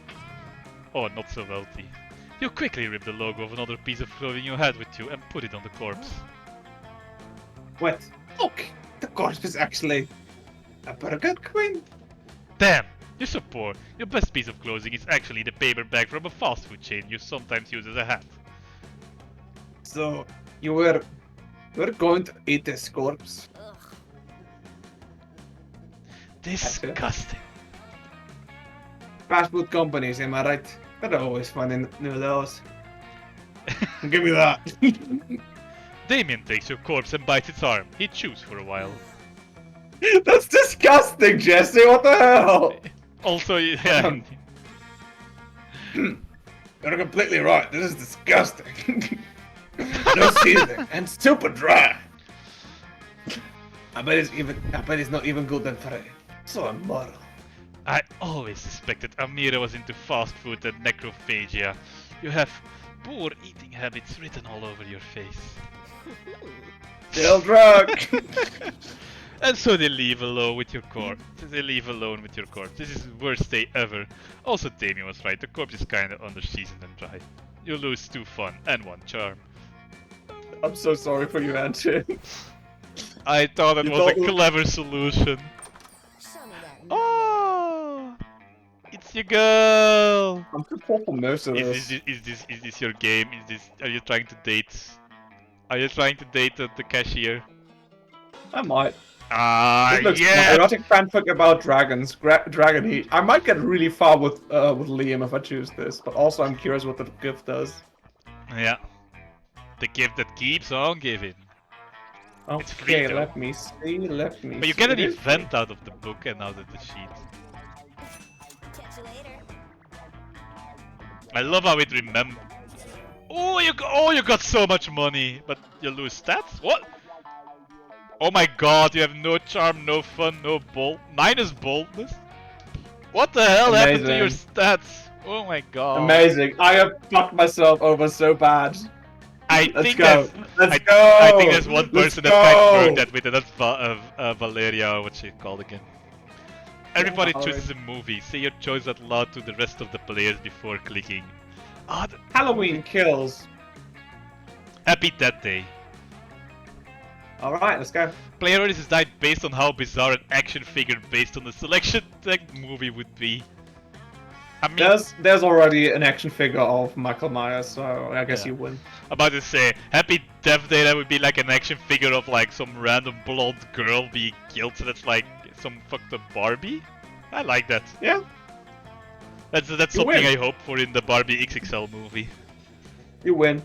Oh, not so wealthy. You quickly rip the logo of another piece of clothing you had with you and put it on the corpse. Wait, look! The corpse is actually a burger queen. Damn! You're so poor. Your best piece of clothing is actually the paper bag from a fast food chain you sometimes use as a hat. So, you were going to eat this corpse? Disgusting. Fast food companies, am I right? They're always finding noodles. Give me that. Damien takes your corpse and bites its arm. He chews for a while. That's disgusting, Jesse. What the hell? Also, yeah. You're completely right. This is disgusting. No seasoning and super dry. I bet it's not even gluten free. So immoral. I always suspected Amira was into fast food and necrophagia. You have poor eating habits written all over your face. Still drunk. And so they leave alone with your corpse. This is the worst day ever. Also, Damien was right. The corpse is kinda under-seasoned and dry. You lose 2 fun and 1 charm. I'm so sorry for you, Anton. I thought it You was a don't- clever solution. Oh, it's your girl. I'm too poor for most of Is this. this your game? Are you trying to date? Are you trying to date the cashier? I might. Ah, This looks yeah. erotic fanfic about dragons. Dragon heat. I might get really far with Liam if I choose this, but also I'm curious what the gift does. Yeah. The gift that keeps on giving. It's free, Okay, though. let me see. But you get an event out of the book and out of the sheet. Catch you later. I love how it remembers. Oh, you got so much money, but you lose stats. What? Oh my God! You have no charm, no fun, no bold. Minus boldness. What the hell happened to your Amazing. stats? Oh my God! Amazing. I have fucked myself over so bad. I Let's think go. that's Let's go. I think there's one Let's person that kind of go. worked that with it. That's Valeria. What's she called again? Everybody Valerie. chooses a movie. Say your choice out loud to the rest of the players before clicking. Ah, Halloween kills. Happy Death Day. Alright, let's go. Player orders is died based on how bizarre an action figure based on the selection tag movie would be. I mean, There's already an action figure of Michael Myers, so I guess Yeah. you win. I'm about to say, Happy Death Day, that would be like an action figure of like some random blonde girl being killed, so that's like some fucked up Barbie. I like that. Yeah, That's You something win. I hope for in the Barbie XXL movie. you win.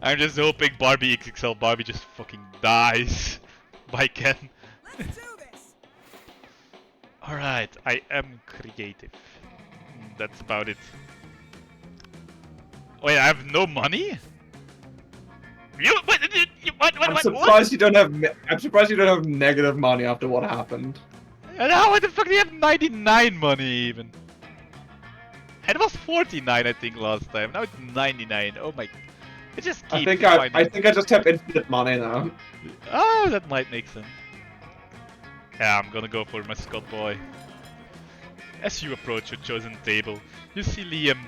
I'm just hoping Barbie XXL Barbie just fucking dies by Ken. Let's do this. Alright, I am creative. That's about it. Wait, I have no money? I'm surprised you don't have. I'm surprised you don't have negative money after what happened. And how the fuck do you have 99 money even? It was 49 I think last time, now it's 99, oh my... It just keeps I think finding... I just have infinite money now. Oh, that might make sense. Yeah, I'm gonna go for my Scott boy. As you approach your chosen table, you see Liam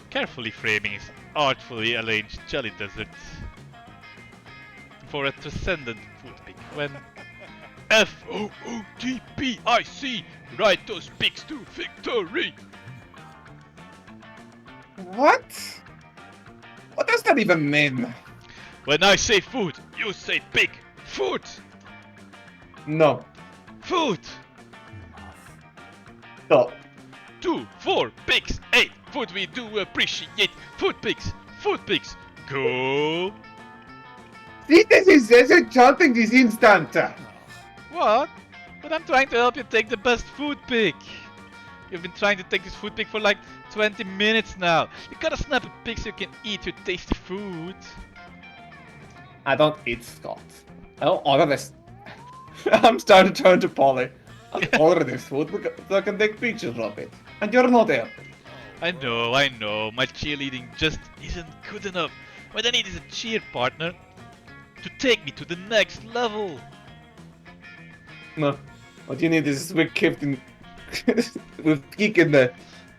carefully framing his artfully arranged jelly dessert for a transcendent food pick when FOODPIC, write those pics to victory! What? What does that even mean? When I say food, you say pig! Food! No. Food! Stop. 2, 4 pigs, 8 food we do appreciate. Food pigs, go. See, this is enchanting this instant. What? But I'm trying to help you take the best food pick. You've been trying to take this food pick for like 20 minutes now. You gotta snap a pic so you can eat your tasty food. I don't eat Scott. I don't order this. I'm starting to turn to Polly. I order this food so I can take pictures of it. And you're not there. I know. My cheerleading just isn't good enough. What I need is a cheer partner to take me to the next level. No. What you need is with kick in there.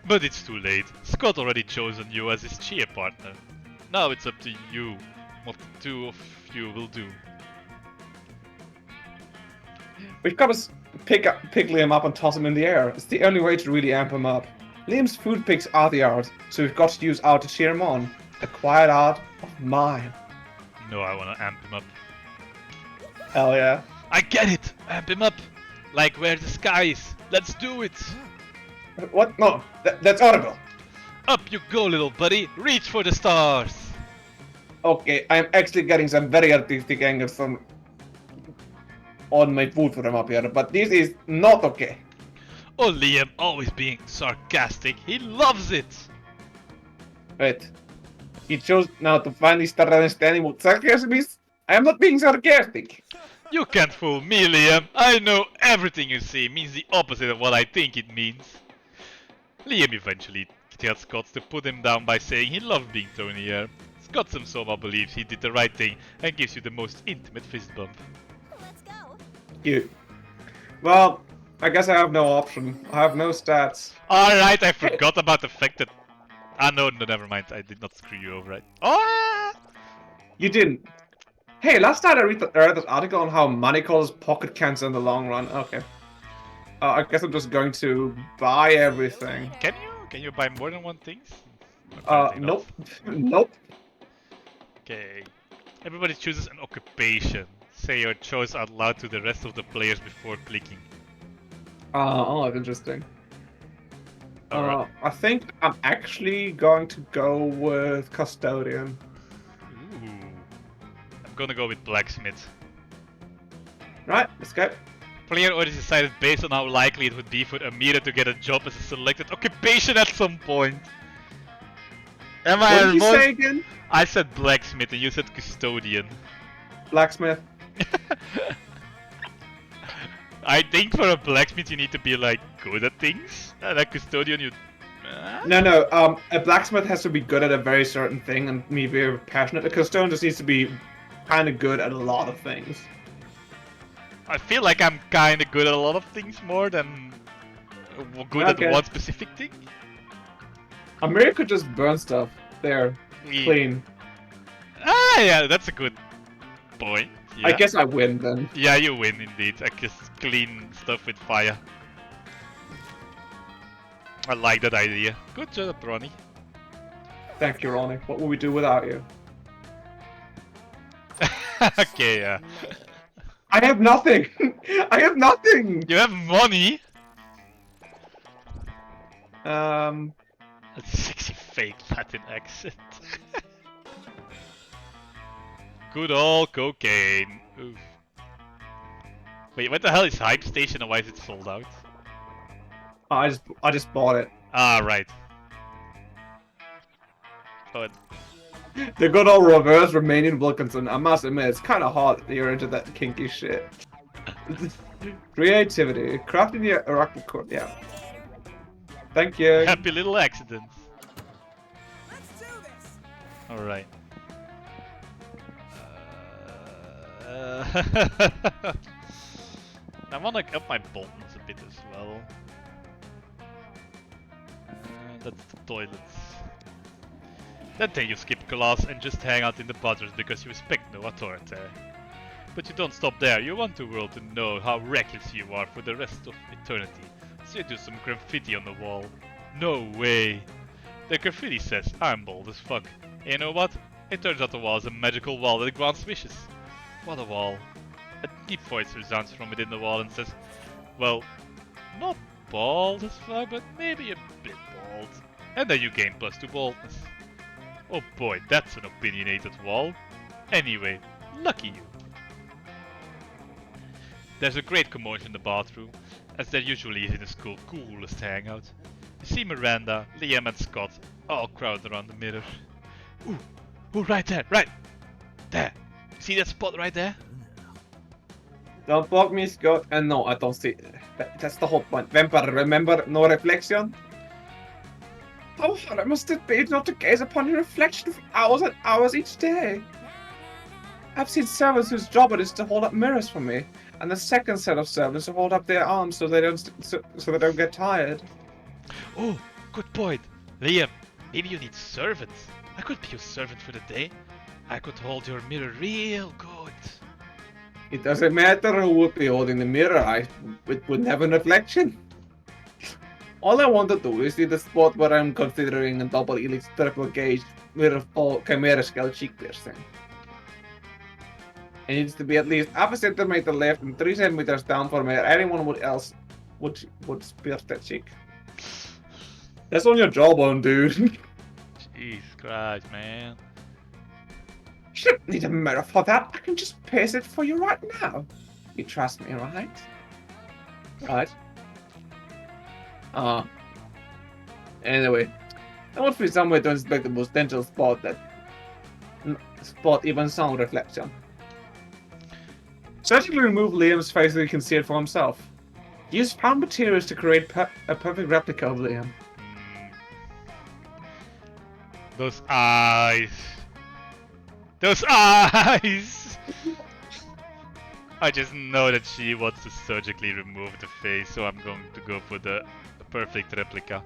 But it's too late. Scott already chosen you as his cheer partner. Now it's up to you what the two of you will do. We've got to pick Liam up and toss him in the air. It's the only way to really amp him up. Liam's food picks are the art, so we've got to use art to cheer him on. The quiet art of mine. No, I wanna amp him up. Hell yeah. I get it! Amp him up! Like where the sky is. Let's do it! What? No, that's horrible. Up you go, little buddy! Reach for the stars! Okay, I'm actually getting some very artistic angles on my food from up here, but this is not okay. Oh, Liam, always being sarcastic. He loves it! Wait. He chose now to finally start understanding what sarcasm is? I am not being sarcastic. You can't fool me, Liam. I know everything you say means the opposite of what I think it means. Liam eventually tells Scott to put him down by saying he loved being thrown in the air. Scott somehow believes he did the right thing and gives you the most intimate fist bump. Let's go. You. Well, I guess I have no option. I have no stats. Alright, I forgot about the fact that... Ah, no, never mind. I did not screw you over, right? Oh! You didn't. Hey, last night I read this article on how money causes pocket cancer in the long run. Okay. I guess I'm just going to buy everything. Can you? Can you buy more than one thing? Nope. Nope. Okay. Everybody chooses an occupation. Say your choice out loud to the rest of the players before clicking. Oh, that's interesting. Alright. I think I'm actually going to go with custodian. Ooh. I'm gonna go with blacksmith. Right, let's go. Player already decided based on how likely it would be for Amira to get a job as a selected occupation at some point. Am I What did you almost? say again? I said blacksmith and you said custodian. Blacksmith. I think for a blacksmith you need to be like good at things, and a custodian you. No. A blacksmith has to be good at a very certain thing and be very passionate. A custodian just needs to be kind of good at a lot of things. I feel like I'm kind of good at a lot of things more than good Okay. at one specific thing. Amir could just burn stuff. There. Clean. Ah, yeah, that's a good point. Yeah. I guess I win then. Yeah, you win indeed. I just clean stuff with fire. I like that idea. Good job, Ronnie. Thank you, Ronnie. What would we do without you? Okay, yeah. I have nothing! I have nothing! You have money? That's a sexy fake Latin accent. Good old cocaine. Oof. Wait, what the hell is Hype Station and why is it sold out? I just bought it. Ah, right. But The good old reverse Romanian Wilkinson. I must admit, it's kind of hot that you're into that kinky shit. Creativity. Crafting the Iraqi core. Yeah. Thank you. happy little accidents. Let's do this. Alright. I wanna up my buttons a bit as well. That's the toilets. Then you skip class and just hang out in the bathrooms because you respect no authority. But you don't stop there, you want the world to know how reckless you are for the rest of eternity. So you do some graffiti on the wall. No way! The graffiti says, I'm bold as fuck. And you know what? It turns out the wall is a magical wall that grants wishes. What a wall. A deep voice resounds from within the wall and says, well, not bald as fuck, but maybe a bit bald. And then you gain +2 baldness. Oh boy, that's an opinionated wall. Anyway, lucky you. There's a great commotion in the bathroom, as there usually is in the school coolest hangout. You see Miranda, Liam and Scott all crowded around the mirror. Ooh, right there, right! There! See that spot right there? Don't block me, Scott. And no, I don't see. That's the whole point. Vampire, remember, no reflection? How hard must it be not to gaze upon your reflection for hours and hours each day? I've seen servants whose job it is to hold up mirrors for me, and the second set of servants to hold up their arms so they don't get tired. Oh, good point. Liam, maybe you need servants. I could be your servant for the day. I could hold your mirror real good. It doesn't matter who would be holding the mirror, it wouldn't have a reflection. All I want to do is see the spot where I'm considering a double helix triple gauge mirror chimera skull cheek piercing. It needs to be at least half a centimeter left and 3 centimeters down from where anyone else would pierce that cheek. That's on your jawbone, dude. Jesus Christ, man. You don't need a mirror for that. I can just pierce it for you right now. You trust me, right? Right. Anyway, I want to be somewhere to inspect the potential spot even sound reflection. Surgically remove Liam's face so he can see it for himself. Use found materials to create a perfect replica of Liam. Those eyes. Those eyes! I just know that she wants to surgically remove the face, so I'm going to go for the perfect replica.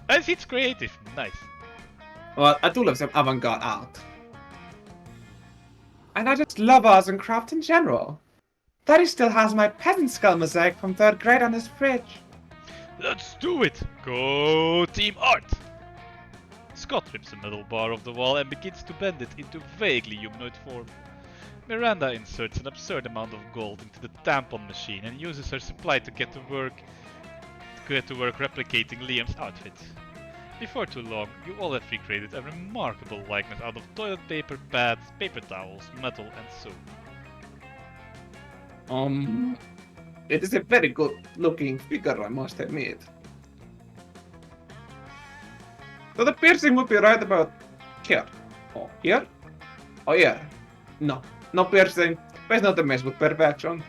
And it's creative, nice. Well, I do love some avant-garde art. And I just love arts and craft in general. Daddy still has my peasant skull mosaic from 3rd grade on his fridge. Let's do it! Go Team Art! Scott rips the metal bar off the wall and begins to bend it into vaguely humanoid form. Miranda inserts an absurd amount of gold into the tampon machine and uses her supply to get to work replicating Liam's outfit. Before too long, you all have recreated a remarkable likeness out of toilet paper, pads, paper towels, metal and soap. It is a very good looking figure, I must admit. So the piercing would be right about here. Or here? Oh yeah. No piercing. Best not to mess with perfection.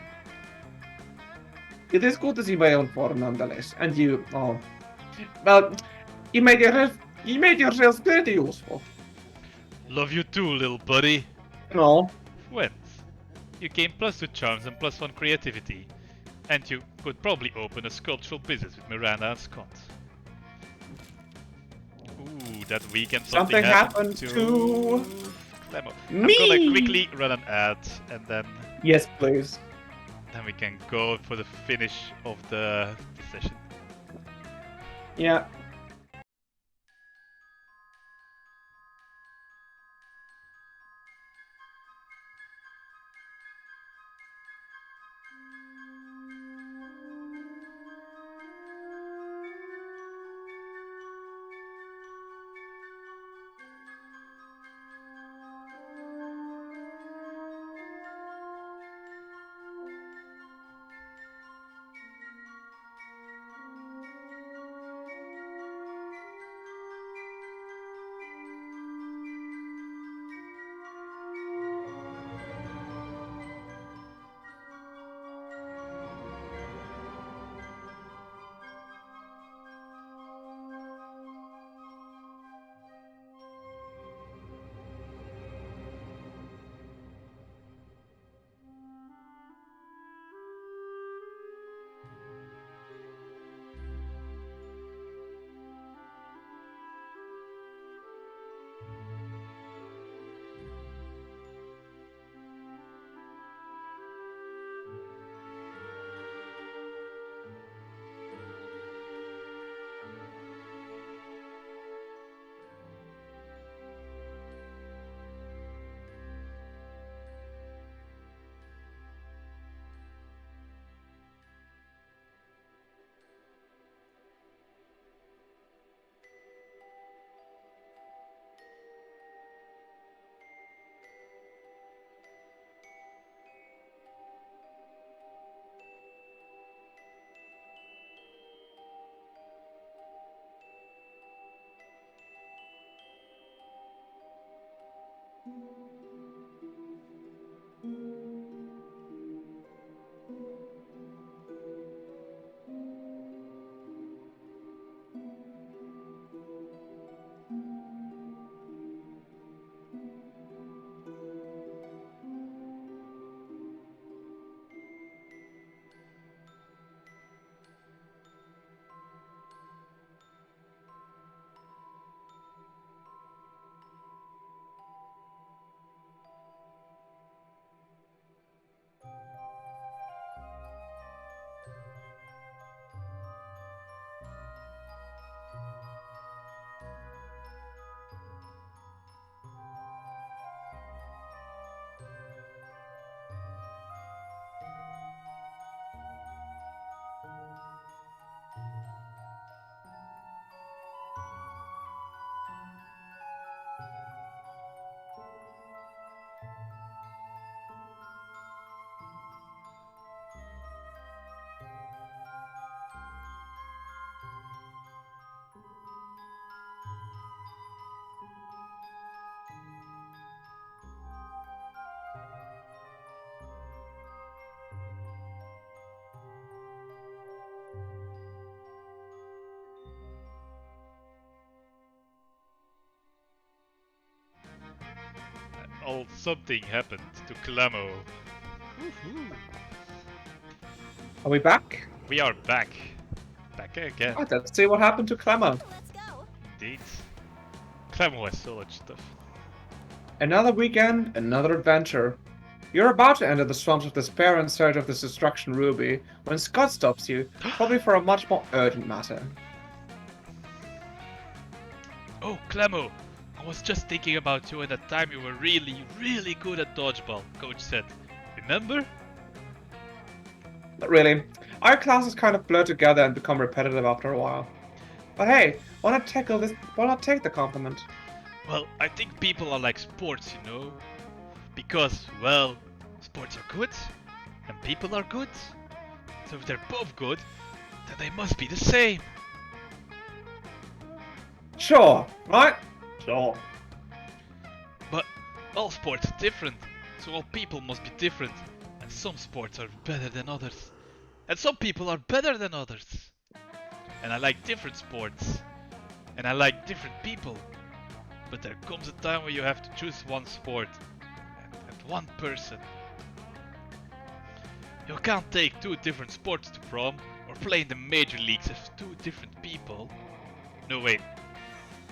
It is good to see my own form nonetheless. And you, well, you made yourselves pretty useful. Love you too, little buddy. No. Went. You gain +2 charms and +1 creativity. And you could probably open a sculptural business with Miranda and Scott. Ooh, that weekend something happened to Clemo. Me. I'm gonna quickly run an ad and then Yes, please. we can go for the finish of the session. Yeah. Oh, something happened to Clamo. Are we back? We are back. Back again. Right, let's see what happened to Clemmer. Let's go. Indeed. Clamo has so much stuff. Another weekend, another adventure. You're about to enter the swamps of despair in search of this destruction ruby when Scott stops you, probably for a much more urgent matter. Oh, Clamo! I was just thinking about you at that time you were really, really good at dodgeball, Coach said. Remember? Not really. Our classes kind of blur together and become repetitive after a while. But hey, why not take the compliment? Well, I think people are like sports, you know? Because, well, sports are good, and people are good. So if they're both good, then they must be the same. Sure, right? Sure. But all sports are different, so all people must be different. And some sports are better than others. And some people are better than others. And I like different sports. And I like different people. But there comes a time where you have to choose one sport and one person. You can't take two different sports to prom or play in the major leagues as two different people. No, wait.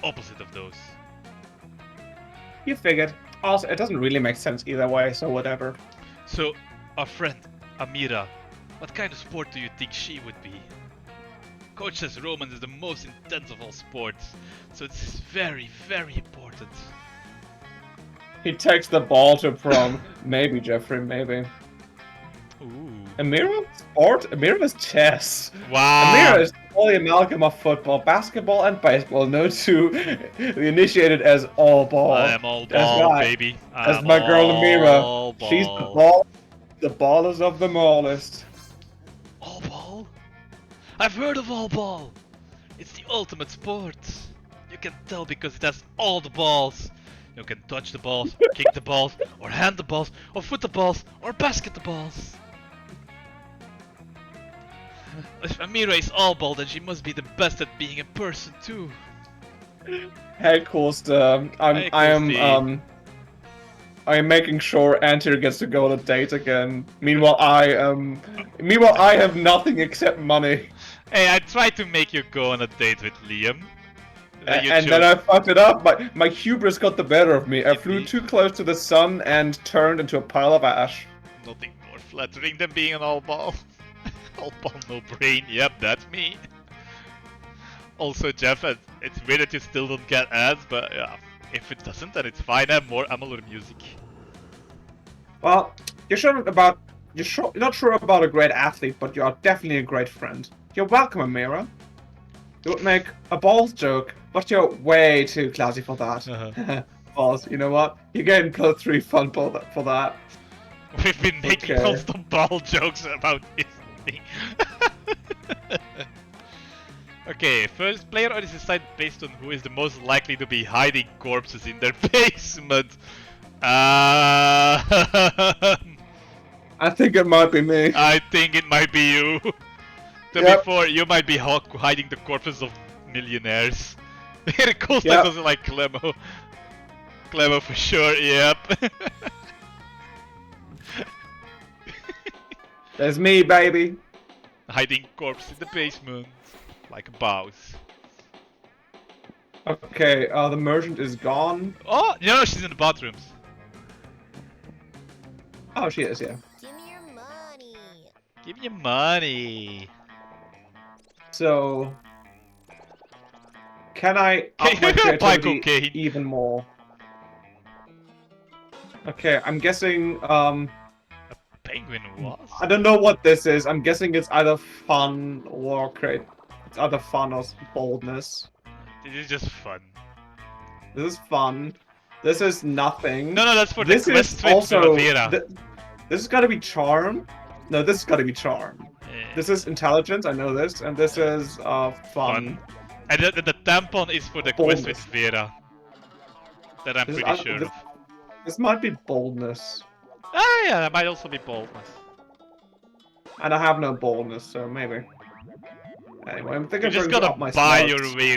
Opposite of those. You figured. Also, it doesn't really make sense either way, so whatever. So, our friend, Amira, what kind of sport do you think she would be? Coach says Roman is the most intense of all sports, so it's very, very important. He takes the ball to prom. Maybe, Jeffrey, maybe. Ooh. Amira? Sport? Amira is chess. Wow! Amira is all the amalgam of football, basketball, and baseball. No two initiated as all ball. I am all ball, baby. As my girl Amira. Ball. She's the ball. The ballest of them allest. All ball? I've heard of all ball. It's the ultimate sport. You can tell because it has all the balls. You can touch the balls, kick the balls, or hand the balls, or foot the balls, or basket the balls. If Amira is all ball, then she must be the best at being a person too. Hey, Costa. I am making sure Antir gets to go on a date again. Meanwhile, I have nothing except money. Hey, I tried to make you go on a date with Liam. Then I fucked it up. My hubris got the better of me. I flew too close to the sun and turned into a pile of ash. Nothing more flattering than being an all ball. All ball, no brain. Yep, that's me. Also, Jeff, it's weird that you still don't get ads, but yeah, if it doesn't, then it's fine. I'm more music. Well, you're not sure about a great athlete, but you are definitely a great friend. You're welcome, Amira. You would make a balls joke, but you're way too classy for that. Balls, you know what? You're getting +3 fun for that. We've been making constant ball jokes about this thing. Okay, first player is decided based on who is the most likely to be hiding corpses in their basement. I think it might be me. I think it might be you. To Yep. be fair, you might be hiding the corpses of millionaires. Cool Yep. doesn't like Clemo. Clemo for sure, yep. There's me, baby. Hiding corpse in the basement. Like a boss. Okay, the merchant is gone. Oh, no, she's in the bathrooms. Oh, she is, yeah. Give me your money. Give me your money. So, can I Okay, up my you're gonna buy creativity cocaine. even more? Okay, I'm guessing, Penguin was? I don't know what this is. I'm guessing it's either fun or create. It's either fun or boldness. This is just fun. This is fun. This is nothing. No, that's for This the is quest with also. Primavera. This has got to be charm. No, this has got to be charm. This is intelligence. I know this, and this is fun. And the tampon is for the quest with Boldness. Vera. That I'm This is- pretty sure this, of. this might be boldness, Ah, yeah, that might also be boldness. and I have no boldness, so maybe. Anyway, I'm thinking You're just I'm going to gonna up my buy smarts. your way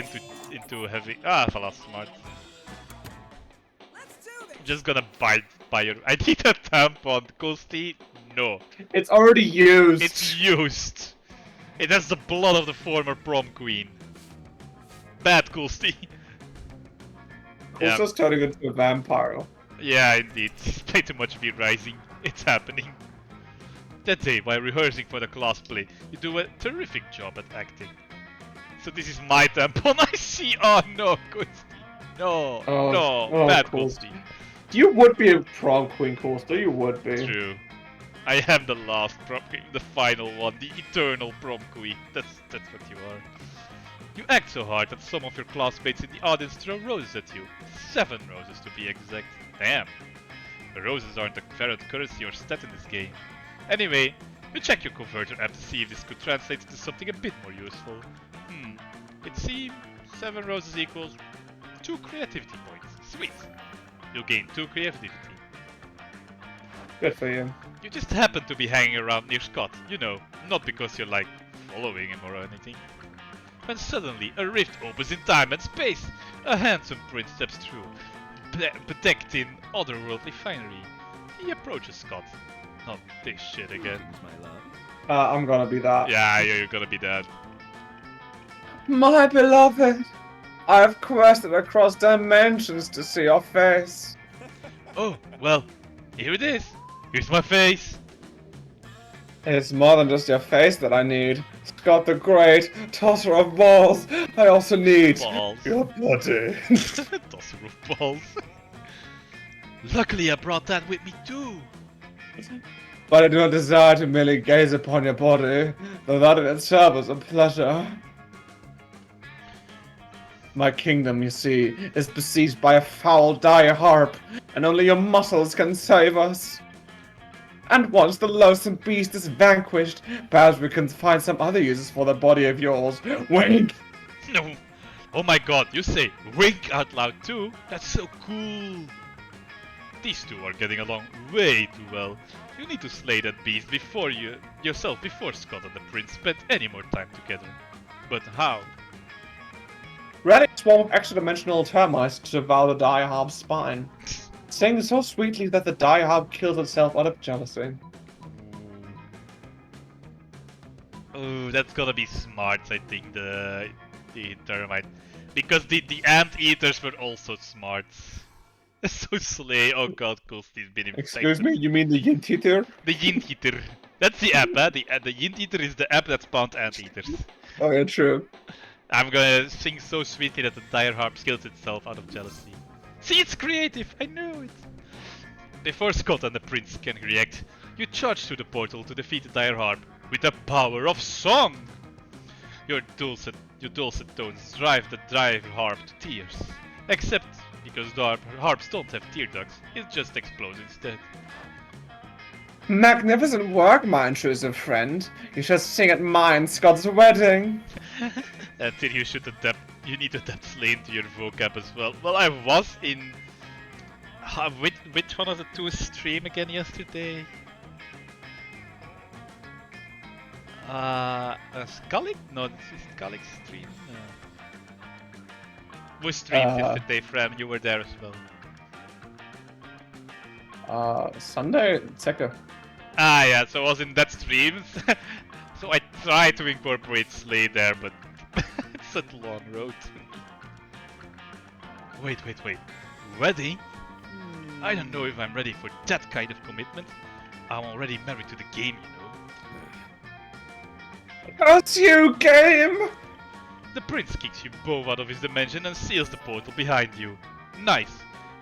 into heavy. Ah, Falas smart. Let's do this. You're just gonna buy your. I need a tampon, Ghosty. No, It's already used. it's used. It has the blood of the former prom queen. Bad Ghosty. It's just turning into a vampire. Yeah, indeed. Play too much V Rising. It's happening. That day, while rehearsing for the class play, you do a terrific job at acting. So this is my tampon. I see. Oh no, Ghosty. No, Oh, no, oh, bad cool. Ghosty. You would be a prom queen, Coaster. You would be. True. I am the last prom queen, the final one, the eternal prom queen. That's what you are. You act so hard that some of your classmates in the audience throw roses at you. 7 roses to be exact. Damn. The roses aren't a valid currency or stat in this game. Anyway, you check your converter app to see if this could translate into something a bit more useful. It seems 7 roses equals 2 creativity points. Sweet. You gain 2 creativity. Good for you. You just happen to be hanging around near Scott, you know, not because you're like following him or anything. When suddenly a rift opens in time and space, a handsome prince steps through, bedecked in otherworldly finery. He approaches Scott. Not this shit again. I'm gonna be that. Yeah, you're gonna be dead. My beloved, I have quested across dimensions to see your face. Oh, well, here it is. Here's my face. It's more than just your face that I need. Scott the Great, tosser of balls. I also need Balls. your body. Tosser of balls. Luckily I brought that with me too. But I do not desire to merely gaze upon your body, though that in itself is a pleasure. My kingdom, you see, is besieged by a foul dire harp, and only your muscles can save us. And once the loathsome beast is vanquished, perhaps we can find some other uses for the body of yours. Wink! No. Oh my god, you say wink out loud too? That's so cool. These two are getting along way too well. You need to slay that beast before before Scott and the prince spend any more time together. But how? Rally a swarm of extra-dimensional termites to devour the dire harp's spine, saying so sweetly that the dire harp kills itself out of jealousy. Oh, that's gonna be smart, I think, the termite. Because the ant-eaters were also smart. So slay, oh god, Ghosty's been infected. Excuse me, you mean the Yint Eater? The Yint Eater. That's the app, huh? The Yint Eater is the app that spawned ant-eaters. Oh yeah, true. I'm gonna sing so sweetly that the dire harp kills itself out of jealousy. See, it's creative, I know it! Before Scott and the prince can react, you charge through the portal to defeat the dire harp with the power of song! Your dulcet tones drive the dire harp to tears. Except because the harps don't have tear ducts, it just explodes instead. Magnificent work, my intrusive friend. You shall sing at mine, Scott's wedding. Until you need to adapt Slane to your vocab as well. Well, I was in Which one of the two stream again yesterday? Scully? No, this is Scully's stream. No. Who streamed yesterday, Fran? You were there as well. Sunday, Secker. Ah, yeah, so I was in that stream. So I tried to incorporate Slay there, but it's such a long road. Wait. Ready? I don't know if I'm ready for that kind of commitment. I'm already married to the game, you know. That's you, game! The prince kicks you both out of his dimension and seals the portal behind you. Nice!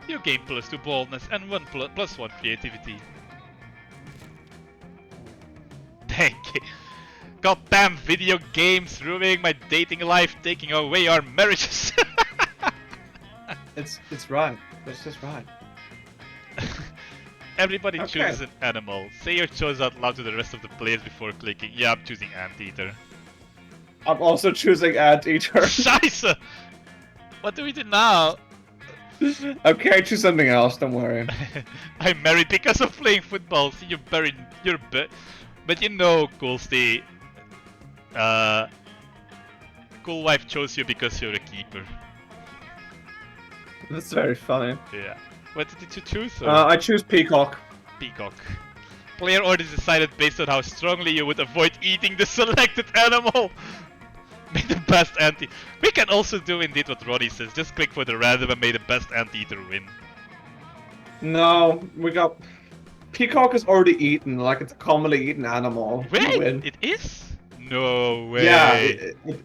You gain +2 boldness and +1 creativity. Thank you. Goddamn video games ruining my dating life, taking away our marriages. It's right. It's just right. Everybody Okay. chooses an animal. Say your choice out loud to the rest of the players before clicking. Yeah, I'm choosing Anteater. I'm also choosing Anteater. Scheiße! What do we do now? Okay, choose something else, don't worry. I'm married because of playing football. See, but you know, Coolsty. Cool wife chose you because you're a keeper. That's very funny. Yeah. What did you choose? I choose Peacock. Peacock. Player order decided based on how strongly you would avoid eating the selected animal. May the best We can also do indeed what Roddy says. Just click for the random and may the best anteater win. No, we got... Peacock is already eaten, like it's a commonly eaten animal. Wait, Win. it is? No way. Yeah,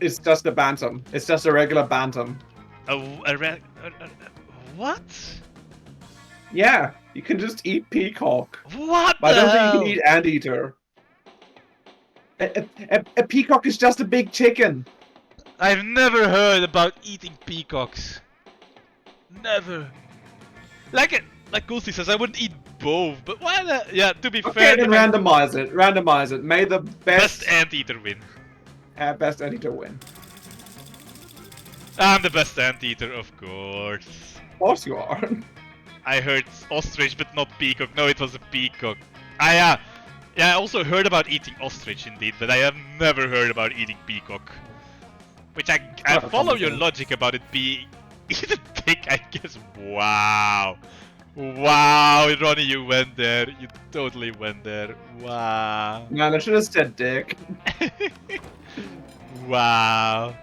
it's just a bantam. It's just a regular bantam. What? Yeah, you can just eat Peacock. What But I the don't hell? think you can eat Anteater. A peacock is just a big chicken. I've never heard about eating peacocks. Never. Like Ghosty says, I wouldn't eat both, but why the... Yeah, to be Okay, fair... then randomize it. Randomize it. May the best anteater win. best Anteater win. I'm the best anteater, of course. Of course you are. I heard ostrich, but not peacock. No, it was a peacock. Yeah, I also heard about eating ostrich indeed, but I have never heard about eating peacock. Which I follow your logic about it being eat a dick, I guess. Wow. Wow, Ronnie, you went there. You totally went there. Wow. Man, I should have said dick. Wow.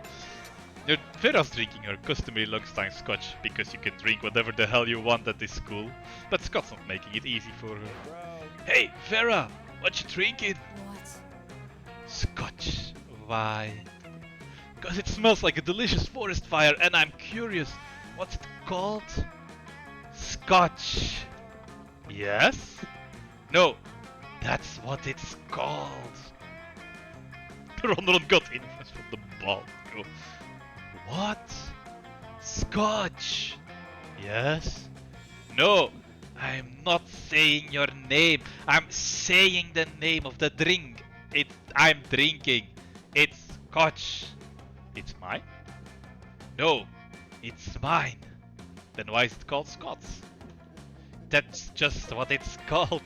Your Vera's drinking her customary lunchtime scotch because you can drink whatever the hell you want at this school. But Scott's not making it easy for her. Hey, Vera, what you drinking? What? Scotch. Why? Because it smells like a delicious forest fire and I'm curious. What's it called? Scotch. Yes? No, that's what it's called. Ronald got influence from the ball. What? Scotch. Yes? No, I'm not saying your name. I'm saying the name of the drink. I'm drinking. It's Scotch. It's mine? No, it's mine. Then why is it called Scots? That's just what it's called.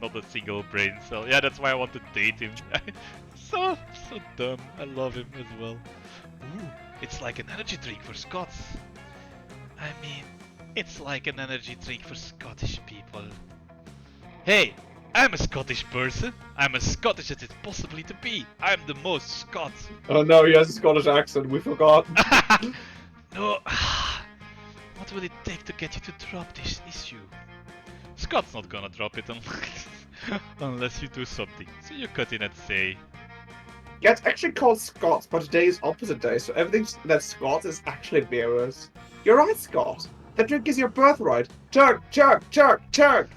Not a single brain cell. Yeah, that's why I want to date him. so dumb. I love him as well. Ooh, it's like an energy drink for Scots. I mean, it's like an energy drink for Scottish people. Hey, I'm a Scottish person. I'm as Scottish as it's possibly to be. I'm the most Scots. Oh no, he has a Scottish accent. We forgot. No. What will it take to get you to drop this issue? Scott's not gonna drop it unless you do something. So you cut in and say, Yeah, it's actually called Scots, but today is opposite day, so everything that's Scots is actually bearers. You're right, Scott. That drink is your birthright. Chug, chug, chug, chug.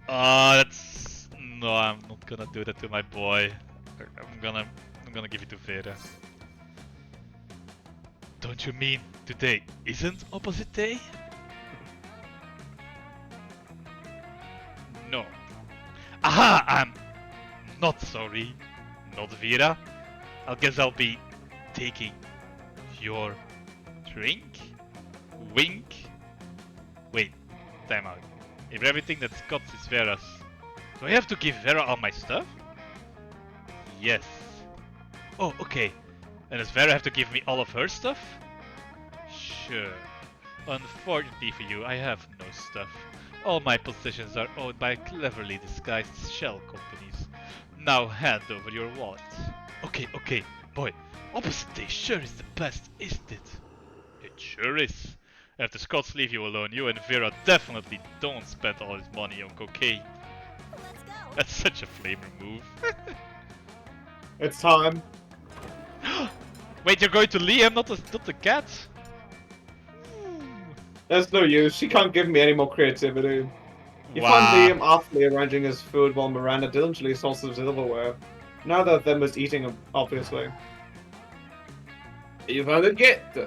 that's... No, I'm not gonna do that to my boy. I'm gonna give it to Vera. Don't you mean today isn't opposite day? No. Aha! I'm not sorry. Not Vera. I guess I'll be taking your drink. Wink. Time out. If everything that Scott's is Vera's, do I have to give Vera all my stuff? Yes. Oh, okay. And does Vera have to give me all of her stuff? Sure. Unfortunately for you, I have no stuff. All my possessions are owned by cleverly disguised shell companies. Now hand over your wallet. Okay, boy. Opposite day sure is the best, isn't it? It sure is. After Scott's leave you alone, you and Vera definitely don't spend all his money on cocaine. Let's go. That's such a flamer move. It's time. Wait, you're going to Liam, not the cat? There's no use. She can't give me any more creativity. You Wow. find Liam artfully arranging his food while Miranda diligently sorts the silverware. Neither of them is eating, obviously. You found a gift.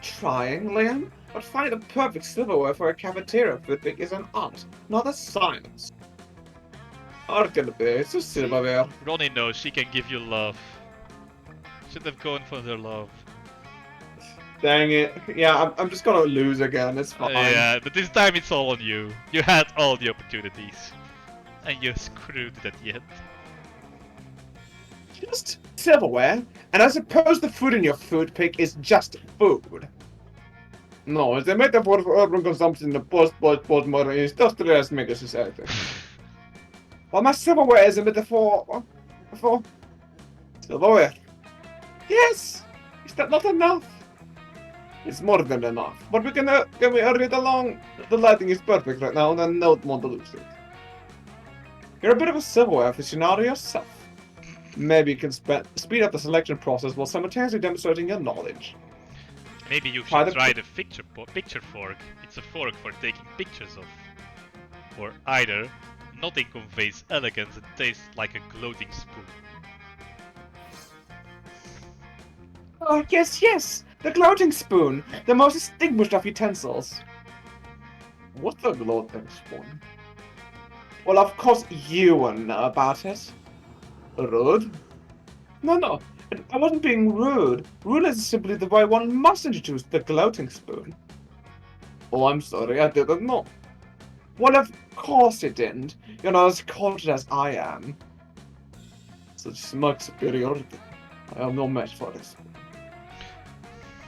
Trying, Liam? But finding the perfect silverware for a cafeteria food pick is an art, not a science. Art can be, it's just silverware. Ronnie knows she can give you love. Should have gone for the love. Dang it. Yeah, I'm just gonna lose again, it's fine. Yeah, but this time it's all on you. You had all the opportunities. And you screwed it at the end. Just silverware? And I suppose the food in your food pick is just food. No, it's a metaphor for urban consumption in the post-modern industrialized mega society. Well, my silverware is a metaphor for silverware. Yes! Is that not enough? It's more than enough. But can we hurry it along? The lighting is perfect right now, and I don't want to lose it. You're a bit of a silverware aficionado yourself. Maybe you can speed up the selection process while simultaneously demonstrating your knowledge. Maybe you Try should the- try the picture fork. It's a fork for taking pictures of. Or either, nothing conveys elegance and tastes like a gloating spoon. Oh, yes! The gloating spoon! The most distinguished of utensils! What's the gloating spoon? Well, of course you wouldn't know about it. Rude? No. I wasn't being rude. Rude is simply the way one must introduce the gloating spoon. Oh, I'm sorry, I didn't know. Well, of course you didn't. You're not as cultured as I am. Such smug superiority. I have no match for this.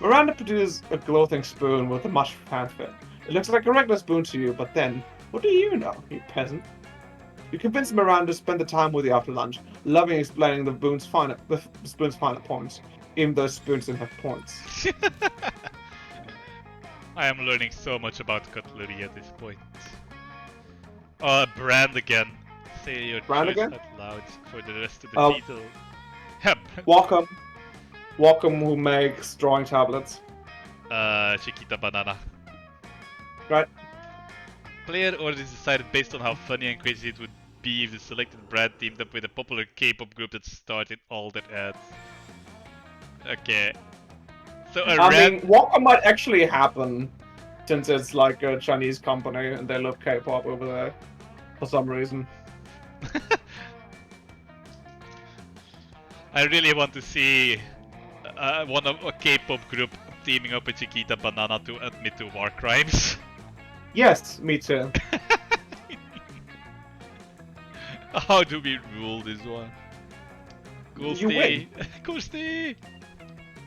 Miranda produces a gloating spoon with a much fanfare. It looks like a regular spoon to you, but then, what do you know, you peasant? You convince Miranda to spend the time with you after lunch, loving explaining the spoon's finer points, even though spoons don't have points. I am learning so much about cutlery at this point. Brand again. Say your Brand choice again? out loud for the rest of the title. Yep. Wacom who makes drawing tablets. Chiquita Banana. Right. Player orders is decided based on how funny and crazy it would be if the selected brand teamed up with a popular K-pop group that started all their ads. Okay. So I mean, Wacom might actually happen, since it's like a Chinese company and they love K-pop over there, for some reason. I really want to see one of a K-pop group teaming up with Chiquita Banana to admit to war crimes. Yes, me too. How do we rule this one? You win. Kosti!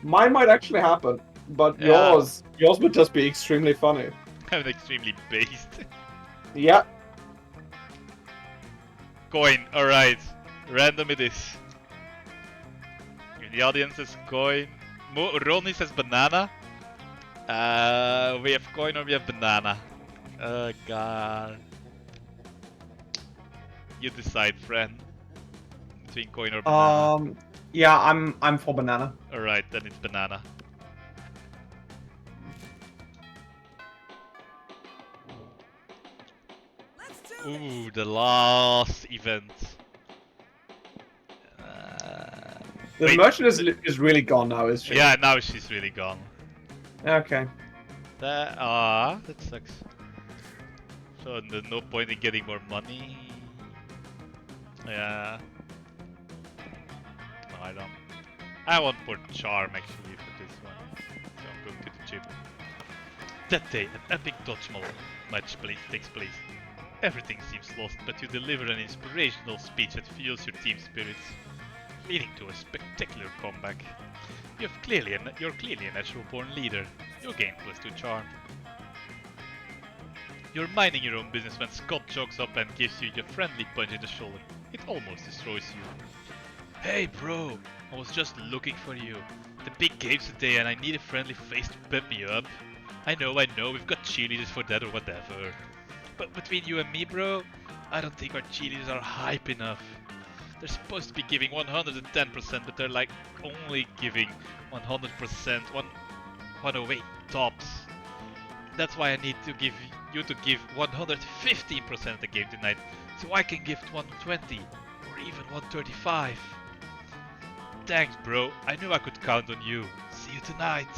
Mine might actually happen, but Yeah. yours would just be extremely funny. I'm extremely based. Yeah. Coin, alright. Random it is. The audience says coin. Ronnie says banana. We have coin or we have banana. Oh god. You decide, friend. Between coin or banana. Yeah, I'm for banana. Alright, then it's banana. Let's do this. Ooh, the last event. The Wait, merchant is really gone now, is she? Yeah, now she's really gone. Okay. That sucks. So there's no point in getting more money. Yeah. No, I don't. I want more charm actually for this one. So I'm going to the chip. That day, an epic dodgeball match takes place. Everything seems lost, but you deliver an inspirational speech that fuels your team spirits, leading to a spectacular comeback. You're clearly a natural-born leader. You gain +2 charm. You're minding your own business when Scott jogs up and gives you a friendly punch in the shoulder. It almost destroys you. Hey bro, I was just looking for you. The big game's today and I need a friendly face to pep me up. I know, we've got cheerleaders for that or whatever. But between you and me bro, I don't think our cheerleaders are hype enough. They're supposed to be giving 110%, but they're like only giving 100%, 108 tops. That's why I need to give you to give 115% of the game tonight, so I can give 120 or even 135. Thanks bro, I knew I could count on you. See you tonight.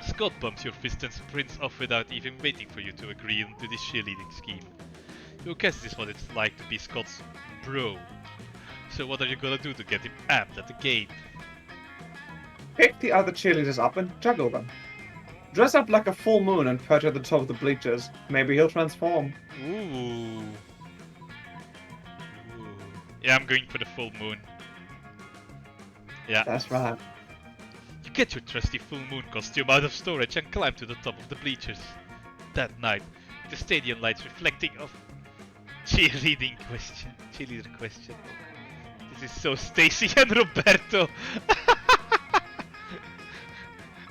Scott bumps your fist and sprints off without even waiting for you to agree to this cheerleading scheme. You guess this is what it's like to be Scott's bro. So what are you gonna do to get him amped at the game? Pick the other cheerleaders up and juggle them. Dress up like a full moon and perch at the top of the bleachers. Maybe he'll transform. Ooh. Yeah, I'm going for the full moon. Yeah. That's right. You get your trusty full moon costume out of storage and climb to the top of the bleachers. That night, with the stadium lights reflecting off cheerleader question. This is so Stacy and Roberto.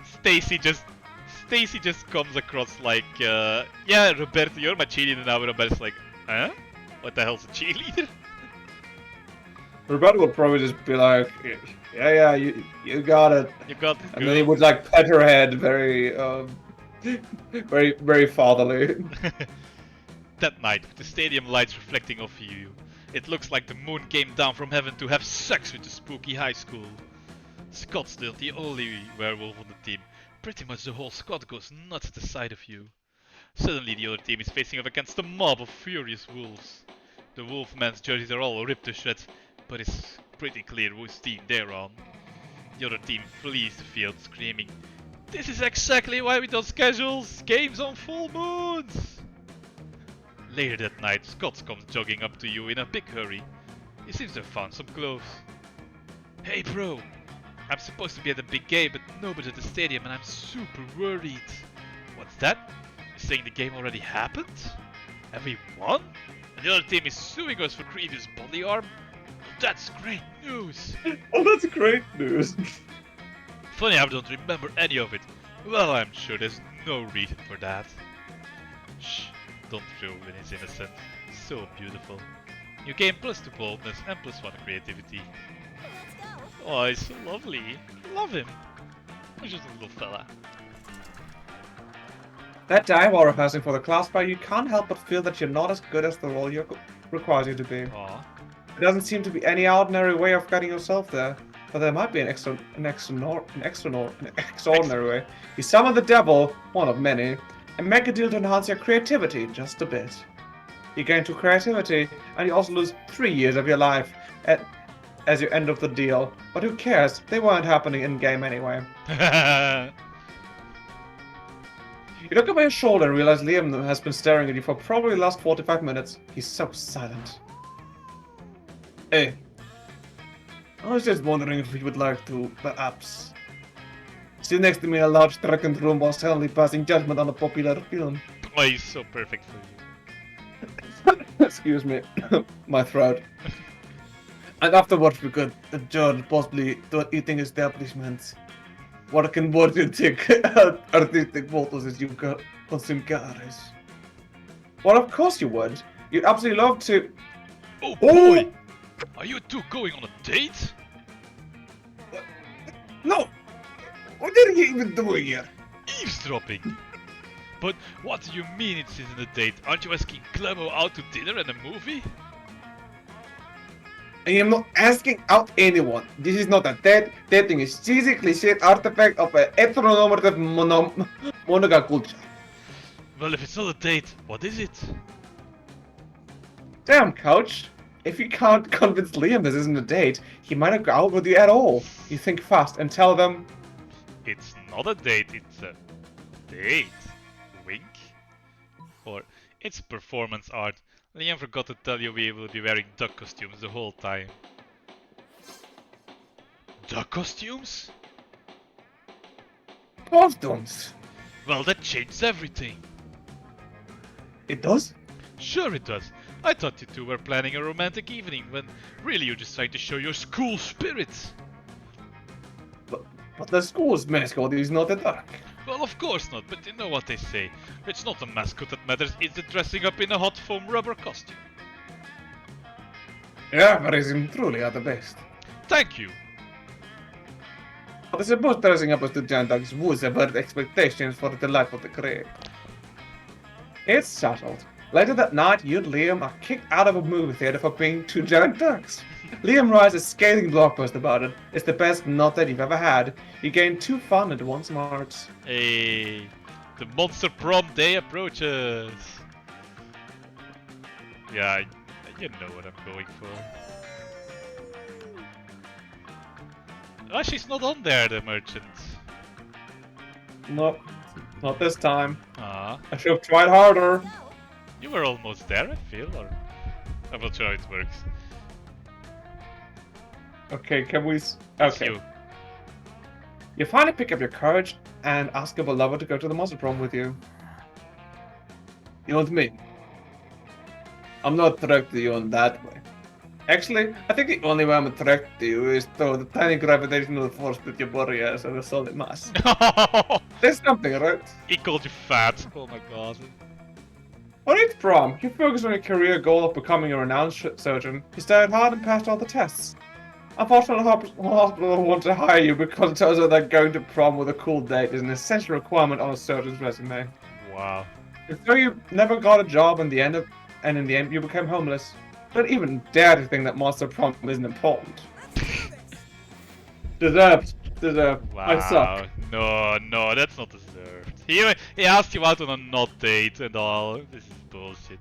Stacy just comes across like, yeah, Roberto, you're my cheerleader now. Roberto's like, huh? What the hell's a cheerleader? Roberto would probably just be like, yeah, you got it. You got this, And then he would like pet her head very, very fatherly. That night, with the stadium lights reflecting off you, it looks like the moon came down from heaven to have sex with the spooky high school. Scott's still the only werewolf on the team. Pretty much the whole squad goes nuts at the sight of you. Suddenly the other team is facing off against a mob of furious wolves. The Wolfman's jerseys are all ripped to shreds, but it's pretty clear whose team they're on. The other team flees the field screaming, "This is exactly why we don't schedule games on full moons!" Later that night, Scott comes jogging up to you in a big hurry. He seems to have found some clothes. Hey bro, I'm supposed to be at a big game, but nobody's at the stadium and I'm super worried. What's that? You're saying the game already happened? Have we won? And the other team is suing us for previous body arm? That's great news! Oh, that's great news. Funny I don't remember any of it. Well, I'm sure there's no reason for that. Shh, don't ruin his innocence. So beautiful. You gain +2 boldness and +1 creativity. Let's go. Oh, he's so lovely. Love him. He's just a little fella. That day while rehearsing for the class play, you can't help but feel that you're not as good as the role requires you to be. Aw. There doesn't seem to be any ordinary way of getting yourself there, but there might be an extraordinary way. You summon the devil, one of many, and make a deal to enhance your creativity just a bit. You gain 2 creativity, and you also lose 3 years of your life as you end of the deal. But who cares? They weren't happening in-game anyway. You look over your shoulder and realize Liam has been staring at you for probably the last 45 minutes. He's so silent. Hey. I was just wondering if you would like to, perhaps, sit next to me in a large darkened room while silently passing judgment on a popular film. Oh, he's so perfect for you. Excuse me, my throat. And afterwards we could adjourn, possibly to eating establishments. Working more to take artistic photos as you consume calories. Well, of course you would. You'd absolutely love to. Oh boy! Are you two going on a date? No! What are you even doing here? Eavesdropping! But what do you mean it isn't a date? Aren't you asking Clemo out to dinner and a movie? I am not asking out anyone. This is not a date. Dating is cheesy, cliche artifact of a heteronormative monogamy culture. Well, if it's not a date, what is it? Damn, coach. If you can't convince Liam this isn't a date, he might not go out with you at all. You think fast and tell them. It's not a date, it's a date. Wink. Or it's performance art. Liam forgot to tell you we will be wearing duck costumes the whole time. Duck costumes? Costumes. Well, that changes everything. It does? Sure it does. I thought you two were planning a romantic evening when really you're just trying to show your school spirit. But the school's mascot is not a duck. Well, of course not, but you know what they say. It's not the mascot that matters, it's the dressing up in a hot foam rubber costume. Yeah, but truly are the best. Thank you. But I suppose dressing up as the giant ducks would subvert expectations for the life of the creator. It's settled. Later that night, you and Liam are kicked out of a movie theater for being two giant ducks. Liam writes a scathing blog post about it. It's the best nut that you've ever had. You gain 2 fun and 1 smarts. Hey, the monster prom day approaches. Yeah, you know what I'm going for. Oh, she's not on there, the merchant. Nope, not this time. Ah, I should have tried harder. Go. you were almost there, I feel, or I'm not sure how it works. Okay, can we... It's Okay. you. You finally pick up your courage and ask your beloved to go to the monster prom with you. You know what I mean? I'm not attracted to you in that way. Actually, I think the only way I'm attracted to you is through the tiny gravitational force that your body has as a solid mass. There's something, right? He called you fat. Oh my god. On each prom, you focus on your career goal of becoming a renowned surgeon. You studied hard and passed all the tests. Unfortunately, the hospital wants to hire you because it tells them that going to prom with a cool date is an essential requirement on a surgeon's resume. Wow. And so you never got a job in the end you became homeless. Don't even dare to think that monster prom isn't important. Deserved. Wow. I suck. No, that's not deserved. He asked you out on a not date and all. This is bullshit.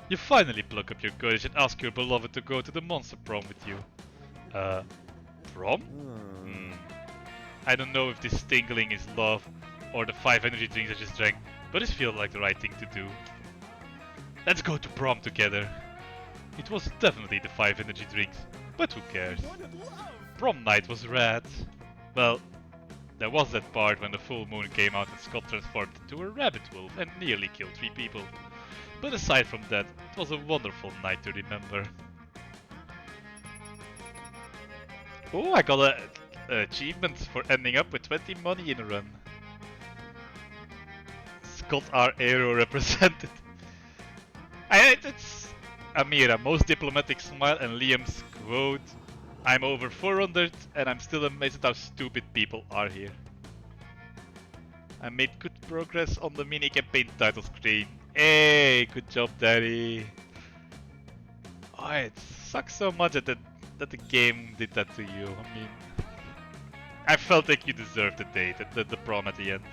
You finally pluck up your courage and ask your beloved to go to the monster prom with you. Prom? I don't know if this tingling is love or the 5 energy drinks I just drank, but it feels like the right thing to do. Let's go to prom together. It was definitely the 5 energy drinks, but who cares? Prom night was rad. Well, there was that part when the full moon came out and Scott transformed into a rabbit wolf and nearly killed 3 people. But aside from that, it was a wonderful night to remember. Oh, I got an achievement for ending up with 20 money in a run. Scott R. Aero represented. It's Amira, most diplomatic smile, and Liam's quote, I'm over 400 and I'm still amazed at how stupid people are here. I made good progress on the mini campaign title screen. Hey, good job, Daddy. Oh, it sucks so much that the game did that to you. I mean, I felt like you deserved the date at the prom at the end.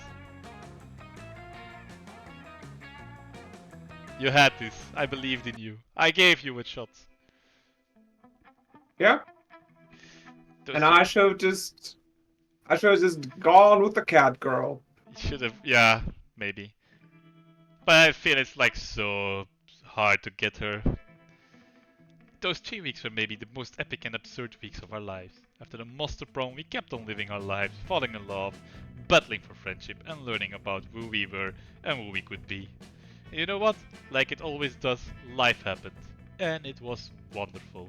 You had this. I believed in you. I gave you a shot. Yeah? Those And I should have just gone with the cat girl. should have, yeah, maybe. But I feel it's like so hard to get her. Those 3 weeks were maybe the most epic and absurd weeks of our lives. After the monster prom, we kept on living our lives, falling in love, battling for friendship, and learning about who we were and who we could be. And you know what? Like it always does, life happened. And it was wonderful.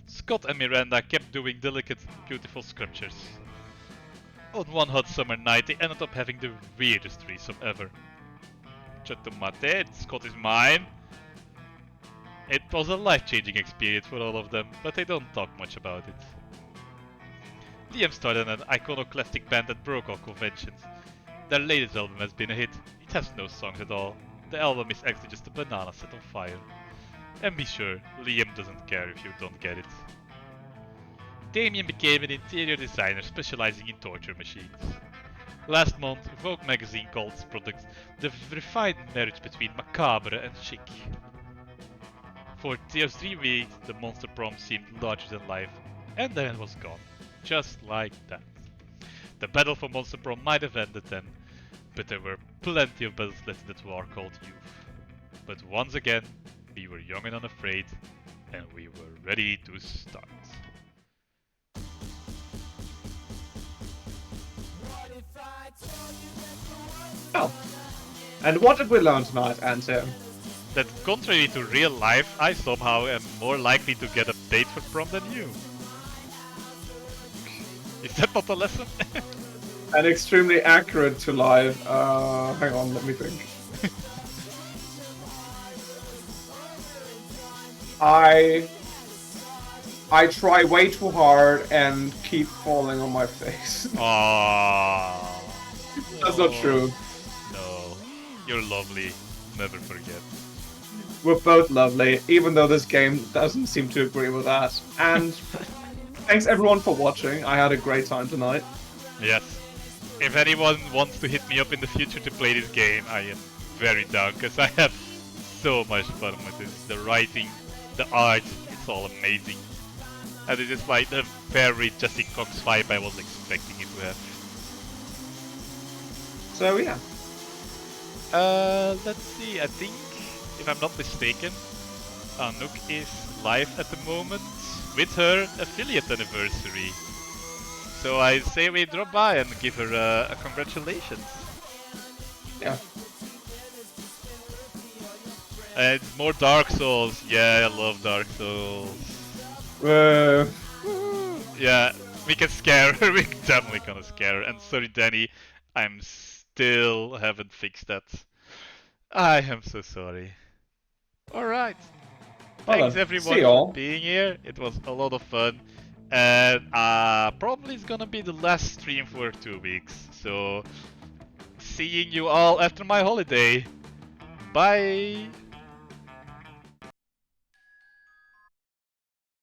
Scott and Miranda kept doing delicate, beautiful sculptures. On one hot summer night, they ended up having the weirdest threesome ever. Chatomate, Scott is mine. It was a life-changing experience for all of them, but they don't talk much about it. Liam started an iconoclastic band that broke all conventions. Their latest album has been a hit. It has no songs at all. The album is actually just a banana set on fire. And be sure, Liam doesn't care if you don't get it. Damien became an interior designer specializing in torture machines. Last month, Vogue magazine called its product the refined marriage between macabre and chic. For those 3 weeks, the monster prom seemed larger than life, and then it was gone. Just like that. The battle for Monster Prom might have ended then, but there were plenty of battles left in the war called youth. But once again, we were young and unafraid, and we were ready to start. Well, and what did we learn tonight, Anton? That contrary to real life, I somehow am more likely to get a date for prom than you. Is that not a lesson? And extremely accurate to life. Hang on, let me think. I try way too hard and keep falling on my face. Aww. That's not true. No, you're lovely. Never forget. We're both lovely, even though this game doesn't seem to agree with that. And thanks everyone for watching. I had a great time tonight. Yes. If anyone wants to hit me up in the future to play this game, I am very down, because I have so much fun with this. The writing, the art, it's all amazing. And it is like the very Jesse Cox vibe I was expecting it to have. So yeah. Let's see, I think, if I'm not mistaken, Anouk is live at the moment with her affiliate anniversary. So I say we drop by and give her a congratulations. Yeah. And more Dark Souls. Yeah, I love Dark Souls. Yeah, we can scare her. We're definitely gonna scare her. And sorry, Danny, I'm still haven't fixed that. I am so sorry. Alright. Well Thanks then, everyone see for y'all. being here. It was a lot of fun. And probably it's gonna be the last stream for 2 weeks. So, seeing you all after my holiday. Bye!